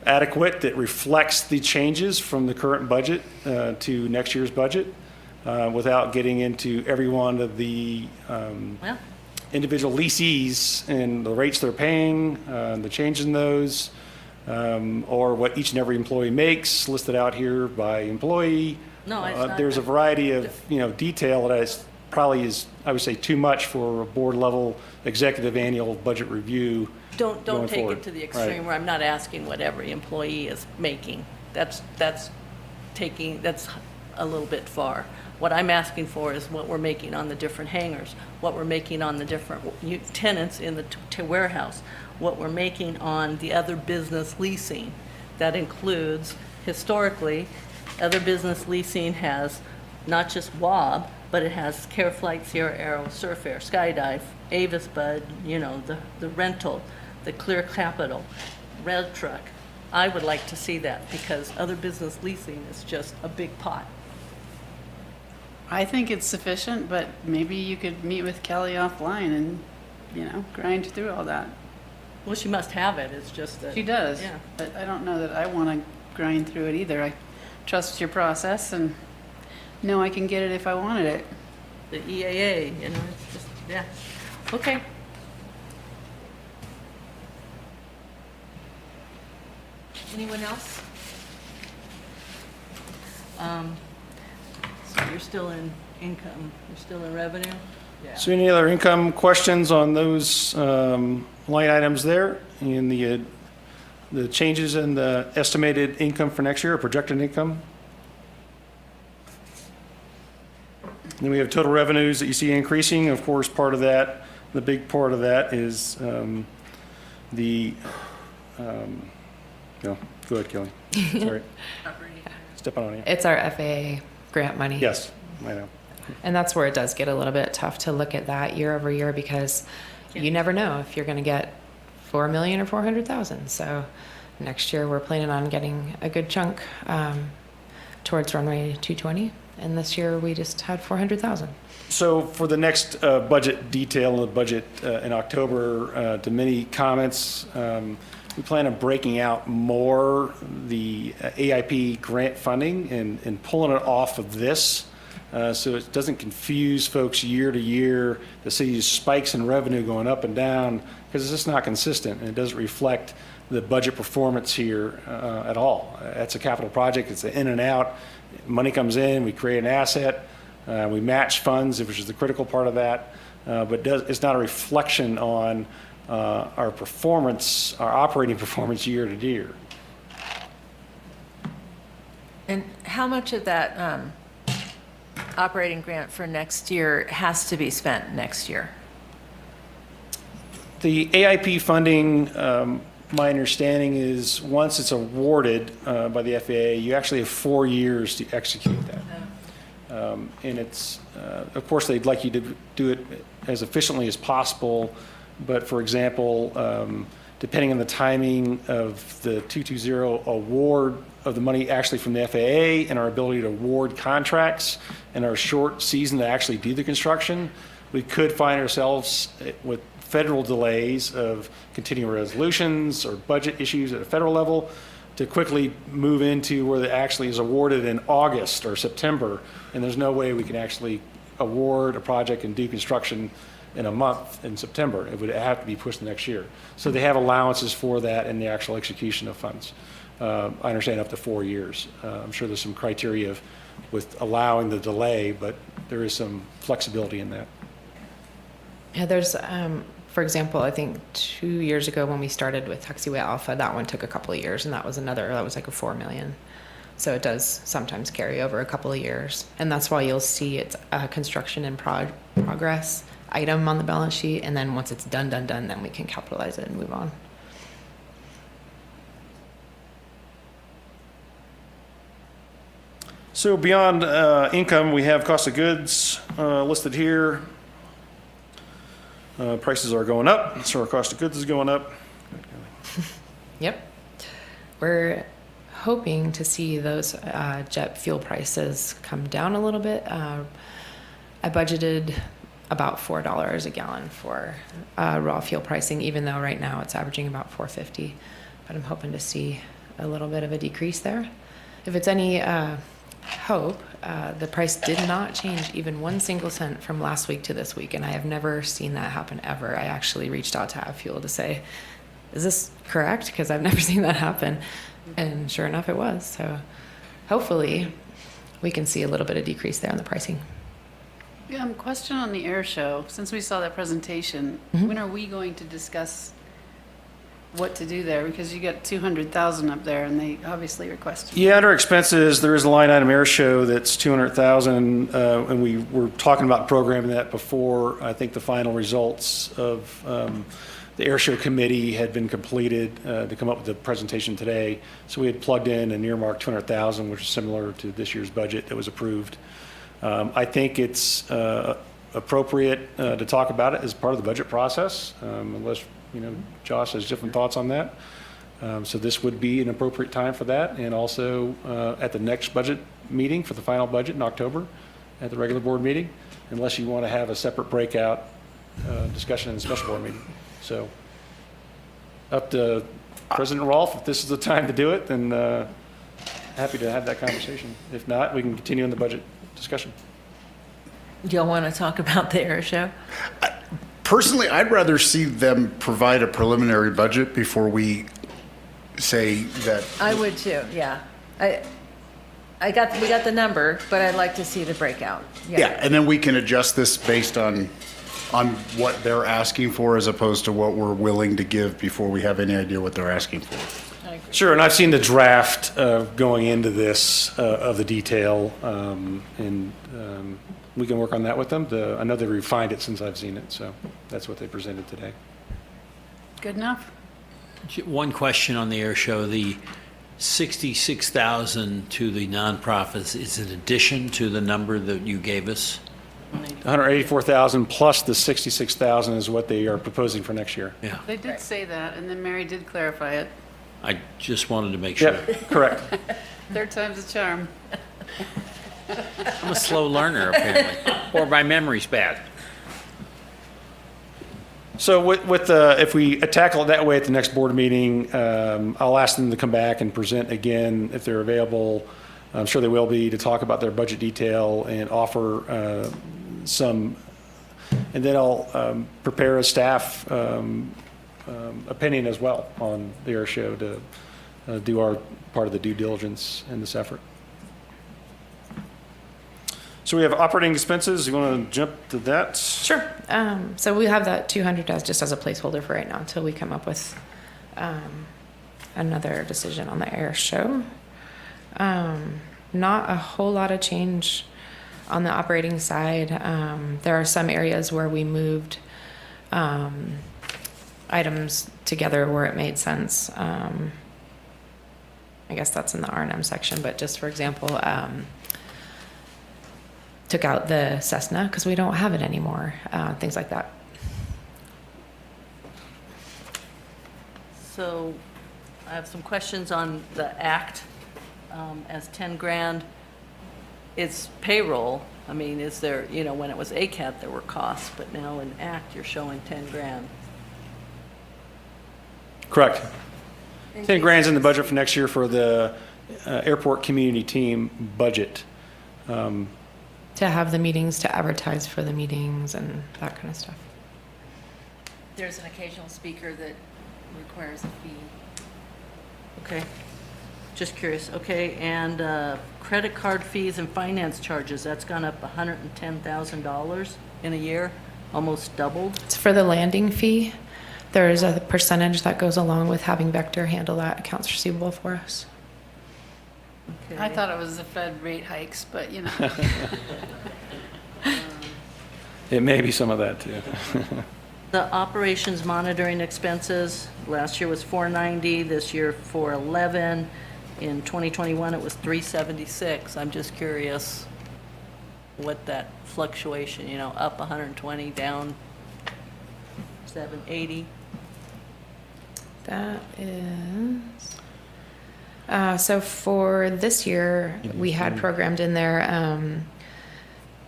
adequate, that reflects the changes from the current budget to next year's budget without getting into every one of the Well, individual leases and the rates they're paying, the change in those, or what each and every employee makes, listed out here by employee. No, it's not. There's a variety of, detail that is probably is, I would say, too much for a board level executive annual budget review. don't going take forward. it to the Right. extreme where I'm not asking what every employee is making. That's a little bit far. What I'm asking for is what we're making on the different hangars, what we're making on the different tenants in the warehouse, what we're making on the other business leasing. That includes, historically, other business leasing has not just WAB, but it has Careflight, Sierra Aero, Surf Air, Skydive, Avis Bud, the rental, the Clear Capital, Red Truck. I would like to see that because other business leasing is just a big pot. I think it's sufficient, but maybe you could meet with Kelly offline and, grind through all that. Well, she must have it, it's just that. She does. Yeah. But I don't know that I want to grind through it either. I trust your process and know I can get it if I wanted it. The EAA, it's just, yeah. Okay. Anyone else? So you're still in income, you're still in revenue? Yeah. So any other income questions on those line items there and the changes in the estimated income for next year or projected income? Then we have total revenues that you see increasing. Of course, part of that, the big part of that is no, go ahead, Kelly. Sorry. Stepping on you. It's our FAA grant money. Yes, I know. And that's where it does get a little bit tough to look at that year over year because you never know if you're going to get 4 million or 400,000. So next year we're planning on getting a good chunk towards runway 220. And this year we just had 400,000. So for the next budget detail, the budget in October, to many comments, we plan on breaking out more the AIP grant funding and pulling it off of this so it doesn't confuse folks year to year to see these spikes in revenue going up and down because it's just not consistent and it doesn't reflect the budget performance here at all. That's a capital project. It's an in and out. Money comes in, we create an asset, we match funds, which is the critical part of that, but it's not a reflection on our performance, our operating performance year to year. And how much of that operating grant for next year has to be spent next year? The AIP funding, my understanding is once it's awarded by the FAA, you actually have 4 years to execute that. And it's, of course, they'd like you to do it as efficiently as possible. But for example, depending on the timing of the 220 award of the money actually from the FAA and our ability to award contracts and our short season to actually do the construction, we could find ourselves with federal delays of continuing resolutions or budget issues at a federal level to quickly move into where it actually is awarded in August or September. And there's no way we can actually award a project and do construction in a month in September. It would have to be pushed next year. So they have allowances for that in the actual execution of funds. I understand up to 4 years. I'm sure there's some criteria with allowing the delay, but there is some flexibility in that. Yeah, there's, for example, I think 2 years ago when we started with Taxiway Alpha, that one took a couple of years, and that was like a 4 million. So it does sometimes carry over a couple of years. And that's why you'll see it's construction in progress item on the balance sheet, and then once it's done, then we can capitalize it and move on. So beyond income, we have cost of goods listed here. Prices are going up, so our cost of goods is going up. Yep. We're hoping to see those jet fuel prices come down a little bit. I budgeted about $4 a gallon for raw fuel pricing, even though right now it's averaging about $4.50. But I'm hoping to see a little bit of a decrease there. If it's any hope, the price did not change even 1 single cent from last week to this week, and I have never seen that happen ever. I actually reached out to Fuel to say, is this correct? Because I've never seen that happen. And sure enough, it was. So hopefully we can see a little bit of decrease there on the pricing. Question on the air show. Since we saw that presentation, when are we going to discuss what to do there? Because you got 200,000 up there, and they obviously requested. Yeah, under expenses, there is a line item air show that's 200,000, and we were talking about programming that before. I think the final results of the air show committee had been completed to come up with the presentation today. So we had plugged in and earmarked 200,000, which is similar to this year's budget that was approved. I think it's appropriate to talk about it as part of the budget process, unless Josh has different thoughts on that. So this would be an appropriate time for that, and also at the next budget meeting for the final budget in October at the regular board meeting, unless you want to have a separate breakout discussion in the special board meeting. So up to President Rolfe, if this is the time to do it, then happy to have that conversation. If not, we can continue in the budget discussion. Do y'all want to talk about the air show? Personally, I'd rather see them provide a preliminary budget before we say that. I would too, yeah. We got the number, but I'd like to see the breakout. Yeah, and then we can adjust this based on what they're asking for as opposed to what we're willing to give before we have any idea what they're asking for. Sure, and I've seen the draft going into this of the detail, and we can work on that with them. I know they refined it since I've seen it, so that's what they presented today. Good enough? One question on the air show, the 66,000 to the nonprofits is in addition to the number that you gave us? 184,000 plus the 66,000 is what they are proposing for next year. Yeah. They did say that, and then Mary did clarify it. I just wanted to make sure. Yeah, correct. Third time's a charm. I'm a slow learner, apparently, or my memory's bad. So if we tackle it that way at the next board meeting, I'll ask them to come back and present again if they're available. I'm sure they will be, to talk about their budget detail and offer some, and then I'll prepare a staff opinion as well on the air show to do our part of the due diligence in this effort. So we have operating expenses. You want to jump to that? Sure. So we have that 200 just as a placeholder for right now until we come up with another decision on the air show. Not a whole lot of change on the operating side. There are some areas where we moved items together where it made sense. I guess that's in the R&M section, but just for example, took out the Cessna because we don't have it anymore, things like that. So I have some questions on the act as 10 grand. It's payroll. I mean, is there, when it was ACAT, there were costs, but now in act, you're showing 10 grand. Correct. 10 grand's in the budget for next year for the airport community team budget. To have the meetings, to advertise for the meetings and that kind of stuff. There's an occasional speaker that requires a fee. Okay. Just curious. Okay, and credit card fees and finance charges, that's gone up $110,000 in a year, almost doubled. It's for the landing fee. There is a percentage that goes along with having Vector handle that accounts receivable for us. Okay. I thought it was the Fed rate hikes, but It may be some of that, too. The operations monitoring expenses, last year was 490, this year 411. In 2021, it was 376. I'm just curious what that fluctuation, up 120, down 780. That is, so for this year, we had programmed in there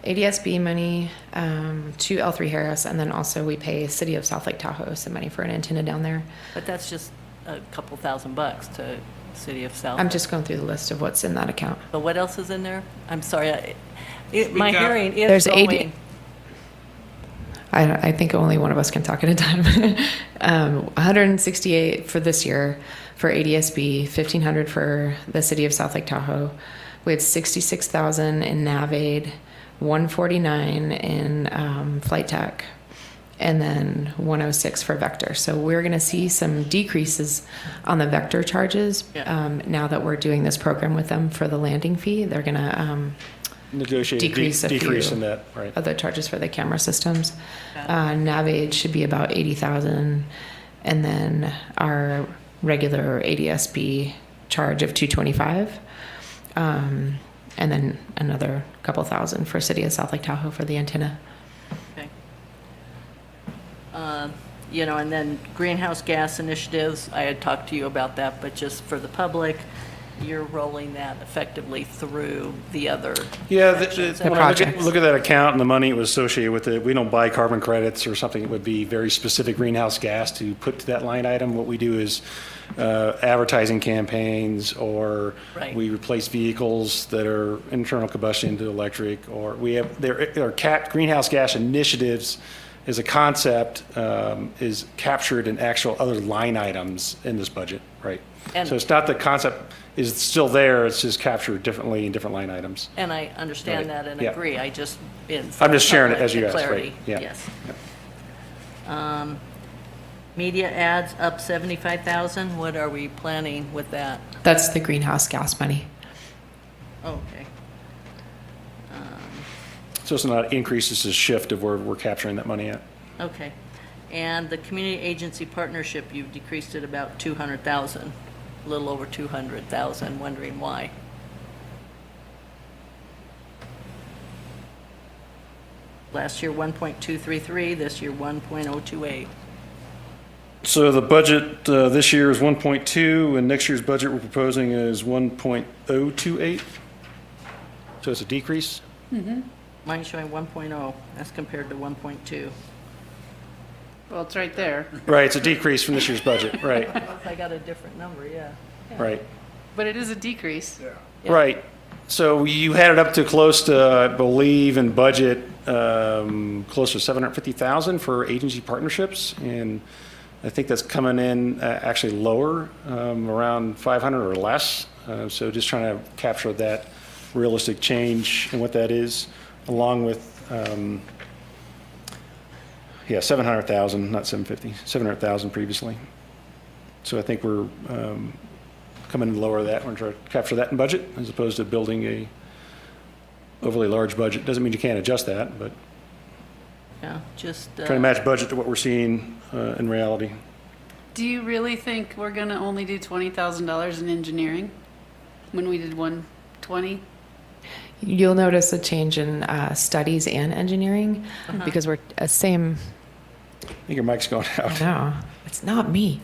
ADSB money to L3 Harris, and then also we pay City of South Lake Tahoe some money for an antenna down there. But that's just a couple $1,000 to City of South. I'm just going through the list of what's in that account. But what else is in there? I'm sorry, my hearing is There's going. I think only one of us can talk at a time. 168 for this year for ADSB, 1,500 for the City of South Lake Tahoe. We had 66,000 in NavAid, 149 in Flight Tech, and then 106 for Vector. So we're going to see some decreases on the Vector charges now that we're doing this program with them for the landing fee. They're going to Negotiate decrease decrease in that, right. of the charges for the camera systems. NavAid should be about 80,000, and then our regular ADSB charge of 225, and then another couple thousand for City of South Lake Tahoe for the antenna. Okay. And then greenhouse gas initiatives, I had talked to you about that, but just for the public, you're rolling that effectively through the other. Yeah, sections. when I look at that account and the money it was associated with it, we don't buy carbon credits or something. It would be very specific greenhouse gas to put to that line item. What we do is advertising campaigns, or Right. we replace vehicles that are internal combustion into electric, or there are greenhouse gas initiatives as a concept is captured in actual other line items in this budget, right? And- So it's not the concept is still there, it's just captured differently in different line items. And I understand Right. that and Yeah. agree, I just, I'm just sharing it as you the asked, right? clarity, Yeah. yes. Media ads up 75,000, what are we planning with that? That's the greenhouse gas money. Okay. So it's not an increase, it's a shift of where we're capturing that money at. Okay. And the community agency partnership, you've decreased it about 200,000, a little over 200,000, wondering why. Last year, 1.233, this year, 1.028. So the budget this year is 1.2, and next year's budget we're proposing is 1.028. So it's a decrease? Mine's showing 1.0 as compared to 1.2. Well, it's right there, Right, it's a decrease from this year's budget, right, I got a different number, yeah. right. but it is a decrease. Yeah. Right. So you had it up to close to, I believe, in budget, close to 750,000 for agency partnerships, and I think that's coming in actually lower, around 500 or less. So just trying to capture that realistic change and what that is, along with, 700,000, not 750, 700,000 previously. So I think we're coming in lower that. We're trying to capture that in budget as opposed to building a overly large budget. Doesn't mean you can't adjust that, but Yeah, just. trying to match budget to what we're seeing in reality. Do you really think we're gonna only do $20,000 in engineering when we did 120? You'll notice a change in studies and engineering because we're same. I think your mic's going out. No, it's not me.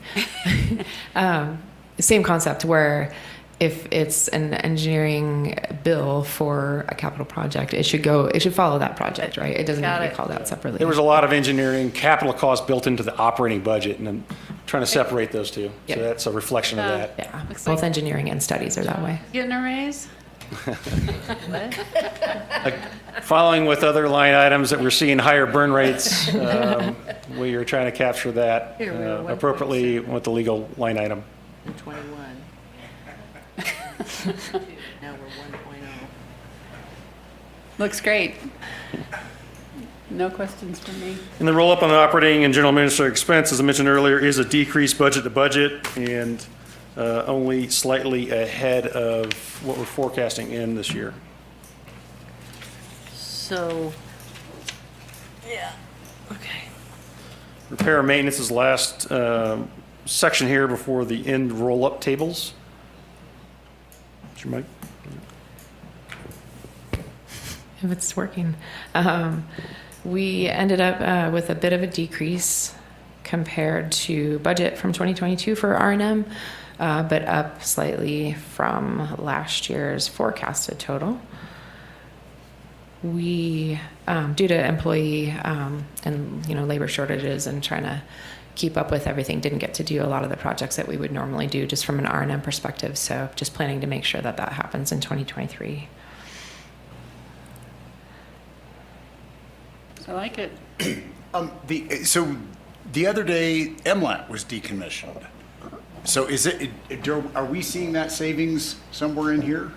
Same concept where if it's an engineering bill for a capital project, it should follow that project, right? It doesn't Got need to be it. called out separately. There was a lot of engineering capital costs built into the operating budget, and I'm trying to separate those two. So Yeah. that's a reflection of that. Yeah, Looks both like- engineering and studies are that way. Getting a raise? What? Following with other line items that we're seeing higher burn rates, we are trying to capture that Here, we were 1.6. appropriately with the legal line item. In 21. Now we're 1.0. Looks great. No questions from me. And the roll-up on the operating and general administrative expense, as I mentioned earlier, is a decreased budget to budget and only slightly ahead of what we're forecasting in this year. So Yeah. Okay. Repair and maintenance is the last section here before the end roll-up tables. Is your mic? If it's working. We ended up with a bit of a decrease compared to budget from 2022 for R&M, but up slightly from last year's forecasted total. We, due to employee and labor shortages and trying to keep up with everything, didn't get to do a lot of the projects that we would normally do just from an R&M perspective. So just planning to make sure that that happens in 2023. I like it. So the other day, MLAT was decommissioned. So are we seeing that savings somewhere in here?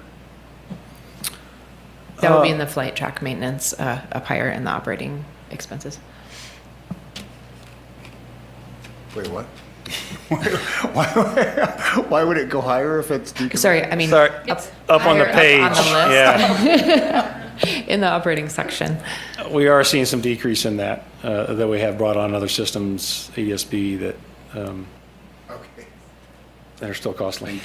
That would be in the flight track maintenance, up higher in the operating expenses. Wait, what? Why would it go higher if it's decommissioned? Sorry, I mean, Sorry, up on the higher page. up on the list. Yeah. In the operating section. We are seeing some decrease in that, that we have brought on other systems, ADSB, that Okay. that are still costly.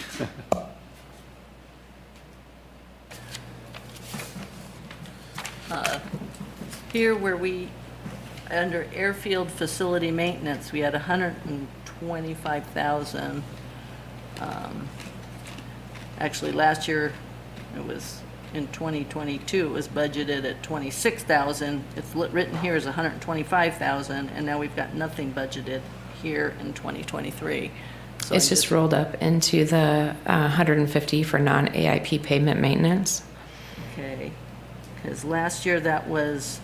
Here where we, under airfield facility maintenance, we had 125,000. Actually, last year, it was, in 2022, it was budgeted at 26,000. It's written here as 125,000, and now we've got nothing budgeted here in 2023. So It's just rolled up into the 150 for non-AIP pavement maintenance. Okay, because last year that was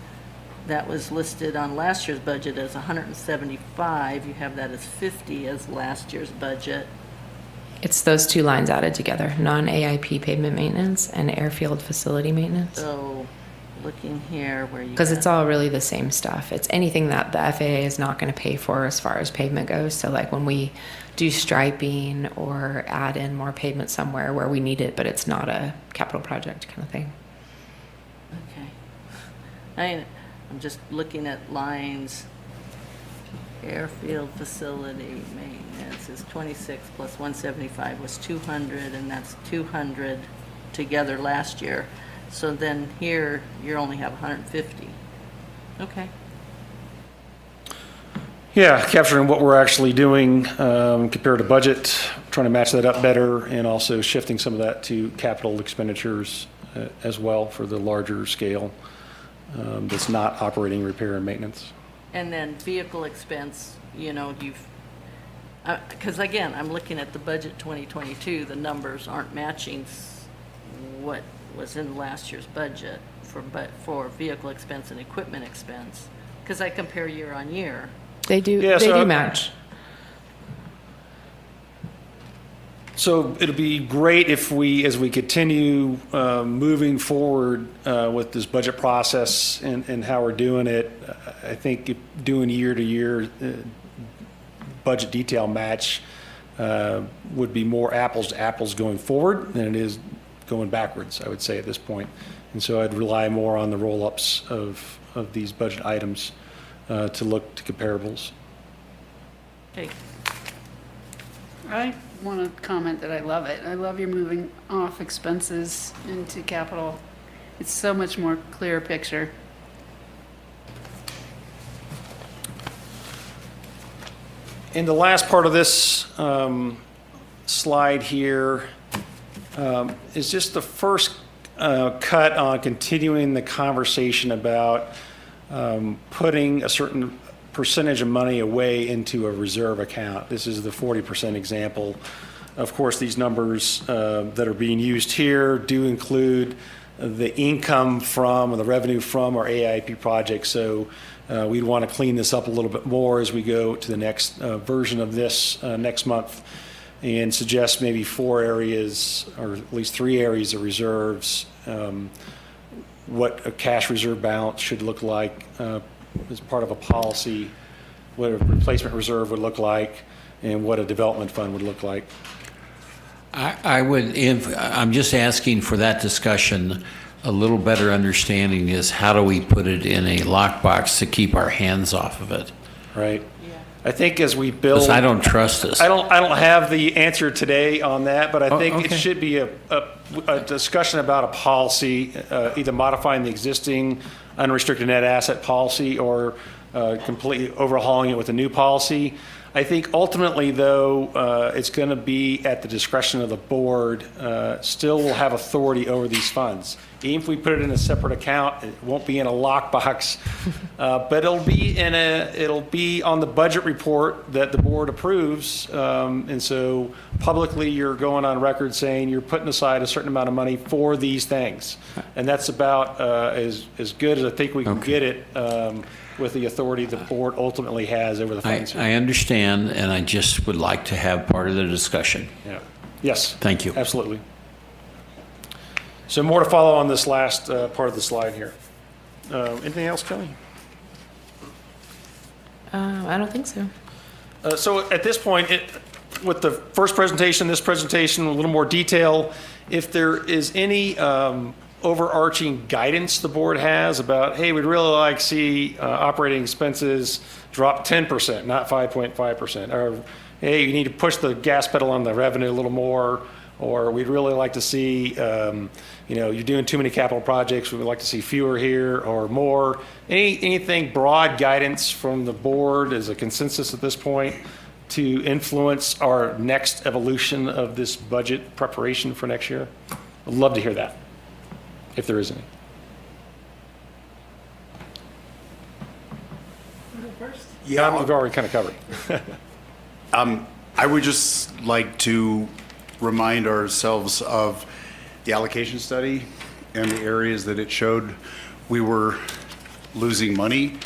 listed on last year's budget as 175. You have that as 50 as last year's budget. It's those two lines added together, non-AIP pavement maintenance and airfield facility maintenance. So, looking here where you Because got- it's all really the same stuff. It's anything that the FAA is not going to pay for as far as pavement goes. So like when we do striping or add in more pavement somewhere where we need it, but it's not a capital project kind of thing. Okay. I'm just looking at lines. Airfield facility maintenance is 26 plus 175 was 200, and that's 200 together last year. So then here, you only have 150. Okay. Yeah, capturing what we're actually doing compared to budget, trying to match that up better, and also shifting some of that to capital expenditures as well for the larger scale that's not operating, repair, and maintenance. And then vehicle expense, because again, I'm looking at the budget 2022, the numbers aren't matching what was in last year's budget for vehicle expense and equipment expense, because I compare year on year. They do, Yeah, they so- do match. So it'll be great if we, as we continue moving forward with this budget process and how we're doing it, I think doing year-to-year budget detail match would be more apples to apples going forward than it is going backwards, I would say at this point. And so I'd rely more on the roll-ups of these budget items to look to comparables. Okay. I want to comment that I love it. I love you're moving off expenses into capital. It's so much more clear picture. In the last part of this slide here is just the first cut on continuing the conversation about putting a certain percentage of money away into a reserve account. This is the 40% example. Of course, these numbers that are being used here do include the income from or the revenue from our AIP project. So we'd want to clean this up a little bit more as we go to the next version of this next month and suggest maybe 4 areas or at least 3 areas of reserves, what a cash reserve balance should look like as part of a policy, what a replacement reserve would look like, and what a development fund would look like. I'm just asking for that discussion a little better understanding is how do we put it in a lockbox to keep our hands off of it? Right. I think as we build. Because I don't trust this. I don't have the answer today on that, but I think it okay. should be a discussion about a policy, either modifying the existing unrestricted net asset policy or completely overhauling it with a new policy. I think ultimately, though, it's going to be at the discretion of the board. Still will have authority over these funds. Even if we put it in a separate account, it won't be in a lockbox, but it'll be on the budget report that the board approves. And so publicly, you're going on record saying you're putting aside a certain amount of money for these things, and that's about as good as I think we can get it. With the authority the board ultimately has over the funds. I understand, and I just would like to have part of the discussion. Yeah. Yes. Thank you. Absolutely. So more to follow on this last part of the slide here. Anything else, Kelly? I don't think so. So at this point, with the first presentation, this presentation, a little more detail, if there is any overarching guidance the board has about, hey, we'd really like to see operating expenses drop 10%, not 5.5%, or hey, you need to push the gas pedal on the revenue a little more, or we'd really like to see, you're doing too many capital projects, we would like to see fewer here or more. Anything broad guidance from the board as a consensus at this point to influence our next evolution of this budget preparation for next year? I'd love to hear that, if there is any. Yeah, I've already kind of covered. I would just like to remind ourselves of the allocation study and the areas that it showed we were losing money.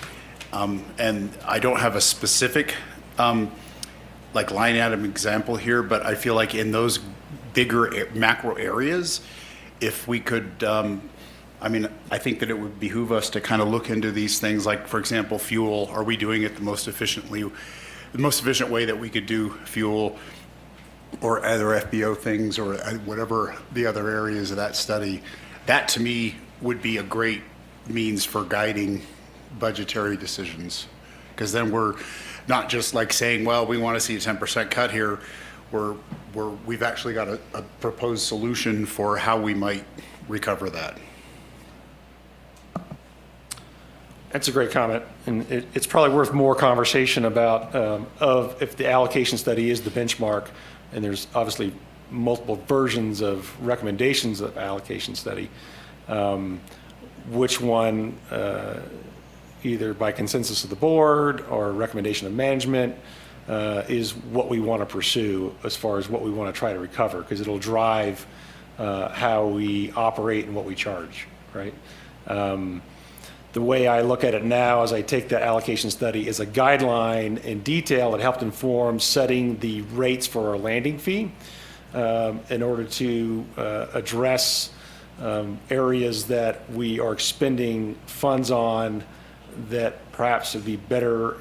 And I don't have a specific like line item example here, but I feel like in those bigger macro areas, if we could, I think that it would behoove us to kind of look into these things, like, for example, fuel. Are we doing it the most efficient way that we could do fuel, or other FBO things, or whatever the other areas of that study? That, to me, would be a great means for guiding budgetary decisions. Because then we're not just like saying, well, we want to see a 10% cut here. We've actually got a proposed solution for how we might recover that. That's a great comment, and it's probably worth more conversation about of if the allocation study is the benchmark, and there's obviously multiple versions of recommendations of allocation study. Which one, either by consensus of the board or recommendation of management, is what we want to pursue as far as what we want to try to recover, because it'll drive how we operate and what we charge, right? The way I look at it now is I take the allocation study as a guideline in detail that helped inform setting the rates for our landing fee in order to address areas that we are expending funds on that perhaps would be better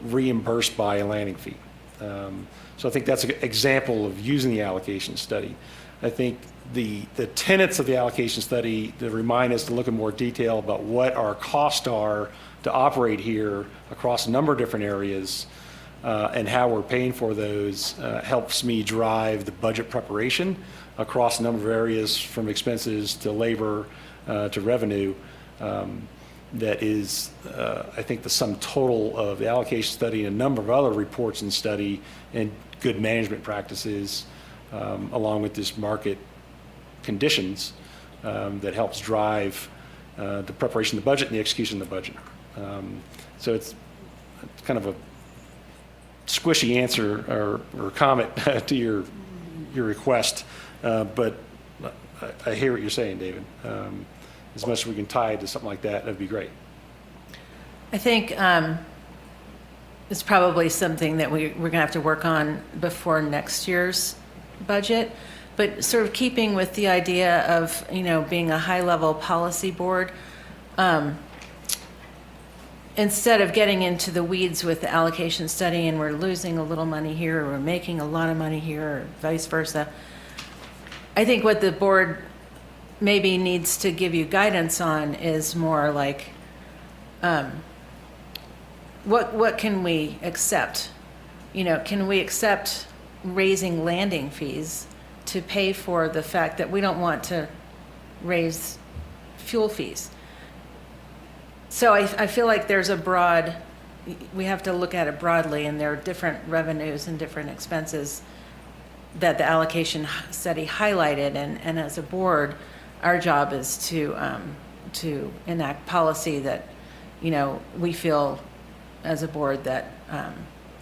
reimbursed by a landing fee. So I think that's an example of using the allocation study. I think the tenets of the allocation study to remind us to look in more detail about what our costs are to operate here across a number of different areas and how we're paying for those helps me drive the budget preparation across a number of areas, from expenses to labor to revenue. That is, I think, the sum total of the allocation study and a number of other reports and study and good management practices, along with this market conditions that helps drive the preparation of the budget and the execution of the budget. So it's kind of a squishy answer or comment to your request, but I hear what you're saying, David. As much as we can tie it to something like that, that'd be great. I think it's probably something that we're going to have to work on before next year's budget, but sort of keeping with the idea of, being a high-level policy board, instead of getting into the weeds with the allocation study and we're losing a little money here or we're making a lot of money here or vice versa, I think what the board maybe needs to give you guidance on is more like, what can we accept? You know, can we accept raising landing fees to pay for the fact that we don't want to raise fuel fees? So I feel like there's a broad, we have to look at it broadly, and there are different revenues and different expenses that the allocation study highlighted, and as a board, our job is to enact policy that, you know, we feel as a board that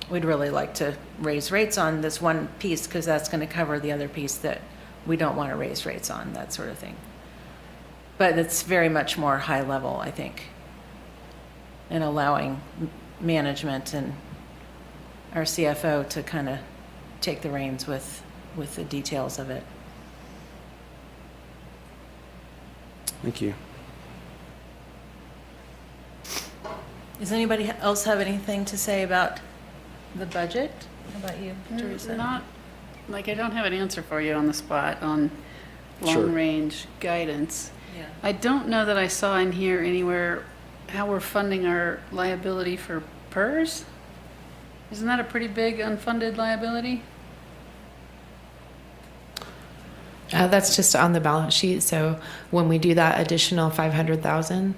we'd really like to raise rates on this one piece because that's going to cover the other piece that we don't want to raise rates on, that sort of thing. But it's very much more high level, I think, and allowing management and our CFO to kind of take the reins with the details of it. Thank you. Does anybody else have anything to say about the budget? How about you, Teresa? Not, like, I don't have an answer for you on the spot on Sure. long-range guidance. Yeah. I don't know that I saw in here anywhere how we're funding our liability for PERS. Isn't that a pretty big unfunded liability? That's just on the balance sheet. So when we do that additional 500,000,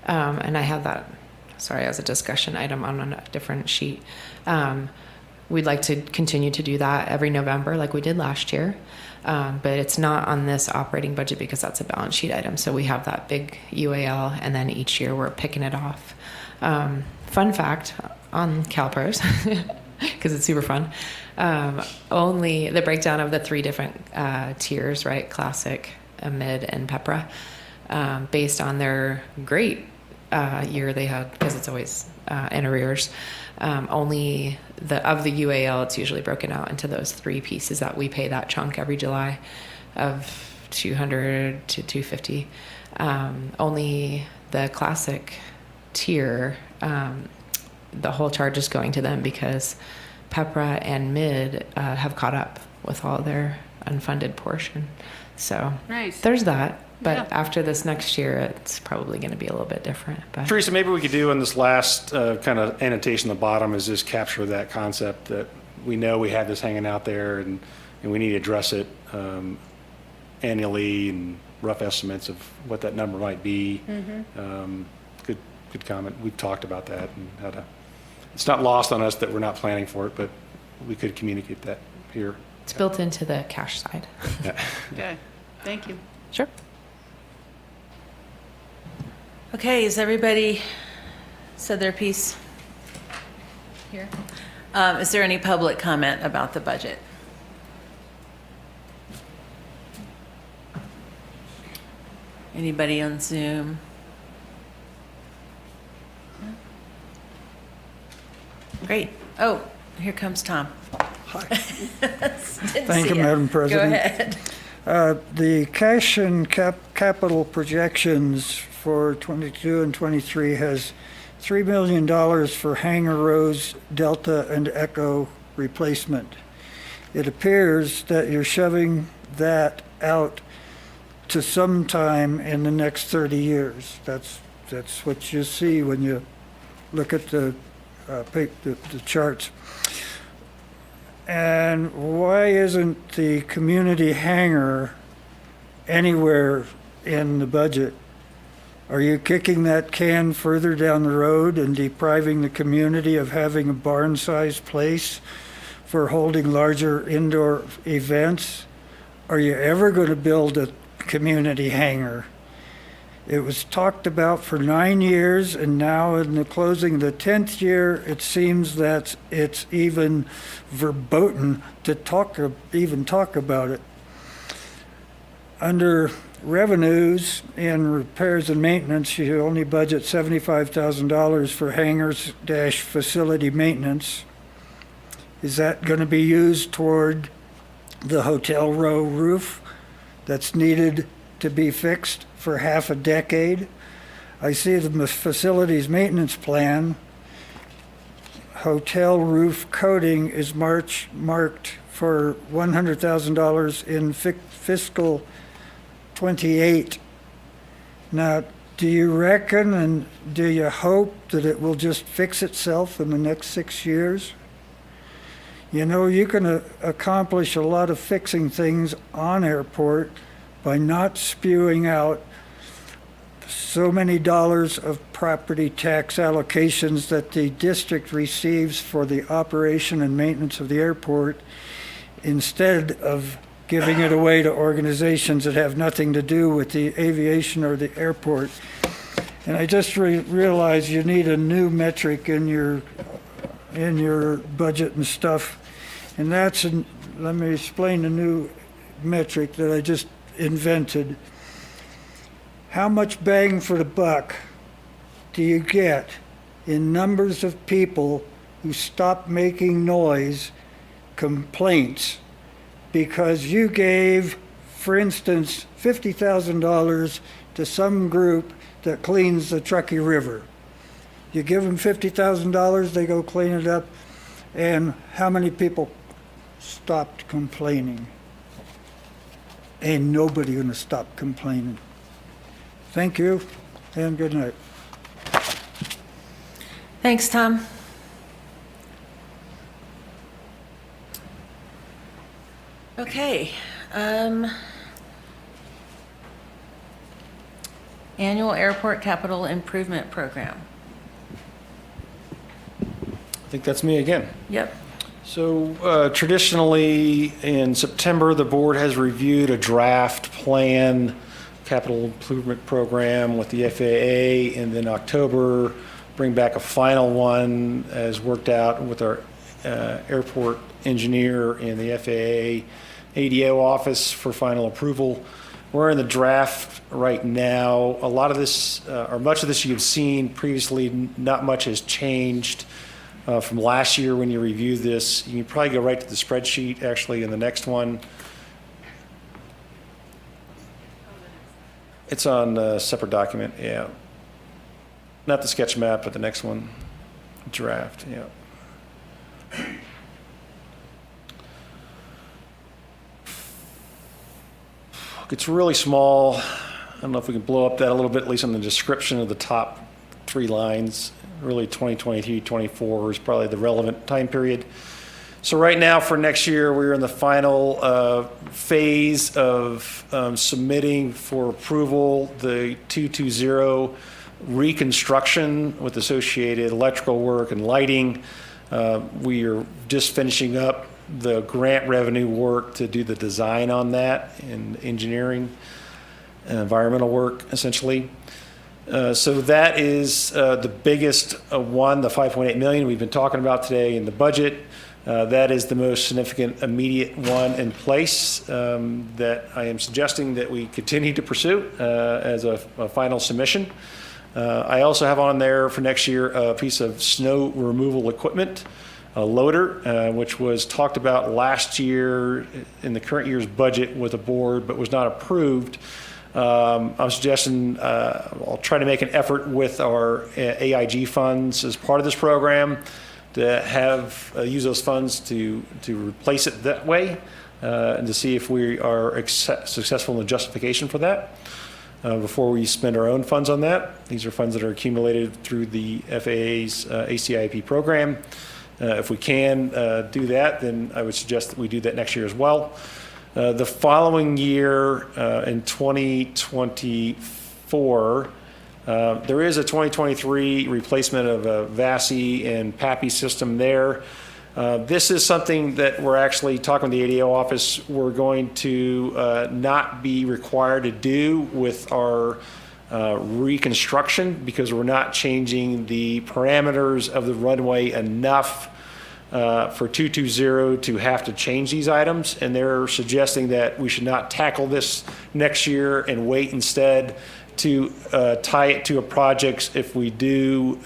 and I have that, sorry, as a discussion item on a different sheet. We'd like to continue to do that every November like we did last year. But it's not on this operating budget because that's a balance sheet item. So we have that big UAL, and then each year we're picking it off. Fun fact on CalPERS, because it's super fun. Only the breakdown of the three different tiers, right? Classic, mid, and PEPRA, based on their great year they had, because it's always in arrears. Only of the UAL, it's usually broken out into those three pieces that we pay that chunk every July of 200 to 250. Only the classic tier, the whole charge is going to them because PEPRA and mid have caught up with all their unfunded portion. So Nice. there's that. But Yeah. after this next year, it's probably going to be a little bit different. But Teresa, maybe we could do in this last kind of annotation at the bottom is just capture that concept that we know we have this hanging out there and we need to address it annually, and rough estimates of what that number might be. Good comment. We've talked about that and how to, it's not lost on us that we're not planning for it, but we could communicate that here. it's built into the cash side. Okay, thank you. Sure. Okay, has everybody said their piece here? Is there any public comment about the budget? Anybody on Zoom? Great. Oh, here comes Tom. Thank you, Madam President. Go ahead. The cash and capital projections for 22 and 23 has $3 million for Hangar Rose, Delta, and Echo replacement. It appears that you're shoving that out to sometime in the next 30 years. That's what you see when you look at the charts. And why isn't the community hangar anywhere in the budget? Are you kicking that can further down the road and depriving the community of having a barn-sized place for holding larger indoor events? Are you ever going to build a community hangar? It was talked about for 9 years, and now in the closing of the 10th year, it seems that it's even verboten to even talk about it. Under revenues and repairs and maintenance, you only budget $75,000 for hangars-facility maintenance. Is that going to be used toward the hotel row roof that's needed to be fixed for half a decade? I see the facilities maintenance plan. Hotel roof coating is marked for $100,000 in fiscal 28. Now, do you reckon and do you hope that it will just fix itself in the next 6 years? You know, you can accomplish a lot of fixing things on airport by not spewing out so many dollars of property tax allocations that the district receives for the operation and maintenance of the airport, instead of giving it away to organizations that have nothing to do with the aviation or the airport. And I just realized you need a new metric in your budget and stuff. And that's, let me explain the new metric that I just invented. How much bang for the buck do you get in numbers of people who stop making noise, complaints, because you gave, for instance, $50,000 to some group that cleans the Truckee River? You give them $50,000, they go clean it up, and how many people stopped complaining? Ain't nobody gonna stop complaining. Thank you, and good night. Thanks, Tom. Okay. Annual Airport Capital Improvement Program. I think that's me again. Yep. So traditionally, in September, the board has reviewed a draft plan, capital improvement program with the FAA, and then October, bring back a final one as worked out with our airport engineer and the FAA ADO office for final approval. We're in the draft right now. A lot of this, or much of this you've seen previously, not much has changed from last year when you reviewed this. You can probably go right to the spreadsheet, actually, in the next one. It's on a separate document, yeah. Not the sketch map, but the next one, draft, yeah. It's really small. I don't know if we can blow up that a little bit, at least on the description of the top 3 lines. Really 2023, 24 is probably the relevant time period. So right now for next year, we're in the final phase of submitting for approval the 220 reconstruction with associated electrical work and lighting. We are just finishing up the grant revenue work to do the design on that and engineering and environmental work, essentially. So that is the biggest one, the $5.8 million we've been talking about today in the budget. That is the most significant immediate one in place that I am suggesting that we continue to pursue as a final submission. I also have on there for next year a piece of snow removal equipment, a loader, which was talked about last year in the current year's budget with the board, but was not approved. I'm suggesting I'll try to make an effort with our AIG funds as part of this program to have use those funds to replace it that way and to see if we are successful in the justification for that before we spend our own funds on that. These are funds that are accumulated through the FAA's ACIP program. If we can do that, then I would suggest that we do that next year as well. The following year, in 2024, there is a 2023 replacement of a VASI and PAPI system there. This is something that we're actually talking to the ADO office. We're going to not be required to do with our reconstruction because we're not changing the parameters of the runway enough for 220 to have to change these items, and they're suggesting that we should not tackle this next year and wait instead to tie it to a project if we do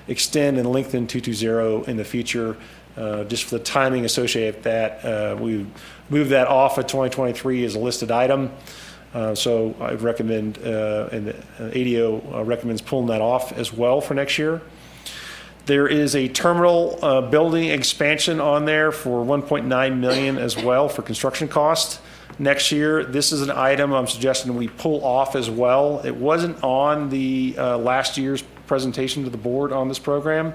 extend and lengthen 220 in the future, just for the timing associated with that. We move that off of 2023 as a listed item. So I would recommend, and the ADO recommends pulling that off as well for next year. There is a terminal building expansion on there for $1.9 million as well for construction costs. next year. This is an item I'm suggesting we pull off as well. It wasn't on the last year's presentation to the board on this program.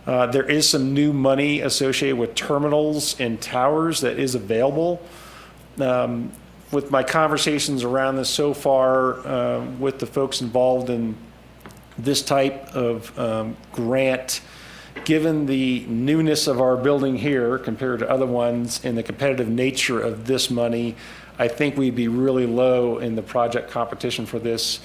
There is some new money associated with terminals and towers that is available. With my conversations around this so far with the folks involved in this type of grant, given the newness of our building here compared to other ones and the competitive nature of this money, I think we'd be really low in the project competition for this.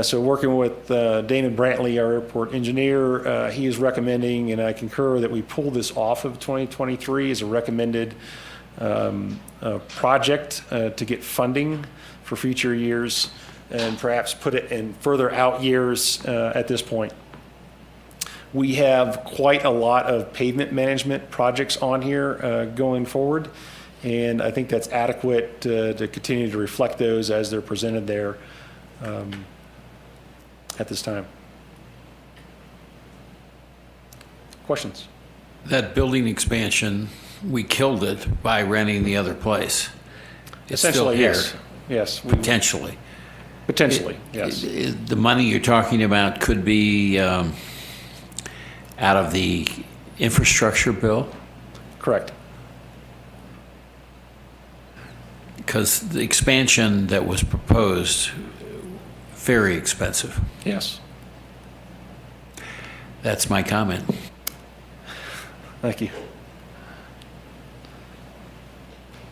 So working with Damon Brantley, our airport engineer, he is recommending, and I concur, that we pull this off of 2023 as a recommended project to get funding for future years and perhaps put it in further out years at this point. We have quite a lot of pavement management projects on here going forward, and I think that's adequate to continue to reflect those as they're presented there at this time. Questions? That building expansion, we killed it by renting the other place. It's still Essentially, here. yes. Yes. Potentially. Potentially, yes. The money you're talking about could be out of the infrastructure bill? Correct. Because the expansion that was proposed, very expensive. Yes. That's my comment. Thank you.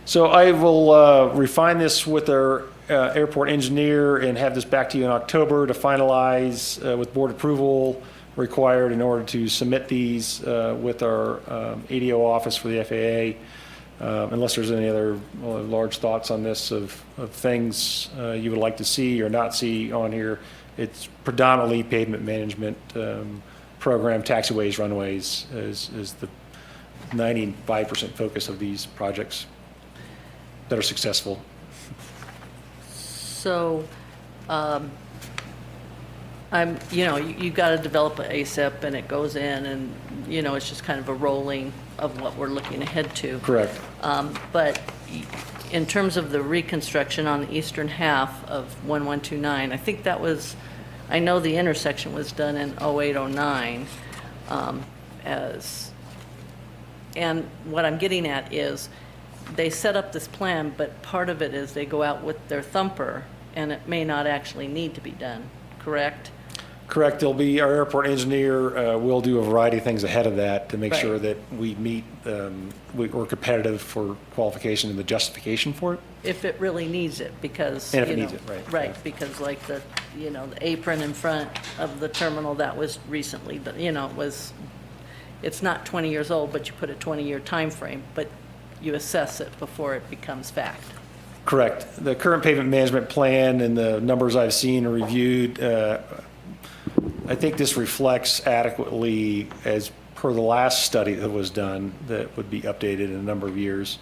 So I will refine this with our airport engineer and have this back to you in October to finalize with board approval required in order to submit these with our ADO office for the FAA. Unless there's any other large thoughts on this of things you would like to see or not see on here, it's predominantly pavement management program, taxiways, runways is the 95% focus of these projects that are successful. So, you've got to develop an ASIP and it goes in and, it's just kind of a rolling of what we're looking ahead to. Correct. But in terms of the reconstruction on the eastern half of 1129, I think that was, I know the intersection was done in 0809 and what I'm getting at is they set up this plan, but part of it is they go out with their thumper and it may not actually need to be done, correct? Correct. There'll be, our airport engineer will do a variety of things ahead of that to make Right. sure that we meet, we're competitive for qualification and the justification for it. If it really needs it, because, And if it needs it, right. Right, because like the apron in front of the terminal that was recently, it's not 20 years old, but you put a 20-year time frame, but you assess it before it becomes fact. Correct. The current pavement management plan and the numbers I've seen and reviewed, I think this reflects adequately, as per the last study that was done, that would be updated in a number of years,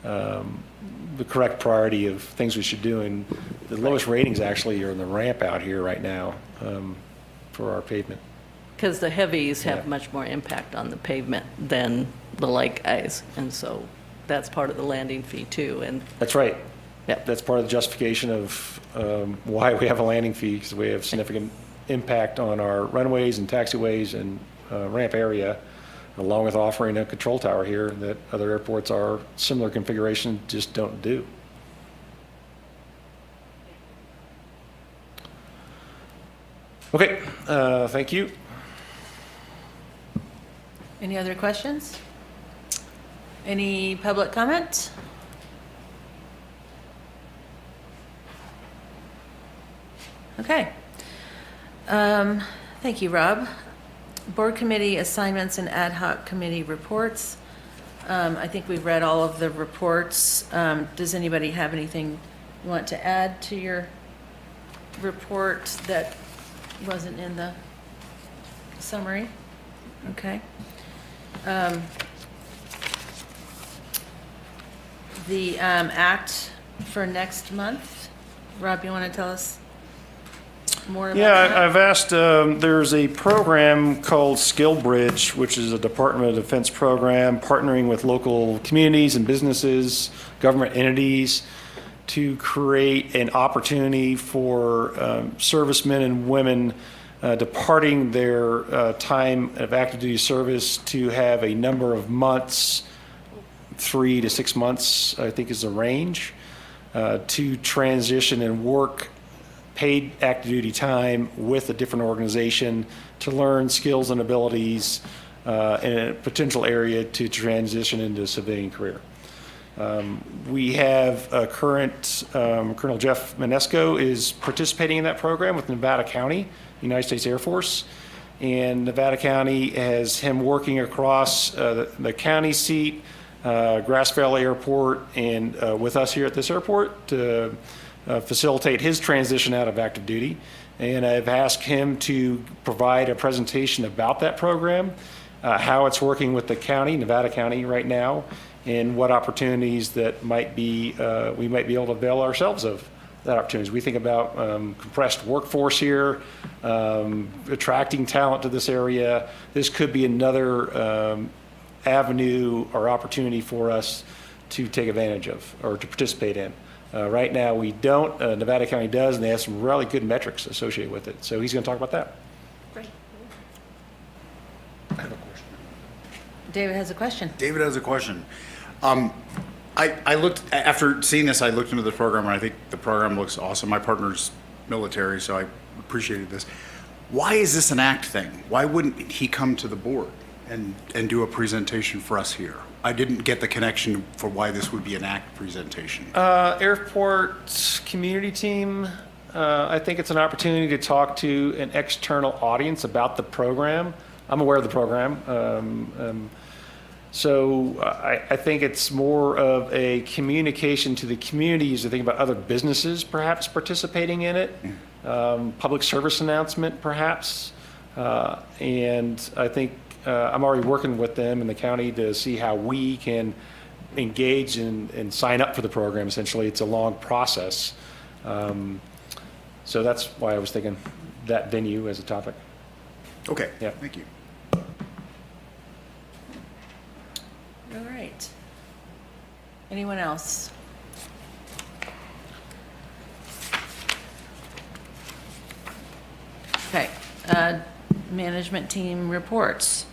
the correct priority of things we should do. And the lowest ratings actually are in the ramp out here right now for our pavement. Because the heavies have Yeah. much more impact on the pavement than the light guys, and so that's part of the landing fee too, and That's right. Yep. That's part of the justification of why we have a landing fee, because we have significant impact on our runways and taxiways and ramp area, along with offering a control tower here that other airports are similar configuration just don't do. Okay, thank you. Any other questions? Any public comment? Okay. Thank you, Rob. Board committee assignments and ad hoc committee reports. I think we've read all of the reports. Does anybody have anything you want to add to your report that wasn't in the summary? Okay. The act for next month, Rob, you want to tell us more about that? Yeah, I've asked, there's a program called Skill Bridge, which is a Department of Defense program partnering with local communities and businesses, government entities to create an opportunity for servicemen and women departing their time of active duty service to have a number of months, 3 to 6 months, I think is the range, to transition and work paid active duty time with a different organization to learn skills and abilities in a potential area to transition into a civilian career. We have current Colonel Jeff Manesco is participating in that program with Nevada County, United States Air Force. And Nevada County has him working across the county seat, Grassville Airport, and with us here at this airport to facilitate his transition out of active duty. And I've asked him to provide a presentation about that program, how it's working with the county, Nevada County right now, and what opportunities that might be, we might be able to avail ourselves of that opportunities. We think about compressed workforce here, attracting talent to this area. This could be another avenue or opportunity for us to take advantage of or to participate in. Right now we don't, Nevada County does, and they have some really good metrics associated with it. So he's going to talk about that. Great. I have a question. David has a question. David has a question. I looked, after seeing this, I looked into the program, and I think the program looks awesome. My partner's military, so I appreciated this. Why is this an ACT thing? Why wouldn't he come to the board and do a presentation for us here? I didn't get the connection for why this would be an ACT presentation. Airport community team, I think it's an opportunity to talk to an external audience about the program. I'm aware of the program. So I think it's more of a communication to the communities to think about other businesses perhaps participating in it, public service announcement perhaps. And I think I'm already working with them in the county to see how we can engage and sign up for the program. Essentially, it's a long process. So that's why I was thinking that venue as a topic. Okay, yeah. Thank you. All right. Anyone else? Okay. Management team reports.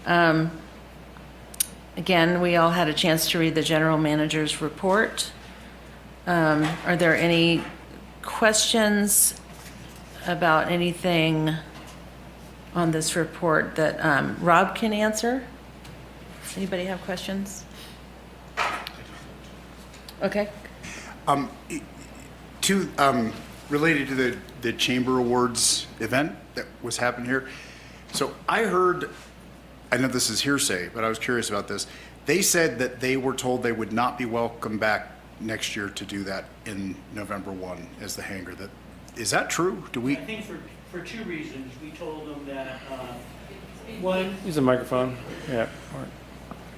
Again, we all had a chance to read the general manager's report. Are there any questions about anything on this report that Rob can answer? Anybody have questions? Okay. Related to the Chamber Awards event that was happening here. So I heard, I know this is hearsay, but I was curious about this. They said that they were told they would not be welcome back next year to do that in November 1 as the hangar. Is that true? Do we? I think for two reasons. We told them that, one. Use the microphone. Yeah.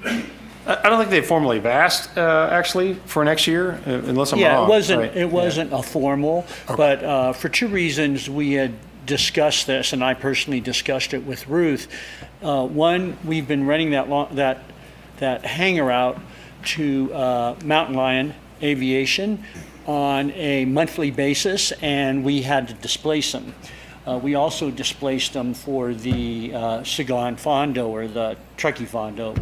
I don't think they formally have asked, actually, for next year, unless I'm wrong. It wasn't a formal, but for two reasons we had discussed this, and I personally discussed it with Ruth. One, we've been renting that hangar out to Mountain Lion Aviation on a monthly basis, and we had to displace them. We also displaced them for the Sagan Fondo or the Truckee Fondo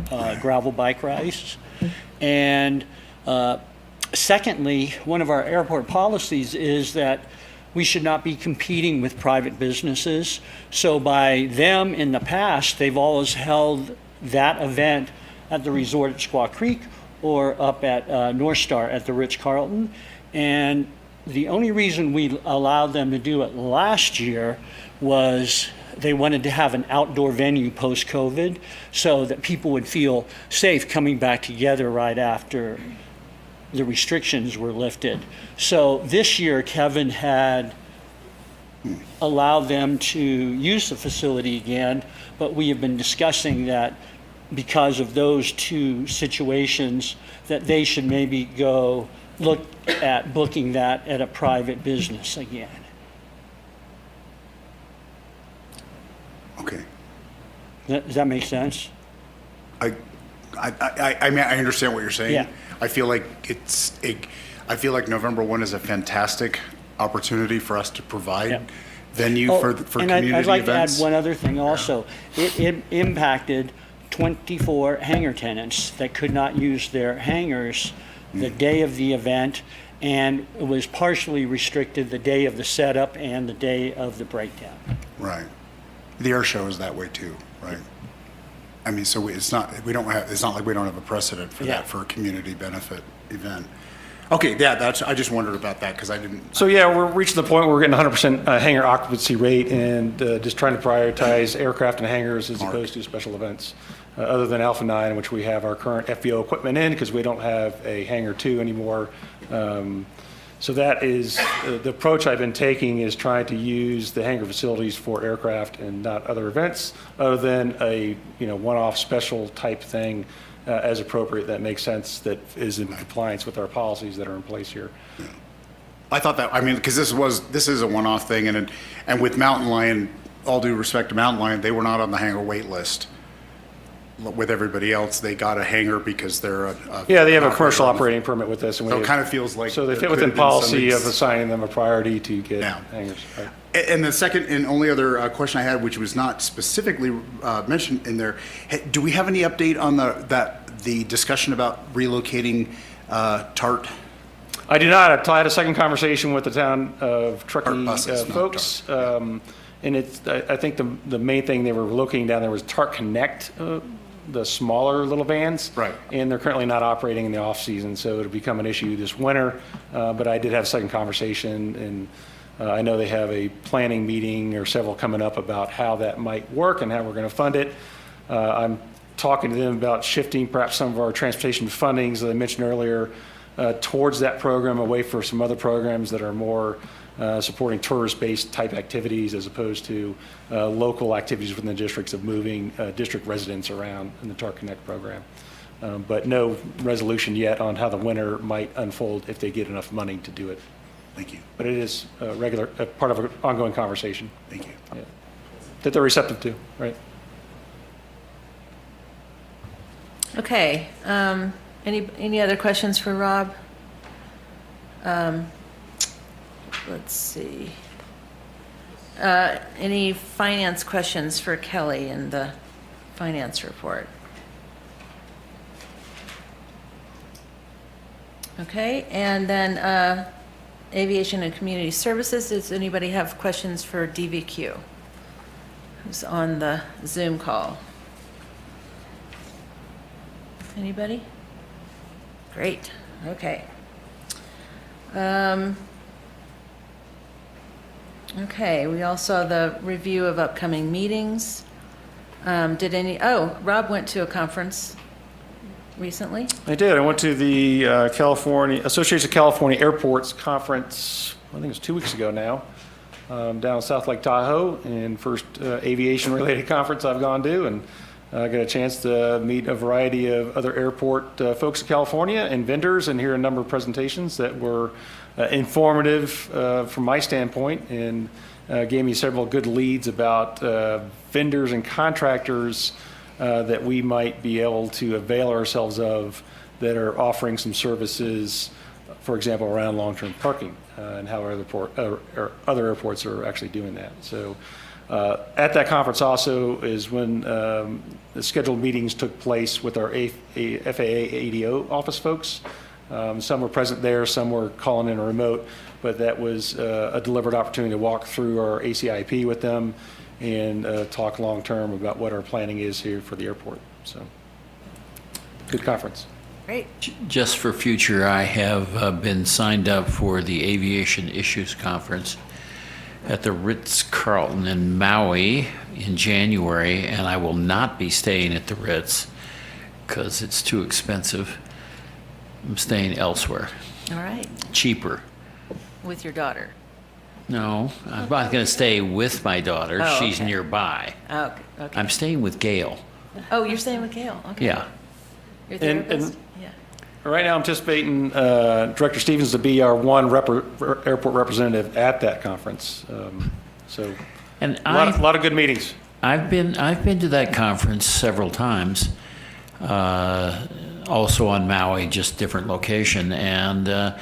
gravel bike race. And secondly, one of our airport policies is that we should not be competing with private businesses. So by them in the past, they've always held that event at the resort at Squaw Creek or up at North Star at the Ritz-Carlton. And the only reason we allowed them to do it last year was they wanted to have an outdoor venue post-COVID so that people would feel safe coming back together right after the restrictions were lifted. So this year, Kevin had allowed them to use the facility again, but we have been discussing that because of those two situations, that they should maybe go look at booking that at a private business again. Okay. Does that make sense? I mean, I understand what you're saying. Yeah. I feel like I feel like November 1 is a fantastic opportunity for us to provide Yeah. venue Oh, for and community I'd like events. to add one other thing also. It impacted 24 hangar tenants that could not use their hangars the day of the event, and it was partially restricted the day of the setup and the day of the breakdown. Right. The air show is that way too, right? I mean, so it's not like we don't have a precedent for Yeah. that for a community benefit event. Okay, yeah, I just wondered about that because I didn't. So yeah, we're reaching the point where we're getting 100% hangar occupancy rate and just trying to prioritize aircraft and hangars as opposed to special events. Other than Alpha 9, which we have our current FBO equipment in because we don't have a Hangar 2 anymore. So that is, the approach I've been taking is trying to use the hangar facilities for aircraft and not other events other than a, one-off special type thing as appropriate that makes sense, that is in compliance with our policies that are in place here. I thought that, I mean, because this is a one-off thing, and with Mountain Lion, all due respect to Mountain Lion, they were not on the hangar wait list. With everybody else, they got a hangar because they're Yeah, they have a commercial operating permit with us. And So it kind of feels like. So they there fit could within have been policy something- of assigning them a priority to get Yeah. hangars. Right. And the second and only other question I had, which was not specifically mentioned in there, do we have any update on the discussion about relocating TART? I do not. I had a second conversation with the town of Truckee buses, not folks. And I think the main thing they were locating down there was TART Connect, the smaller little vans. Right. And they're currently not operating in the off-season, so it'll become an issue this winter. But I did have a second conversation, and I know they have a planning meeting or several coming up about how that might work and how we're going to fund it. I'm talking to them about shifting perhaps some of our transportation fundings that I mentioned earlier towards that program, away for some other programs that are more supporting tourist-based type activities as opposed to local activities within the districts of moving district residents around in the TART Connect program. But no resolution yet on how the winter might unfold if they get enough money to do it. Thank you. But it is a part of an ongoing conversation. Thank you. Yeah. That they're receptive to, right? Okay, any other questions for Rob? Let's see. Any finance questions for Kelly in the finance report? Okay, and then aviation and community services. Does anybody have questions for DVQ? Who's on the Zoom call? Anybody? Great, okay. Okay, we all saw the review of upcoming meetings. Rob went to a conference recently? I did. I went to the Association of California Airports Conference, I think it was 2 weeks ago now, down in South Lake Tahoe, and first aviation-related conference I've gone to, and I got a chance to meet a variety of other airport folks in California and vendors and hear a number of presentations that were informative from my standpoint, and gave me several good leads about vendors and contractors that we might be able to avail ourselves of that are offering some services, for example, around long-term parking and how other airports are actually doing that. So at that conference also is when the scheduled meetings took place with our FAA ADO office folks. Some were present there, some were calling in a remote, but that was a deliberate opportunity to walk through our ACIP with them and talk long-term about what our planning is here for the airport. So, good conference. Great. Just for future, I have been signed up for the Aviation Issues Conference at the Ritz-Carlton in Maui in January, and I will not be staying at the Ritz because it's too expensive. I'm staying elsewhere. All right, Cheaper. with your daughter? No, I'm not going to stay with my daughter. Oh, She's okay. nearby. Oh, okay. I'm staying with Gail. Oh, you're staying with Gail, okay. Yeah. Your And- therapist? Yeah. Right now, I'm anticipating Director Stevens to be our one airport representative at that conference. So, And a lot of good meetings. I've been to that conference several times, also on Maui, just different location, and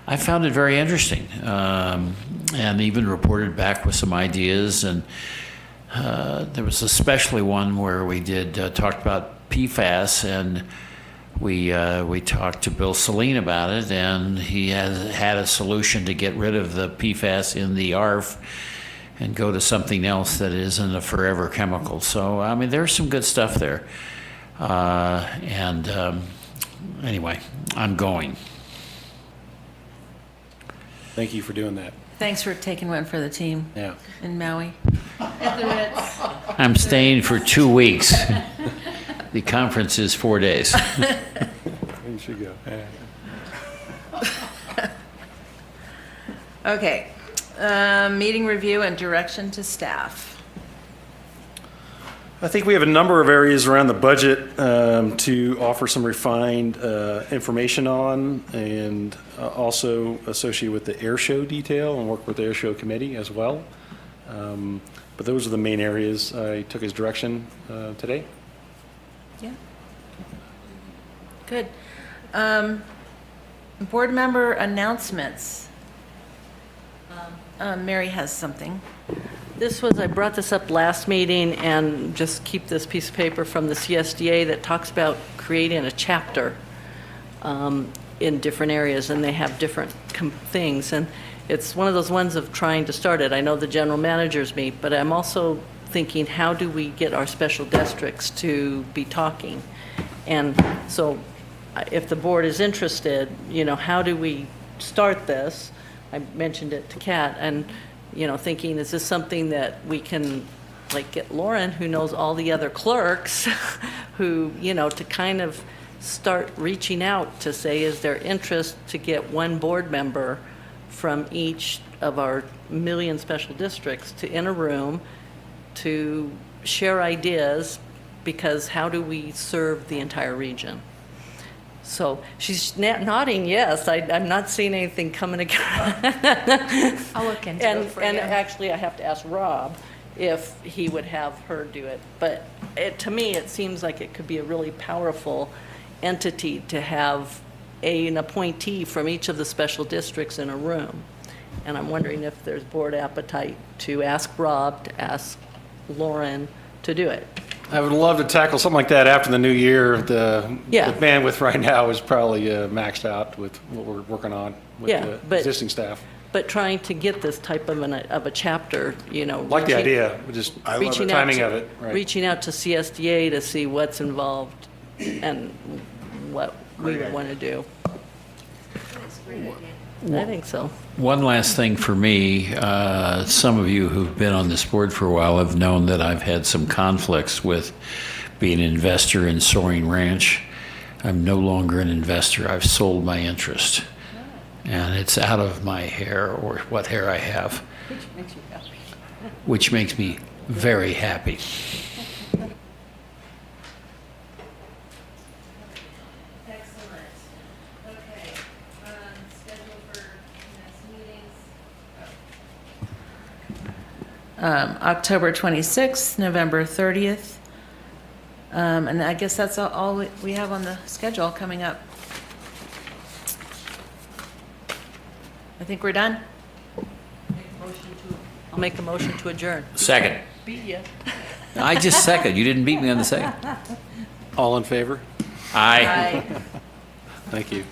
I found it very interesting, and even reported back with some ideas. And there was especially one where we did talked about PFAS, and we talked to Bill Saline about it, and he had a solution to get rid of the PFAS in the ARF and go to something else that isn't a forever chemical. So, I mean, there's some good stuff there. Anyway, I'm going. Thank you for doing that. Thanks for taking one for the team Yeah. in Maui. At the Ritz. I'm staying for 2 weeks. The conference is 4 days. You should go. Okay, meeting review and direction to staff. I think we have a number of areas around the budget to offer some refined information on, and also associated with the air show detail, and work with the air show committee as well. But those are the main areas I took as direction today. Yeah. Good. Board member announcements. Mary has something. I brought this up last meeting, and just keep this piece of paper from the CSDA that talks about creating a chapter in different areas, and they have different things. And it's one of those ones of trying to start it. I know the general managers meet, but I'm also thinking, how do we get our special districts to be talking? And so if the board is interested, how do we start this? I mentioned it to Kat, and thinking, is this something that we can, get Lauren, who knows all the other clerks, who, to kind of start reaching out to say, is there interest to get one board member from each of our million special districts in a room to share ideas, because how do we serve the entire region? So she's nodding yes. I'm not seeing anything coming together. I'll look into it for And you. actually, I have to ask Rob if he would have her do it. But to me, it seems like it could be a really powerful entity to have an appointee from each of the special districts in a room. And I'm wondering if there's board appetite to ask Rob, to ask Lauren to do it. I would love to tackle something like that after the new year. The bandwidth right now is probably maxed out with what we're working on with the existing staff. But trying to get this type of a chapter, Like the idea, just the timing of it. Right. Reaching out to CSDA to see what's involved and what we would want to do. I think so. One last thing for me, some of you who've been on this board for a while have known that I've had some conflicts with being an investor in Soaring Ranch. I'm no longer an investor. I've sold my interest. And it's out of my hair, or what hair I have. Which makes you happy. Which makes me very happy. Excellent. Okay. Schedule for next meetings. October 26th, November 30th. And I guess that's all we have on the schedule coming up. I think we're done. I'll make a motion to adjourn. Second. Beat ya. I just second. You didn't beat me on the second. All in favor? Aye. Bye. Thank you.